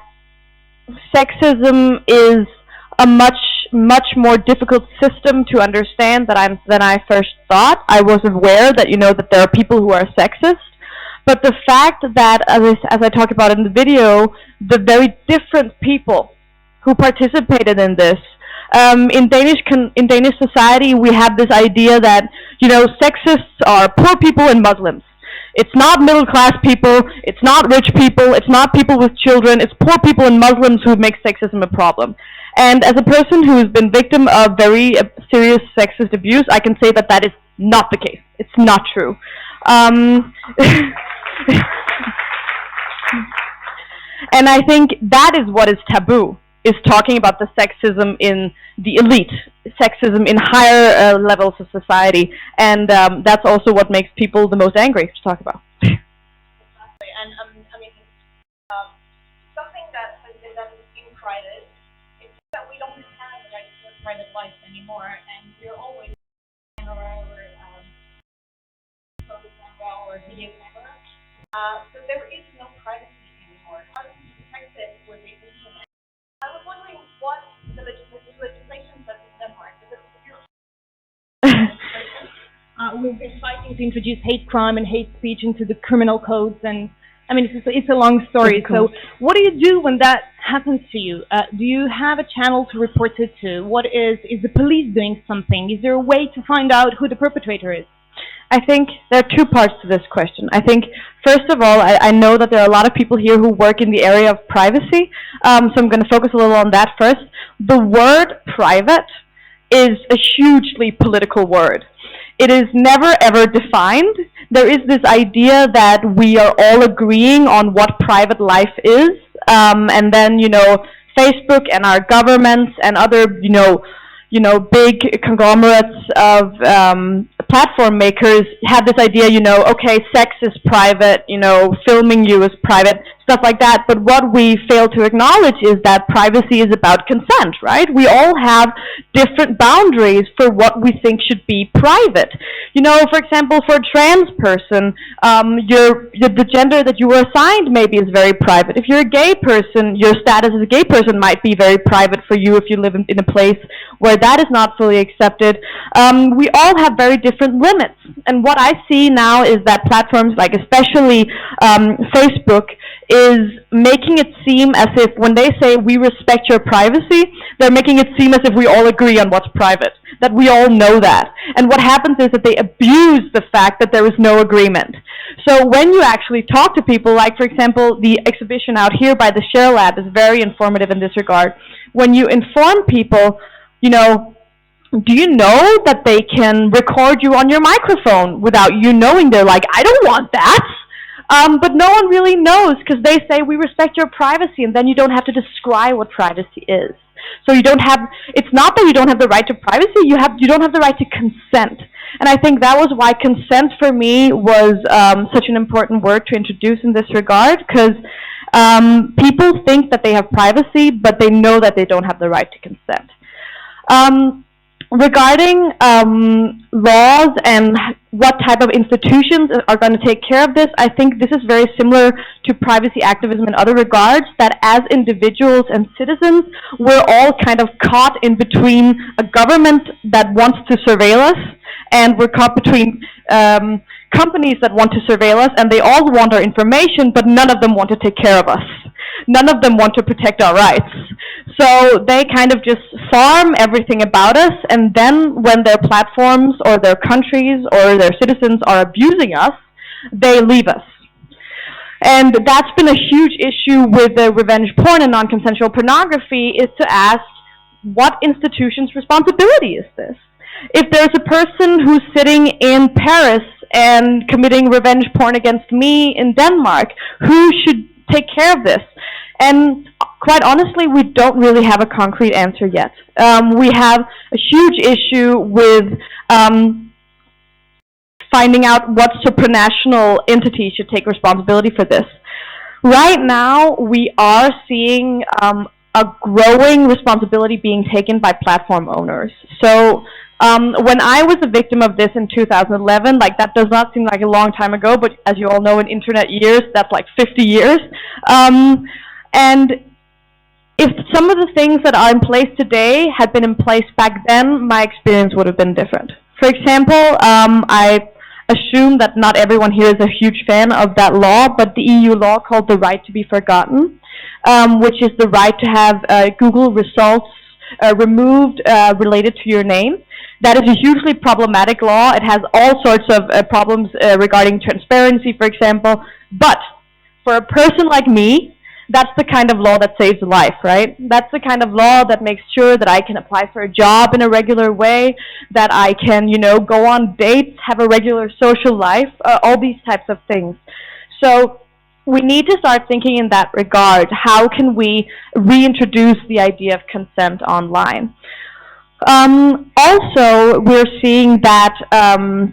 sexism is a much more difficult system to understand than I first thought. I was aware that, that there are people who are sexist, But the fact that, as I talked about in the video, the very different people who participated in this, in Danish society, we have this idea that, you know, sexists are poor people and Muslims. It's not middle-class people, it's not rich people, it's not people with children, it's poor people and Muslims who make sexism a problem. And as a person who has been victim of very serious sexist abuse, I can say that that is not the case. It's not true. And I think that is what is taboo, is talking about the sexism in the elite, sexism in higher levels of society, and that's also what makes people the most angry to talk about. And I mean, something that has been done in private is that we don't have the right to a private life anymore, and we're always on our social camera or video camera. So there is no privacy anymore. How do we protect it with the internet? I was wondering what the legislation does in Denmark, because we've been fighting to introduce hate crime and hate speech into the criminal codes, and I mean, it's a long story. So what do you do when that happens to you? Do you have a channel to report it to? What is the police doing something? Is there a way to find out who the perpetrator is? I think there are two parts to this question. I think, first of all, I know that there are a lot of people here who work in the area of privacy, so I'm going to focus a little on that first. The word private is a hugely political word. It is never ever defined. There is this idea that we are all agreeing on what private life is, and then, you know, Facebook and our governments and other, big conglomerates of platform makers have this idea, okay, sex is private, filming you is private, stuff like that. But what we fail to acknowledge is that privacy is about consent, right? We all have different boundaries for what we think should be private. For example, for a trans person, the gender that you were assigned maybe is very private. If you're a gay person, your status as a gay person might be very private for you if you live in a place where that is not fully accepted. We all have very different limits. And what I see now is that platforms like especially Facebook is making it seem as if when they say we respect your privacy, they're making it seem as if we all agree on what's private, that we all know that. And what happens is that they abuse the fact that there is no agreement. So when you actually talk to people, like for example, the exhibition out here by the Share Lab is very informative in this regard. When you inform people, do you know that they can record you on your microphone without you knowing? They're like, I don't want that. But no one really knows because they say we respect your privacy, and then you don't have to describe what privacy is. So you don't have, it's not that you don't have the right to privacy, you don't have the right to consent. And I think that was why consent for me was such an important word to introduce in this regard, because people think that they have privacy, but they know that they don't have the right to consent. Regarding laws and what type of institutions are going to take care of this, I think this is very similar to privacy activism in other regards, that as individuals and citizens, we're all kind of caught in between a government that wants to surveil us, and we're caught between companies that want to surveil us, and they all want our information, but none of them want to take care of us. None of them want to protect our rights. So they kind of just farm everything about us, and then when their platforms or their countries or their citizens are abusing us, they leave us. And that's been a huge issue with the revenge porn and non-consensual pornography, is to ask, what institution's responsibility is this? If there's a person who's sitting in Paris and committing revenge porn against me in Denmark, who should take care of this? And quite honestly, we don't really have a concrete answer yet. We have a huge issue with finding out what supranational entity should take responsibility for this. Right now, we are seeing a growing responsibility being taken by platform owners. So when I was a victim of this in 2011, like that does not seem like a long time ago, but as you all know, in internet years, that's like 50 years. And if some of the things that are in place today had been in place back then, my experience would have been different. For example, I assume that not everyone here is a huge fan of that law, but the EU law called the right to be forgotten, which is the right to have Google results removed related to your name. That is a hugely problematic law. It has all sorts of problems regarding transparency, for example. But for a person like me, that's the kind of law that saves a life, right? That's the kind of law that makes sure that I can apply for a job in a regular way, that I can, you know, go on dates, have a regular social life, all these types of things. So we need to start thinking in that regard. How can we reintroduce the idea of consent online? Also, we're seeing that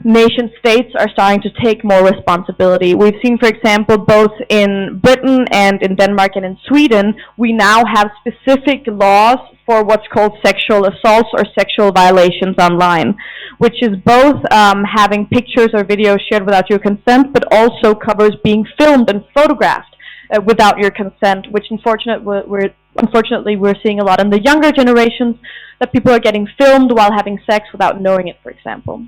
nation states are starting to take more responsibility. We've seen, for example, both in Britain and in Denmark and in Sweden, we now have specific laws for what's called sexual assaults or sexual violations online, which is both having pictures or videos shared without your consent, but also covers being filmed and photographed without your consent, which unfortunately we're seeing a lot in the younger generations, that people are getting filmed while having sex without knowing it, for example.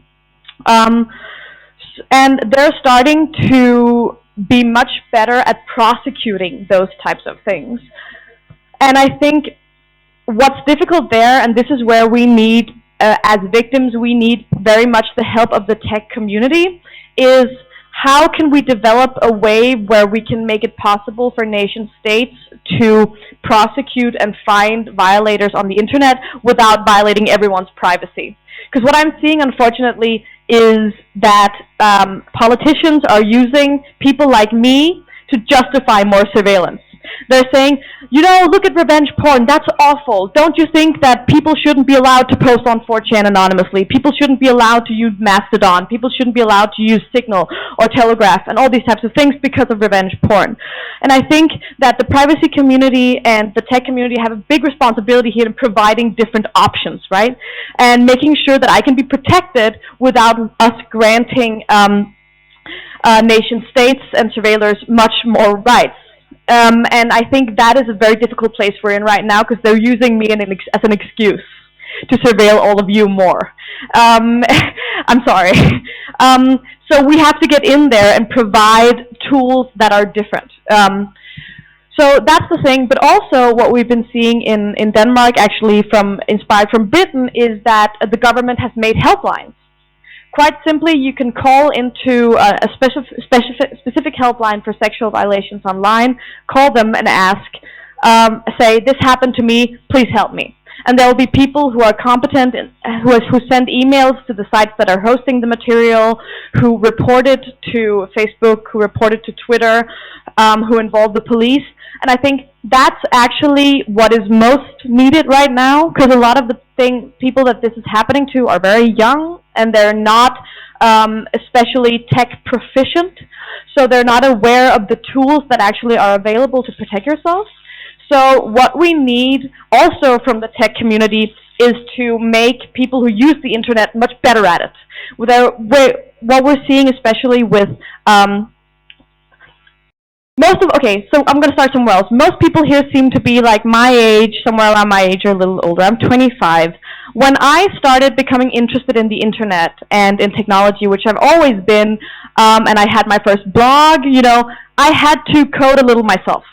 And they're starting to be much better at prosecuting those types of things. And I think what's difficult there, and this is where we need, as victims, we need very much the help of the tech community, is how can we develop a way where we can make it possible for nation states to prosecute and find violators on the internet without violating everyone's privacy? Because what I'm seeing, unfortunately, is that politicians are using people like me to justify more surveillance. They're saying, you know, look at revenge porn, that's awful. Don't you think that people shouldn't be allowed to post on 4chan anonymously? People shouldn't be allowed to use Mastodon. People shouldn't be allowed to use Signal or Telegraph and all these types of things because of revenge porn. And I think that the privacy community and the tech community have a big responsibility here in providing different options, right? And making sure that I can be protected without us granting nation states and surveillors much more rights. And I think that is a very difficult place we're in right now, because they're using me as an excuse to surveil all of you more. I'm sorry. So we have to get in there and provide tools that are different. So that's the thing, but also what we've been seeing in Denmark, actually inspired from Britain, is that the government has made helplines. Quite simply, you can call into a specific helpline for sexual violations online, call them and ask, say, this happened to me, please help me. And there will be people who are competent, who send emails to the sites that are hosting the material, who report it to Facebook, who report it to Twitter, who involve the police. And I think that's actually what is most needed right now, because a lot of the people that this is happening to are very young, and they're not especially tech proficient, so they're not aware of the tools that actually are available to protect yourself. So what we need also from the tech community is to make people who use the internet much better at it. What we're seeing, especially with okay, so I'm going to start somewhere else. Most people here seem to be like my age, somewhere around my age or a little older. I'm 25. When I started becoming interested in the internet and in technology, which I've always been, and I had my first blog, you know, I had to code a little myself.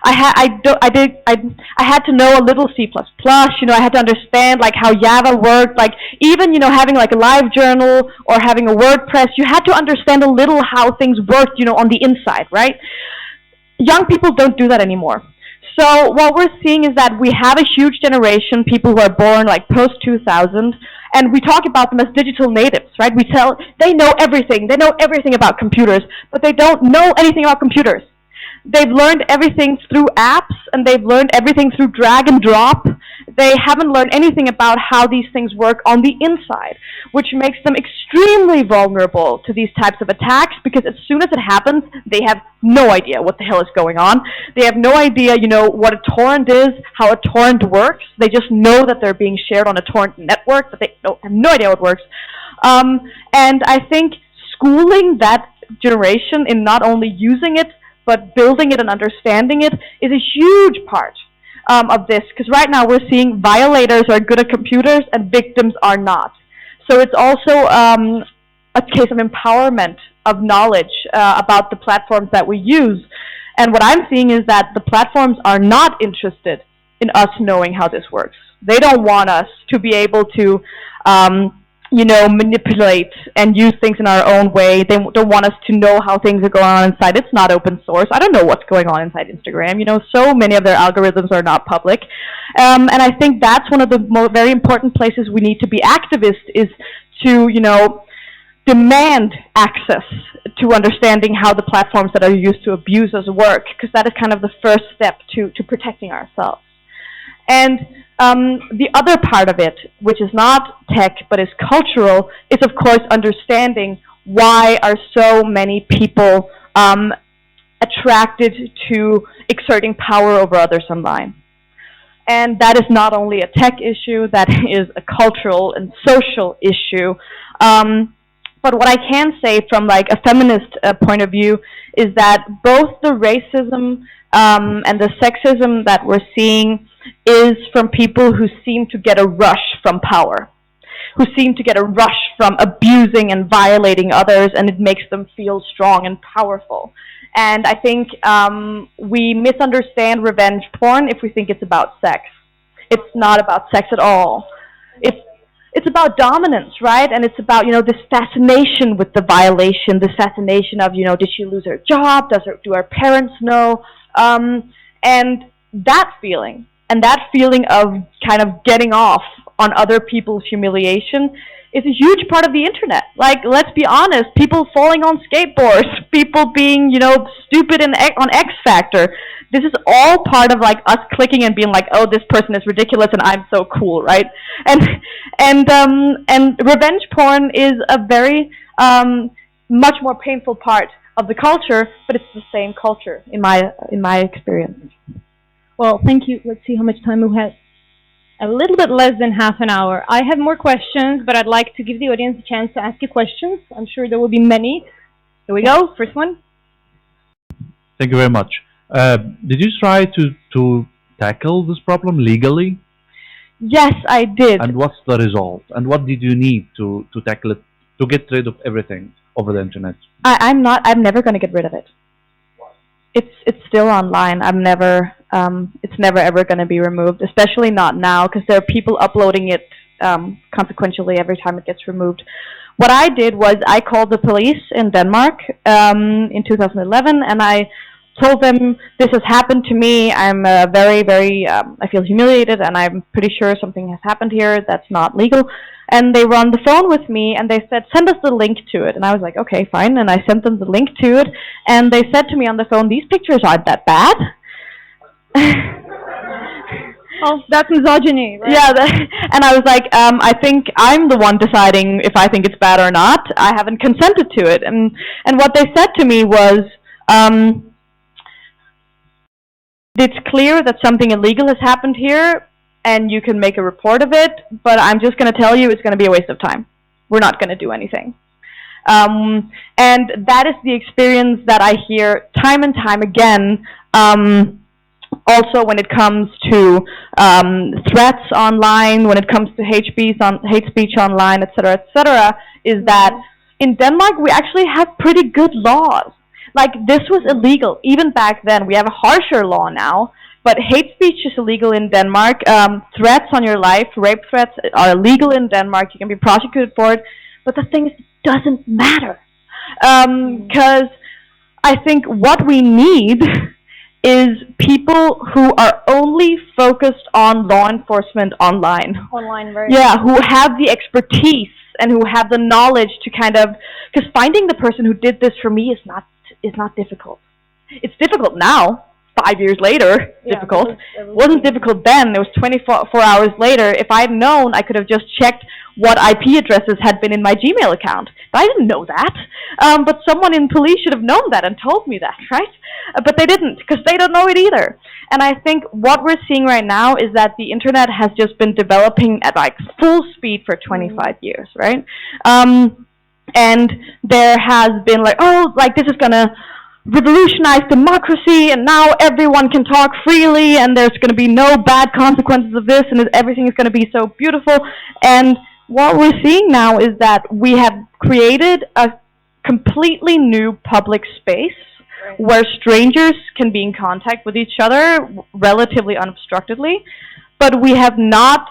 I had to know a little C++, you know, I had to understand like how Java worked, like even, you know, having like a live journal or having a WordPress, you had to understand a little how things worked, you know, on the inside, right? Young people don't do that anymore. So what we're seeing is that we have a huge generation, people who are born like post-2000, and we talk about them as digital natives, right? They know everything about computers, but they don't know anything about computers. They've learned everything through apps, and they've learned everything through drag and drop. They haven't learned anything about how these things work on the inside, which makes them extremely vulnerable to these types of attacks, because as soon as it happens, they have no idea what the hell is going on. They have no idea, you know, what a torrent is, how a torrent works. They just know that they're being shared on a torrent network, but they have no idea how it works. And I think schooling that generation in not only using it, but building it and understanding it is a huge part of this, because right now we're seeing violators are good at computers and victims are not. So it's also a case of empowerment of knowledge about the platforms that we use. And what I'm seeing is that the platforms are not interested in us knowing how this works. They don't want us to be able to, manipulate and use things in our own way. They don't want us to know how things are going on inside. It's not open source. I don't know what's going on inside Instagram. So many of their algorithms are not public. And I think that's one of the very important places we need to be activists, is to, demand access to understanding how the platforms that are used to abuse us work, because that is kind of the first step to protecting ourselves. And the other part of it, which is not tech but is cultural, is of course understanding why are so many people attracted to exerting power over others online. And that is not only a tech issue, that is a cultural and social issue. But what I can say from like a feminist point of view is that both the racism and the sexism that we're seeing is from people who seem to get a rush from power, who seem to get a rush from abusing and violating others, and it makes them feel strong and powerful. And I think we misunderstand revenge porn if we think it's about sex. It's not about sex at all. It's about dominance, right? And it's about, this fascination with the violation, this fascination of, did she lose her job? Do her parents know? And that feeling of kind of getting off on other people's humiliation is a huge part of the internet. Like, let's be honest, people falling on skateboards, people being, stupid on X Factor. This is all part of like us clicking and being like, oh, this person is ridiculous and I'm so cool, right? And revenge porn is a very much more painful part of the culture, but it's the same culture in my experience. Well, thank you. Let's see how much time we have. A little bit less than half an hour. I have more questions, but I'd like to give the audience a chance to ask you questions. I'm sure there will be many. Here we go. First one. Thank you very much. Did you try to tackle this problem legally? Yes, I did. And what's the result? And what did you need to tackle it, to get rid of everything over the internet? I'm never going to get rid of it. It's still online. It's never ever going to be removed, especially not now, because there are people uploading it consequentially every time it gets removed. What I did was I called the police in Denmark in 2011, and I told them, this has happened to me. I'm I feel humiliated, and I'm pretty sure something has happened here that's not legal. And they were on the phone with me, and they said, send us the link to it. And I was like, okay, fine. And I sent them the link to it, and they said to me on the phone, these pictures aren't that bad. Oh, that's misogyny, right? Yeah, and I was like, I think I'm the one deciding if I think it's bad or not. I haven't consented to it. And what they said to me was, it's clear that something illegal has happened here, and you can make a report of it, but I'm just going to tell you it's going to be a waste of time. We're not going to do anything. And that is the experience that I hear time and time again, also when it comes to threats online, when it comes to hate speech online, etc., is that in Denmark we actually have pretty good laws. Like, this was illegal even back then. We have a harsher law now, but hate speech is illegal in Denmark. Threats on your life, rape threats, are illegal in Denmark. You can be prosecuted for it. But the thing is, it doesn't matter. Because I think what we need is people who are only focused on law enforcement online. Online, right? Yeah, who have the expertise and who have the knowledge to kind of, because finding the person who did this for me is not difficult. It's difficult now, 5 years later, difficult. It wasn't difficult then. It was 24 hours later. If I had known, I could have just checked what IP addresses had been in my Gmail account. But I didn't know that. But someone in police should have known that and told me that, right? But they didn't, because they don't know it either. And I think what we're seeing right now is that the internet has just been developing at like full speed for 25 years, right? And there has been like, oh, like this is gonna revolutionize democracy, and now everyone can talk freely, and there's gonna be no bad consequences of this, and everything is gonna be so beautiful. And what we're seeing now is that we have created a completely new public space where strangers can be in contact with each other relatively unobstructedly, but we have not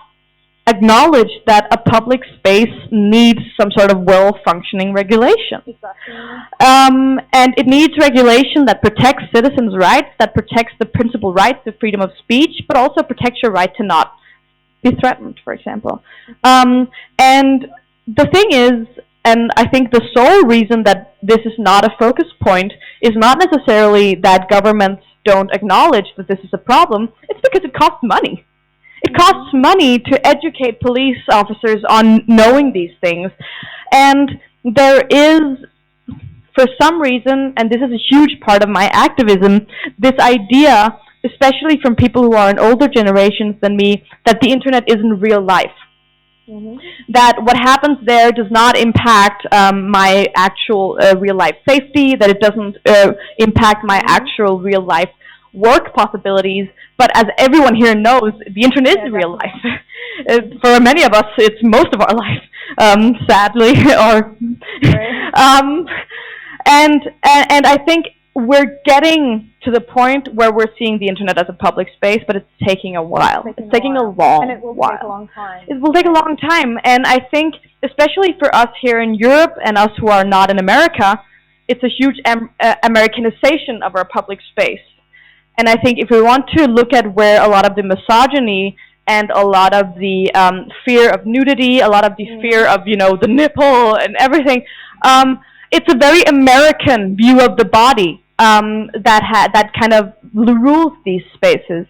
acknowledged that a public space needs some sort of well-functioning regulation. Exactly. And it needs regulation that protects citizens' rights, that protects the principal rights of freedom of speech, but also protects your right to not be threatened, for example. And the thing is, and I think the sole reason that this is not a focus point is not necessarily that governments don't acknowledge that this is a problem, it's because it costs money. It costs money to educate police officers on knowing these things. And there is, for some reason, and this is a huge part of my activism, this idea, especially from people who are in older generations than me, that the internet isn't real life. That what happens there does not impact my actual real life safety, that it doesn't impact my actual real life work possibilities, but as everyone here knows, the internet is real life. For many of us, it's most of our life, sadly. And I think we're getting to the point where we're seeing the internet as a public space, but it's taking a while. It's taking a long while. And it will take a long time. It will take a long time, and I think, especially for us here in Europe and us who are not in America, it's a huge Americanization of our public space. And I think if we want to look at where a lot of the misogyny and a lot of the fear of nudity, a lot of the fear of, you know, the nipple and everything, it's a very American view of the body that kind of rules these spaces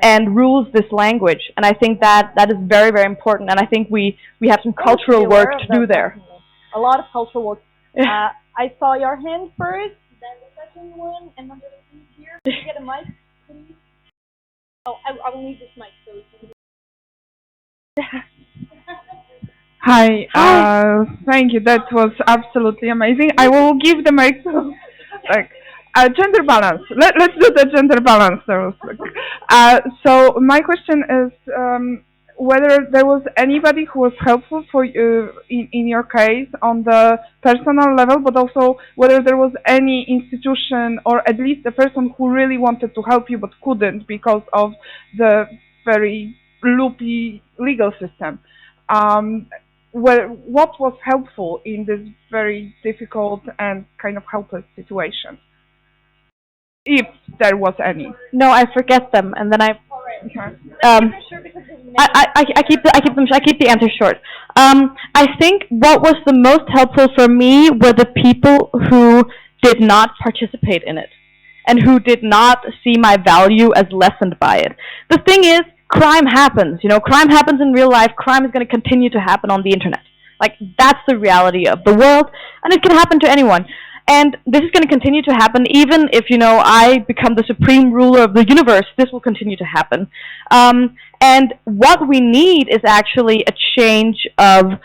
and rules this language. And I think that is very, very important. And I think we have some cultural work to do there. A lot of cultural work. I saw your hand first, then the second one, and then the here. Can you get a mic, please? Oh, I will need this mic, so it's Hi, thank you. That was absolutely amazing. I will give the mic to, gender balance. Let's do the gender balance. So my question is whether there was anybody who was helpful for you in your case on the personal level, but also whether there was any institution or at least a person who really wanted to help you but couldn't because of the very loopy legal system. What was helpful in this very difficult and kind of helpless situation? If there was any. No, I forget them, and then I keep the answer short. I think what was the most helpful for me were the people who did not participate in it and who did not see my value as lessened by it. The thing is, crime happens. You know, crime happens in real life. Crime is going to continue to happen on the internet. Like, that's the reality of the world, and it can happen to anyone. And this is going to continue to happen even if, you know, I become the supreme ruler of the universe. This will continue to happen. And what we need is actually a change of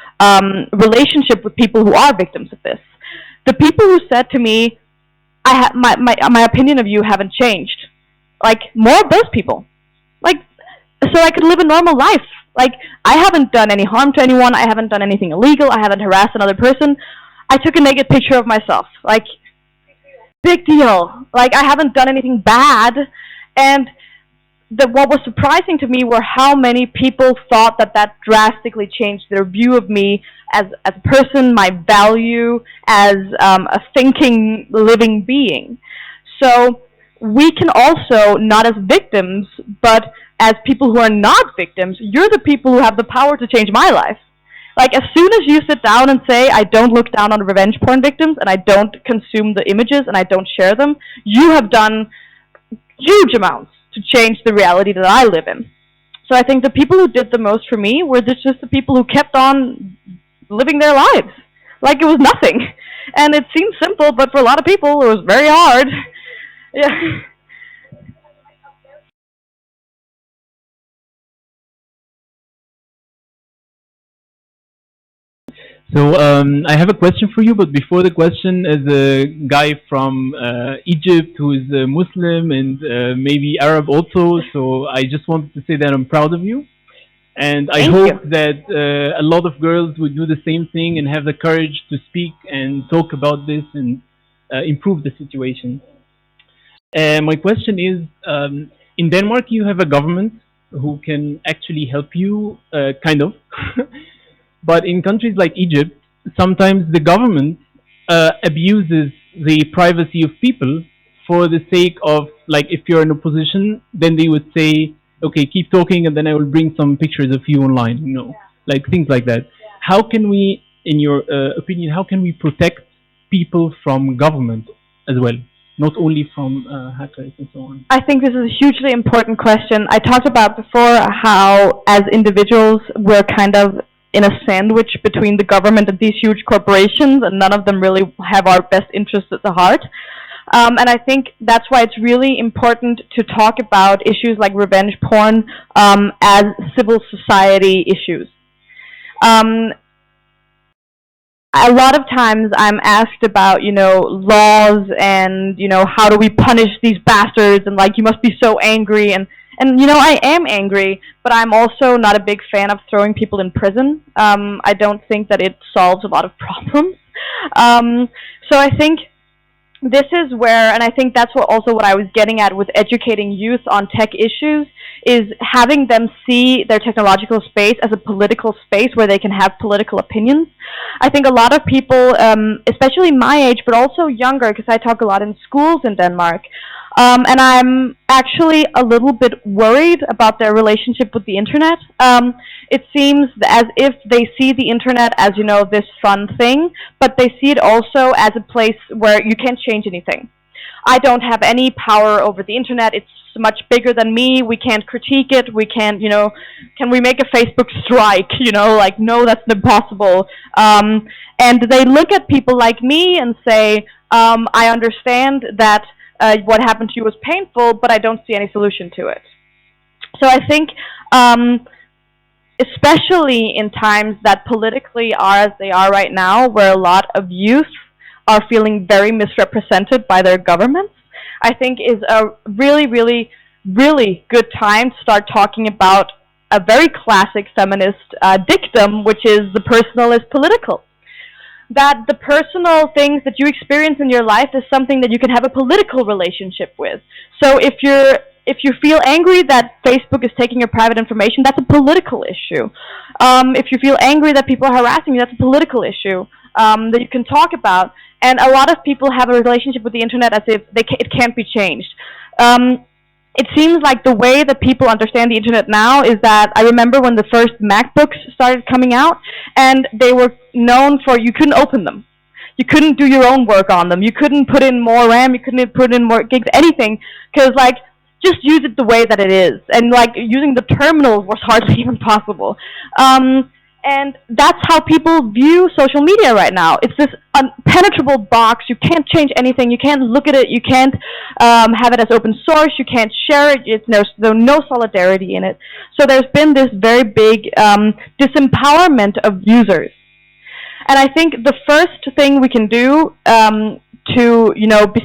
relationship with people who are victims of this. The people who said to me, my opinion of you haven't changed. Like, more of those people. Like, so I could live a normal life. Like, I haven't done any harm to anyone. I haven't done anything illegal. I haven't harassed another person. I took a naked picture of myself. Like, big deal. Like, I haven't done anything bad. And what was surprising to me were how many people thought that drastically changed their view of me as a person, my value as a thinking, living being. So we can also, not as victims, but as people who are not victims, you're the people who have the power to change my life. Like, as soon as you sit down and say, I don't look down on revenge porn victims, and I don't consume the images, and I don't share them, you have done huge amounts to change the reality that I live in. So I think the people who did the most for me were just the people who kept on living their lives. Like it was nothing. And it seems simple, but for a lot of people, it was very hard. Yeah. So I have a question for you, but before the question, as a guy from Egypt who is Muslim and maybe Arab also, so I just wanted to say that I'm proud of you. And I Thank hope you. that a lot of girls would do the same thing and have the courage to speak and talk about this and improve the situation. My question is, in Denmark, you have a government who can actually help you, kind of. But in countries like Egypt, sometimes the government abuses the privacy of people for the sake of, like, if you're in opposition, then they would say, okay, keep talking, and then I will bring some pictures of you online, like things like that. How can we, in your opinion, how can we protect people from government as well, not only from hackers and so on? I think this is a hugely important question. I talked about before how, as individuals, we're kind of in a sandwich between the government and these huge corporations, and none of them really have our best interests at the heart. And I think that's why it's really important to talk about issues like revenge porn as civil society issues. A lot of times I'm asked about, laws and, how do we punish these bastards, and like, you must be so angry, and I am angry, but I'm also not a big fan of throwing people in prison. I don't think that it solves a lot of problems. So I think this is where, and I think that's what I was getting at with educating youth on tech issues, is having them see their technological space as a political space where they can have political opinions. I think a lot of people, especially my age, but also younger, because I talk a lot in schools in Denmark, and I'm actually a little bit worried about their relationship with the internet. It seems as if they see the internet as, this fun thing, but they see it also as a place where you can't change anything. I don't have any power over the internet. It's much bigger than me. We can't critique it. We can't, can we make a Facebook strike? No, that's impossible. And they look at people like me and say, I understand that what happened to you was painful, but I don't see any solution to it. So I think, especially in times that politically are as they are right now, where a lot of youth are feeling very misrepresented by their governments, I think is a really, really, really good time to start talking about a very classic feminist dictum, which is the personal is political. That the personal things that you experience in your life is something that you can have a political relationship with. So if you feel angry that Facebook is taking your private information, that's a political issue. If you feel angry that people are harassing you, that's a political issue that you can talk about. And a lot of people have a relationship with the internet as if it can't be changed. It seems like the way that people understand the internet now is that I remember when the first MacBooks started coming out, and they were known for you couldn't open them. You couldn't do your own work on them. You couldn't put in more RAM. You couldn't put in more gigs, anything, because just use it the way that it is. And using the terminal was hardly even possible. And that's how people view social media right now. It's this impenetrable box. You can't change anything. You can't look at it. You can't have it as open source. You can't share it. There's no solidarity in it. So there's been this very big disempowerment of users. And I think the first thing we can do to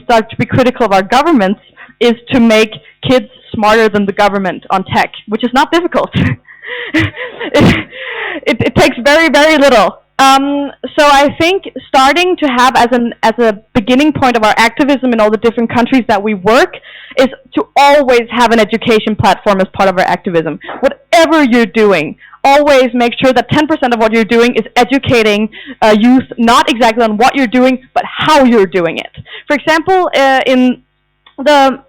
start to be critical of our governments is to make kids smarter than the government on tech, which is not difficult. It takes very, very little. So I think starting to have as a beginning point of our activism in all the different countries that we work is to always have an education platform as part of our activism. Whatever you're doing, always make sure that 10% of what you're doing is educating youth, not exactly on what you're doing, but how you're doing it. For example, in the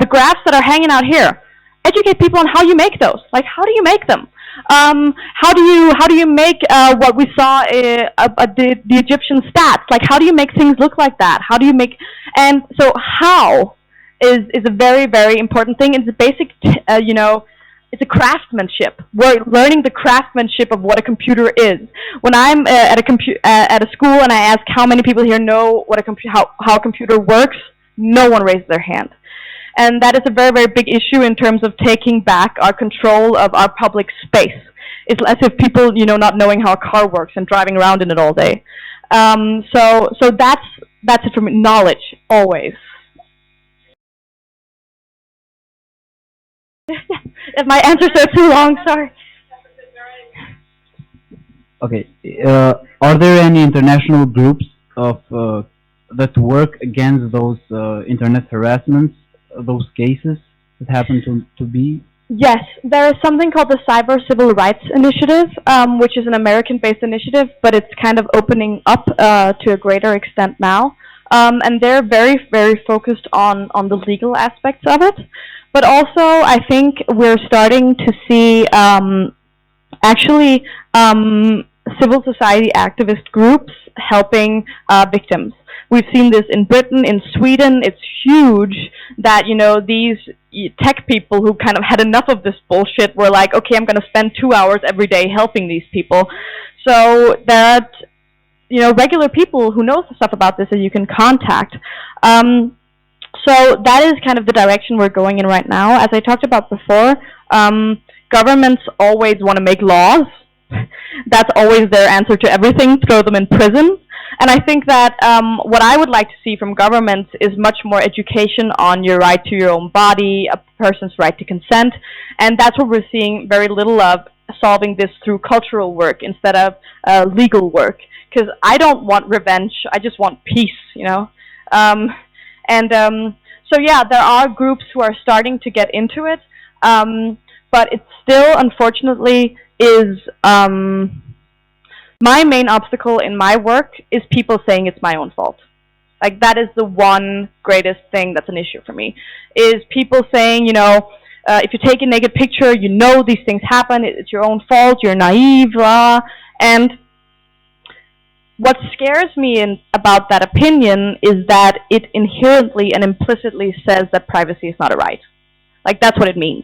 graphs that are hanging out here, educate people on how you make those. Like, how do you make them? How do you make what we saw the Egyptian stats? Like, how do you make things look like that? How do you make? And so, how is a very, very important thing. It's a basic, it's a craftsmanship. We're learning the craftsmanship of what a computer is. When I'm at a school and I ask how many people here know what how a computer works, no one raises their hand. And that is a very, very big issue in terms of taking back our control of our public space. It's as if people, not knowing how a car works and driving around in it all day. So that's it for me. Knowledge, always. If my answers are too long, sorry. Okay. Are there any international groups of that work against those internet harassments, those cases that happen to be? Yes, there is something called the Cyber Civil Rights Initiative, which is an American-based initiative, but it's kind of opening up to a greater extent now. And they're very, very focused on the legal aspects of it. But also, I think we're starting to see actually civil society activist groups helping victims. We've seen this in Britain, in Sweden. It's huge that, you know, these tech people who kind of had enough of this bullshit were like, okay, I'm going to spend 2 hours every day helping these people. So that, you know, regular people who know stuff about this that you can contact. So that is kind of the direction we're going in right now. As I talked about before, governments always want to make laws. That's always their answer to everything, throw them in prison. And I think that what I would like to see from governments is much more education on your right to your own body, a person's right to consent. And that's what we're seeing very little of, solving this through cultural work instead of legal work. Because I don't want revenge, I just want peace, you know. So yeah, there are groups who are starting to get into it, but it still, unfortunately, is my main obstacle in my work is people saying it's my own fault. Like, that is the one greatest thing that's an issue for me, is people saying, you know, if you take a naked picture, you know these things happen, it's your own fault, you're naive, and what scares me about that opinion is that it inherently and implicitly says that privacy is not a right. Like, that's what it means.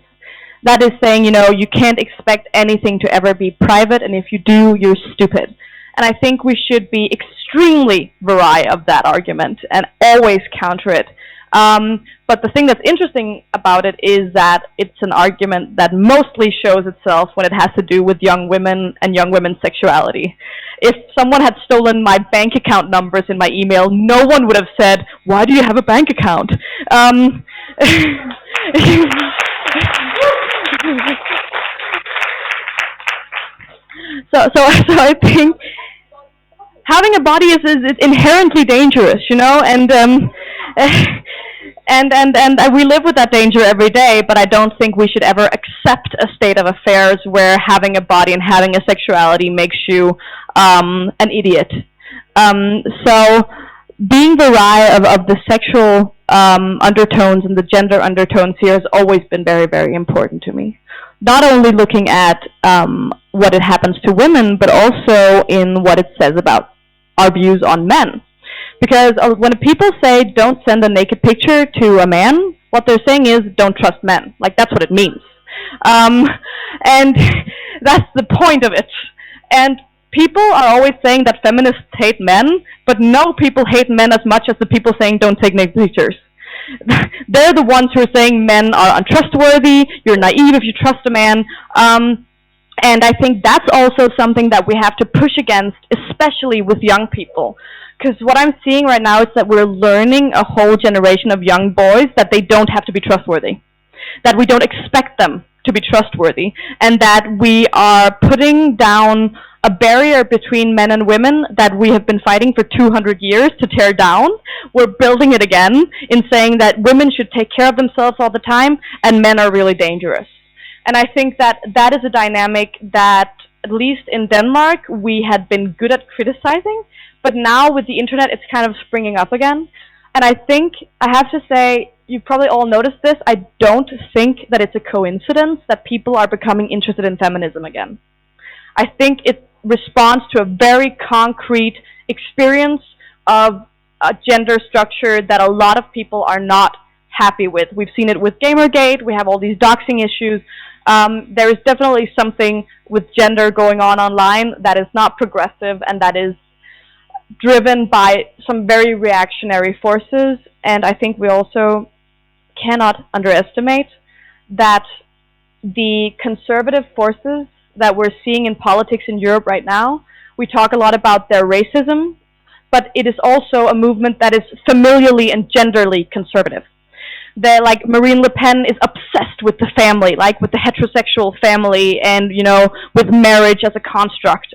That is saying, you know, you can't expect anything to ever be private, and if you do, you're stupid. And I think we should be extremely wary of that argument and always counter it. But the thing that's interesting about it is that it's an argument that mostly shows itself when it has to do with young women and young women's sexuality. If someone had stolen my bank account numbers in my email, no one would have said, "Why do you have a bank account?" So I think having a body is inherently dangerous, you know, and we live with that danger every day, but I don't think we should ever accept a state of affairs where having a body and having a sexuality makes you an idiot. So being wary of the sexual undertones and the gender undertones here has always been very, very important to me. Not only looking at what it happens to women, but also in what it says about our views on men. Because when people say don't send a naked picture to a man, what they're saying is don't trust men. Like, that's what it means. And that's the point of it. And people are always saying that feminists hate men, but no, people hate men as much as the people saying don't take naked pictures. They're the ones who are saying men are untrustworthy, you're naive if you trust a man. And I think that's also something that we have to push against, especially with young people. Because what I'm seeing right now is that we're learning a whole generation of young boys that they don't have to be trustworthy, that we don't expect them to be trustworthy, and that we are putting down a barrier between men and women that we have been fighting for 200 years to tear down. We're building it again in saying that women should take care of themselves all the time and men are really dangerous. And I think that that is a dynamic that, at least in Denmark, we had been good at criticizing, but now with the internet it's kind of springing up again. And I think, I have to say, you've probably all noticed this, I don't think that it's a coincidence that people are becoming interested in feminism again. I think it responds to a very concrete experience of a gender structure that a lot of people are not happy with. We've seen it with Gamergate, we have all these doxing issues. There is definitely something with gender going on online that is not progressive and that is driven by some very reactionary forces. And I think we also cannot underestimate that the conservative forces that we're seeing in politics in Europe right now, we talk a lot about their racism, but it is also a movement that is familially and genderly conservative. that like Marine Le Pen is obsessed with the family, like with the heterosexual family, and with marriage as a construct.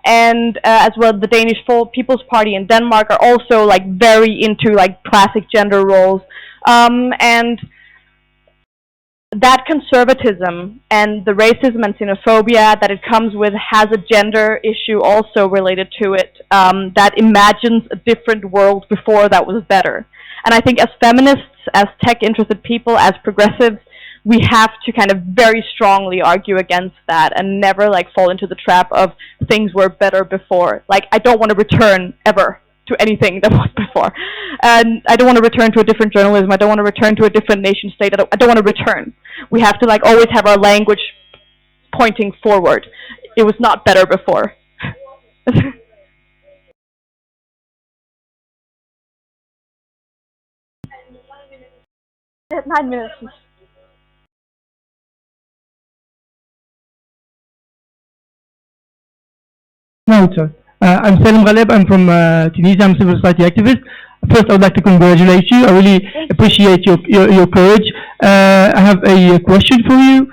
And as well, the Danish People's Party in Denmark are also like very into like classic gender roles, and that conservatism and the racism and xenophobia that it comes with has a gender issue also related to it, that imagines a different world before that was better. And I think as feminists, as tech-interested people, as progressives, we have to kind of very strongly argue against that and never like fall into the trap of things were better before. Like, I don't want to return ever to anything that was before. And I don't want to return to a different journalism. I don't want to return to a different nation state. I don't want to return. We have to like always have our language pointing forward. It was not better before. 9 minutes. No, sir. I'm Salim Ghaleb. I'm from Tunisia. I'm a civil society activist. First, I would like to congratulate you. I really appreciate your courage. I have a question for you.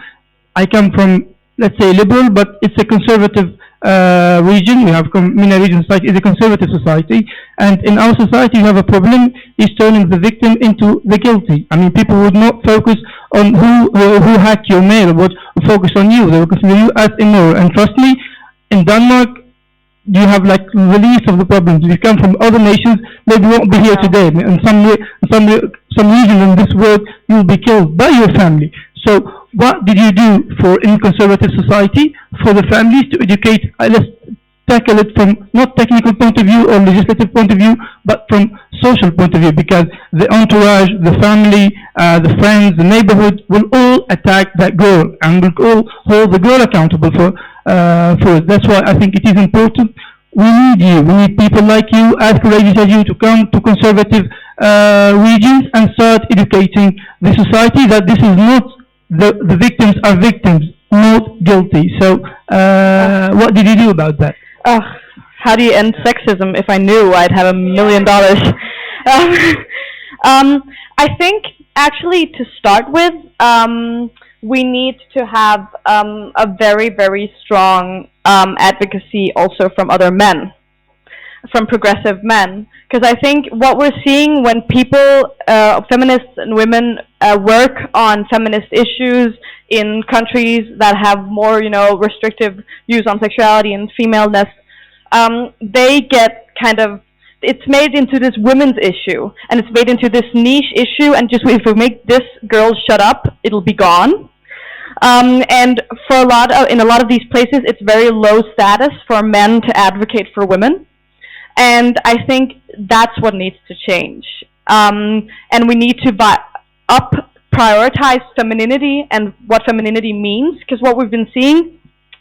I come from, let's say, liberal, but it's a conservative region. We have MENA region society is a conservative society, and in our society, we have a problem is turning the victim into the guilty. I mean, people would not focus on who hacked your mail, but focus on you. They will consider you as immoral. And trust me, in Denmark, you have like release of the problems. If you come from other nations, maybe you won't be here today. In some region in this world, you will be killed by your family. So what did you do in conservative society for the families to educate? Let's tackle it from not technical point of view or legislative point of view, but from social point of view, because the entourage, the family, the friends, the neighborhood will all attack that girl and will all hold the girl accountable for it. That's why I think it is important. We need you. We need people like you, as courageous as you, to come to conservative regions and start educating the society that this is not the victims are victims, not guilty. So what did you do about that? How do you end sexism? If I knew, I'd have $1 million. I think actually to start with, we need to have a very, very strong advocacy also from other men, from progressive men. Because I think what we're seeing when people, feminists and women, work on feminist issues in countries that have more, restrictive views on sexuality and femaleness, they get kind of, it's made into this women's issue, and it's made into this niche issue, and just if we make this girl shut up, it'll be gone. And for in a lot of these places, it's very low status for men to advocate for women. And I think that's what needs to change. And we need to prioritize femininity and what femininity means, because what we've been seeing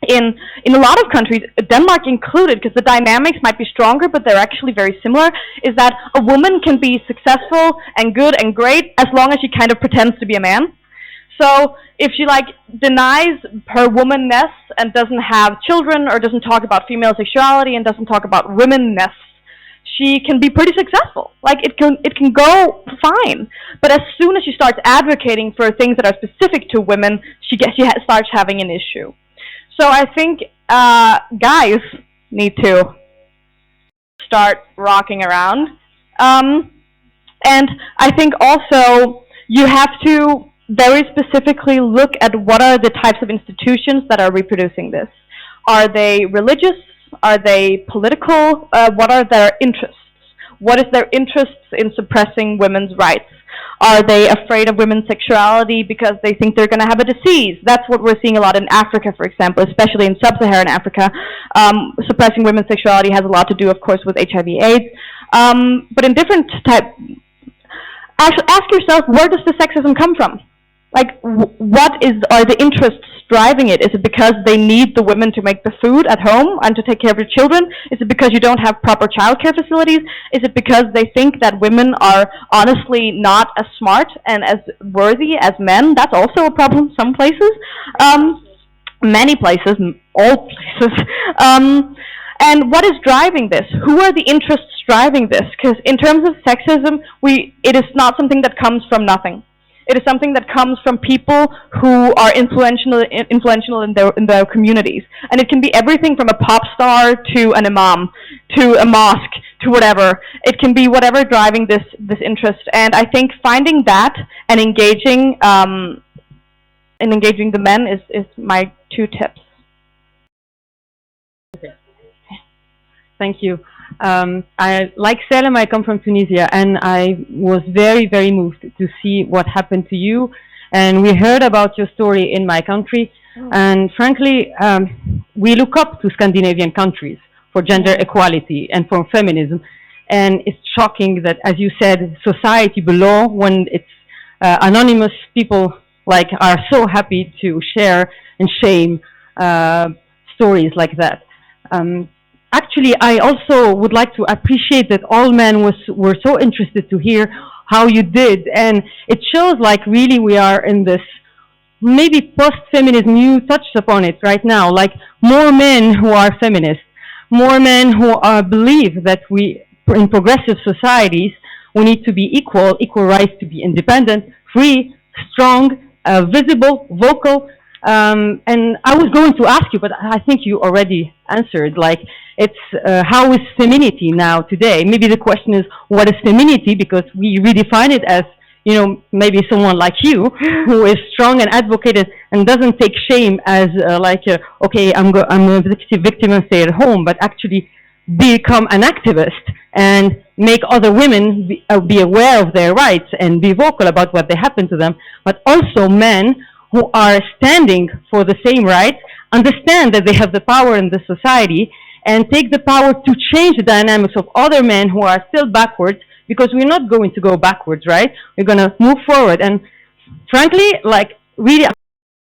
in a lot of countries, Denmark included, because the dynamics might be stronger, but they're actually very similar, is that a woman can be successful and good and great as long as she kind of pretends to be a man. So if she like denies her womanness and doesn't have children or doesn't talk about female sexuality and doesn't talk about womanness, she can be pretty successful. Like it can go fine. But as soon as she starts advocating for things that are specific to women, she starts having an issue. So I think guys need to start rocking around. And I think also you have to very specifically look at what are the types of institutions that are reproducing this. Are they religious? Are they political? What are their interests? What is their interests in suppressing women's rights? Are they afraid of women's sexuality because they think they're going to have a disease? That's what we're seeing a lot in Africa, for example, especially in sub-Saharan Africa. Suppressing women's sexuality has a lot to do, of course, with HIV/AIDS. But in different ask yourself, where does the sexism come from? Like, are the interests driving it? Is it because they need the women to make the food at home and to take care of their children? Is it because you don't have proper childcare facilities? Is it because they think that women are honestly not as smart and as worthy as men? That's also a problem some places. Many places, all places. And what is driving this? Who are the interests driving this? Because in terms of sexism, it is not something that comes from nothing. It is something that comes from people who are influential in their communities. And it can be everything from a pop star to an imam, to a mosque, to whatever. It can be whatever driving this interest. And I think finding that and engaging the men is my 2 tips. Okay. Thank you. Like Salem, I come from Tunisia, and I was very, very moved to see what happened to you. And we heard about your story in my country. And frankly, we look up to Scandinavian countries for gender equality and for feminism. And it's shocking that, as you said, society below, when it's anonymous people like are so happy to share and shame stories like that. Actually, I also would like to appreciate that all men were so interested to hear how you did, and it shows like really we are in this maybe post-feminism. You touched upon it right now, like more men who are feminists, more men who believe that we, in progressive societies, we need to be equal rights to be independent, free, strong, visible, vocal. And I was going to ask you, but I think you already answered, like, it's how is femininity now today? Maybe the question is, what is femininity? Because we redefine it as, you know, maybe someone like you, who is strong and advocated and doesn't take shame as okay, I'm a victim and stay at home, but actually become an activist and make other women be aware of their rights and be vocal about what they happen to them, but also men who are standing for the same rights, understand that they have the power in the society, and take the power to change the dynamics of other men who are still backwards, because we're not going to go backwards, right? We're going to move forward. And frankly, like, really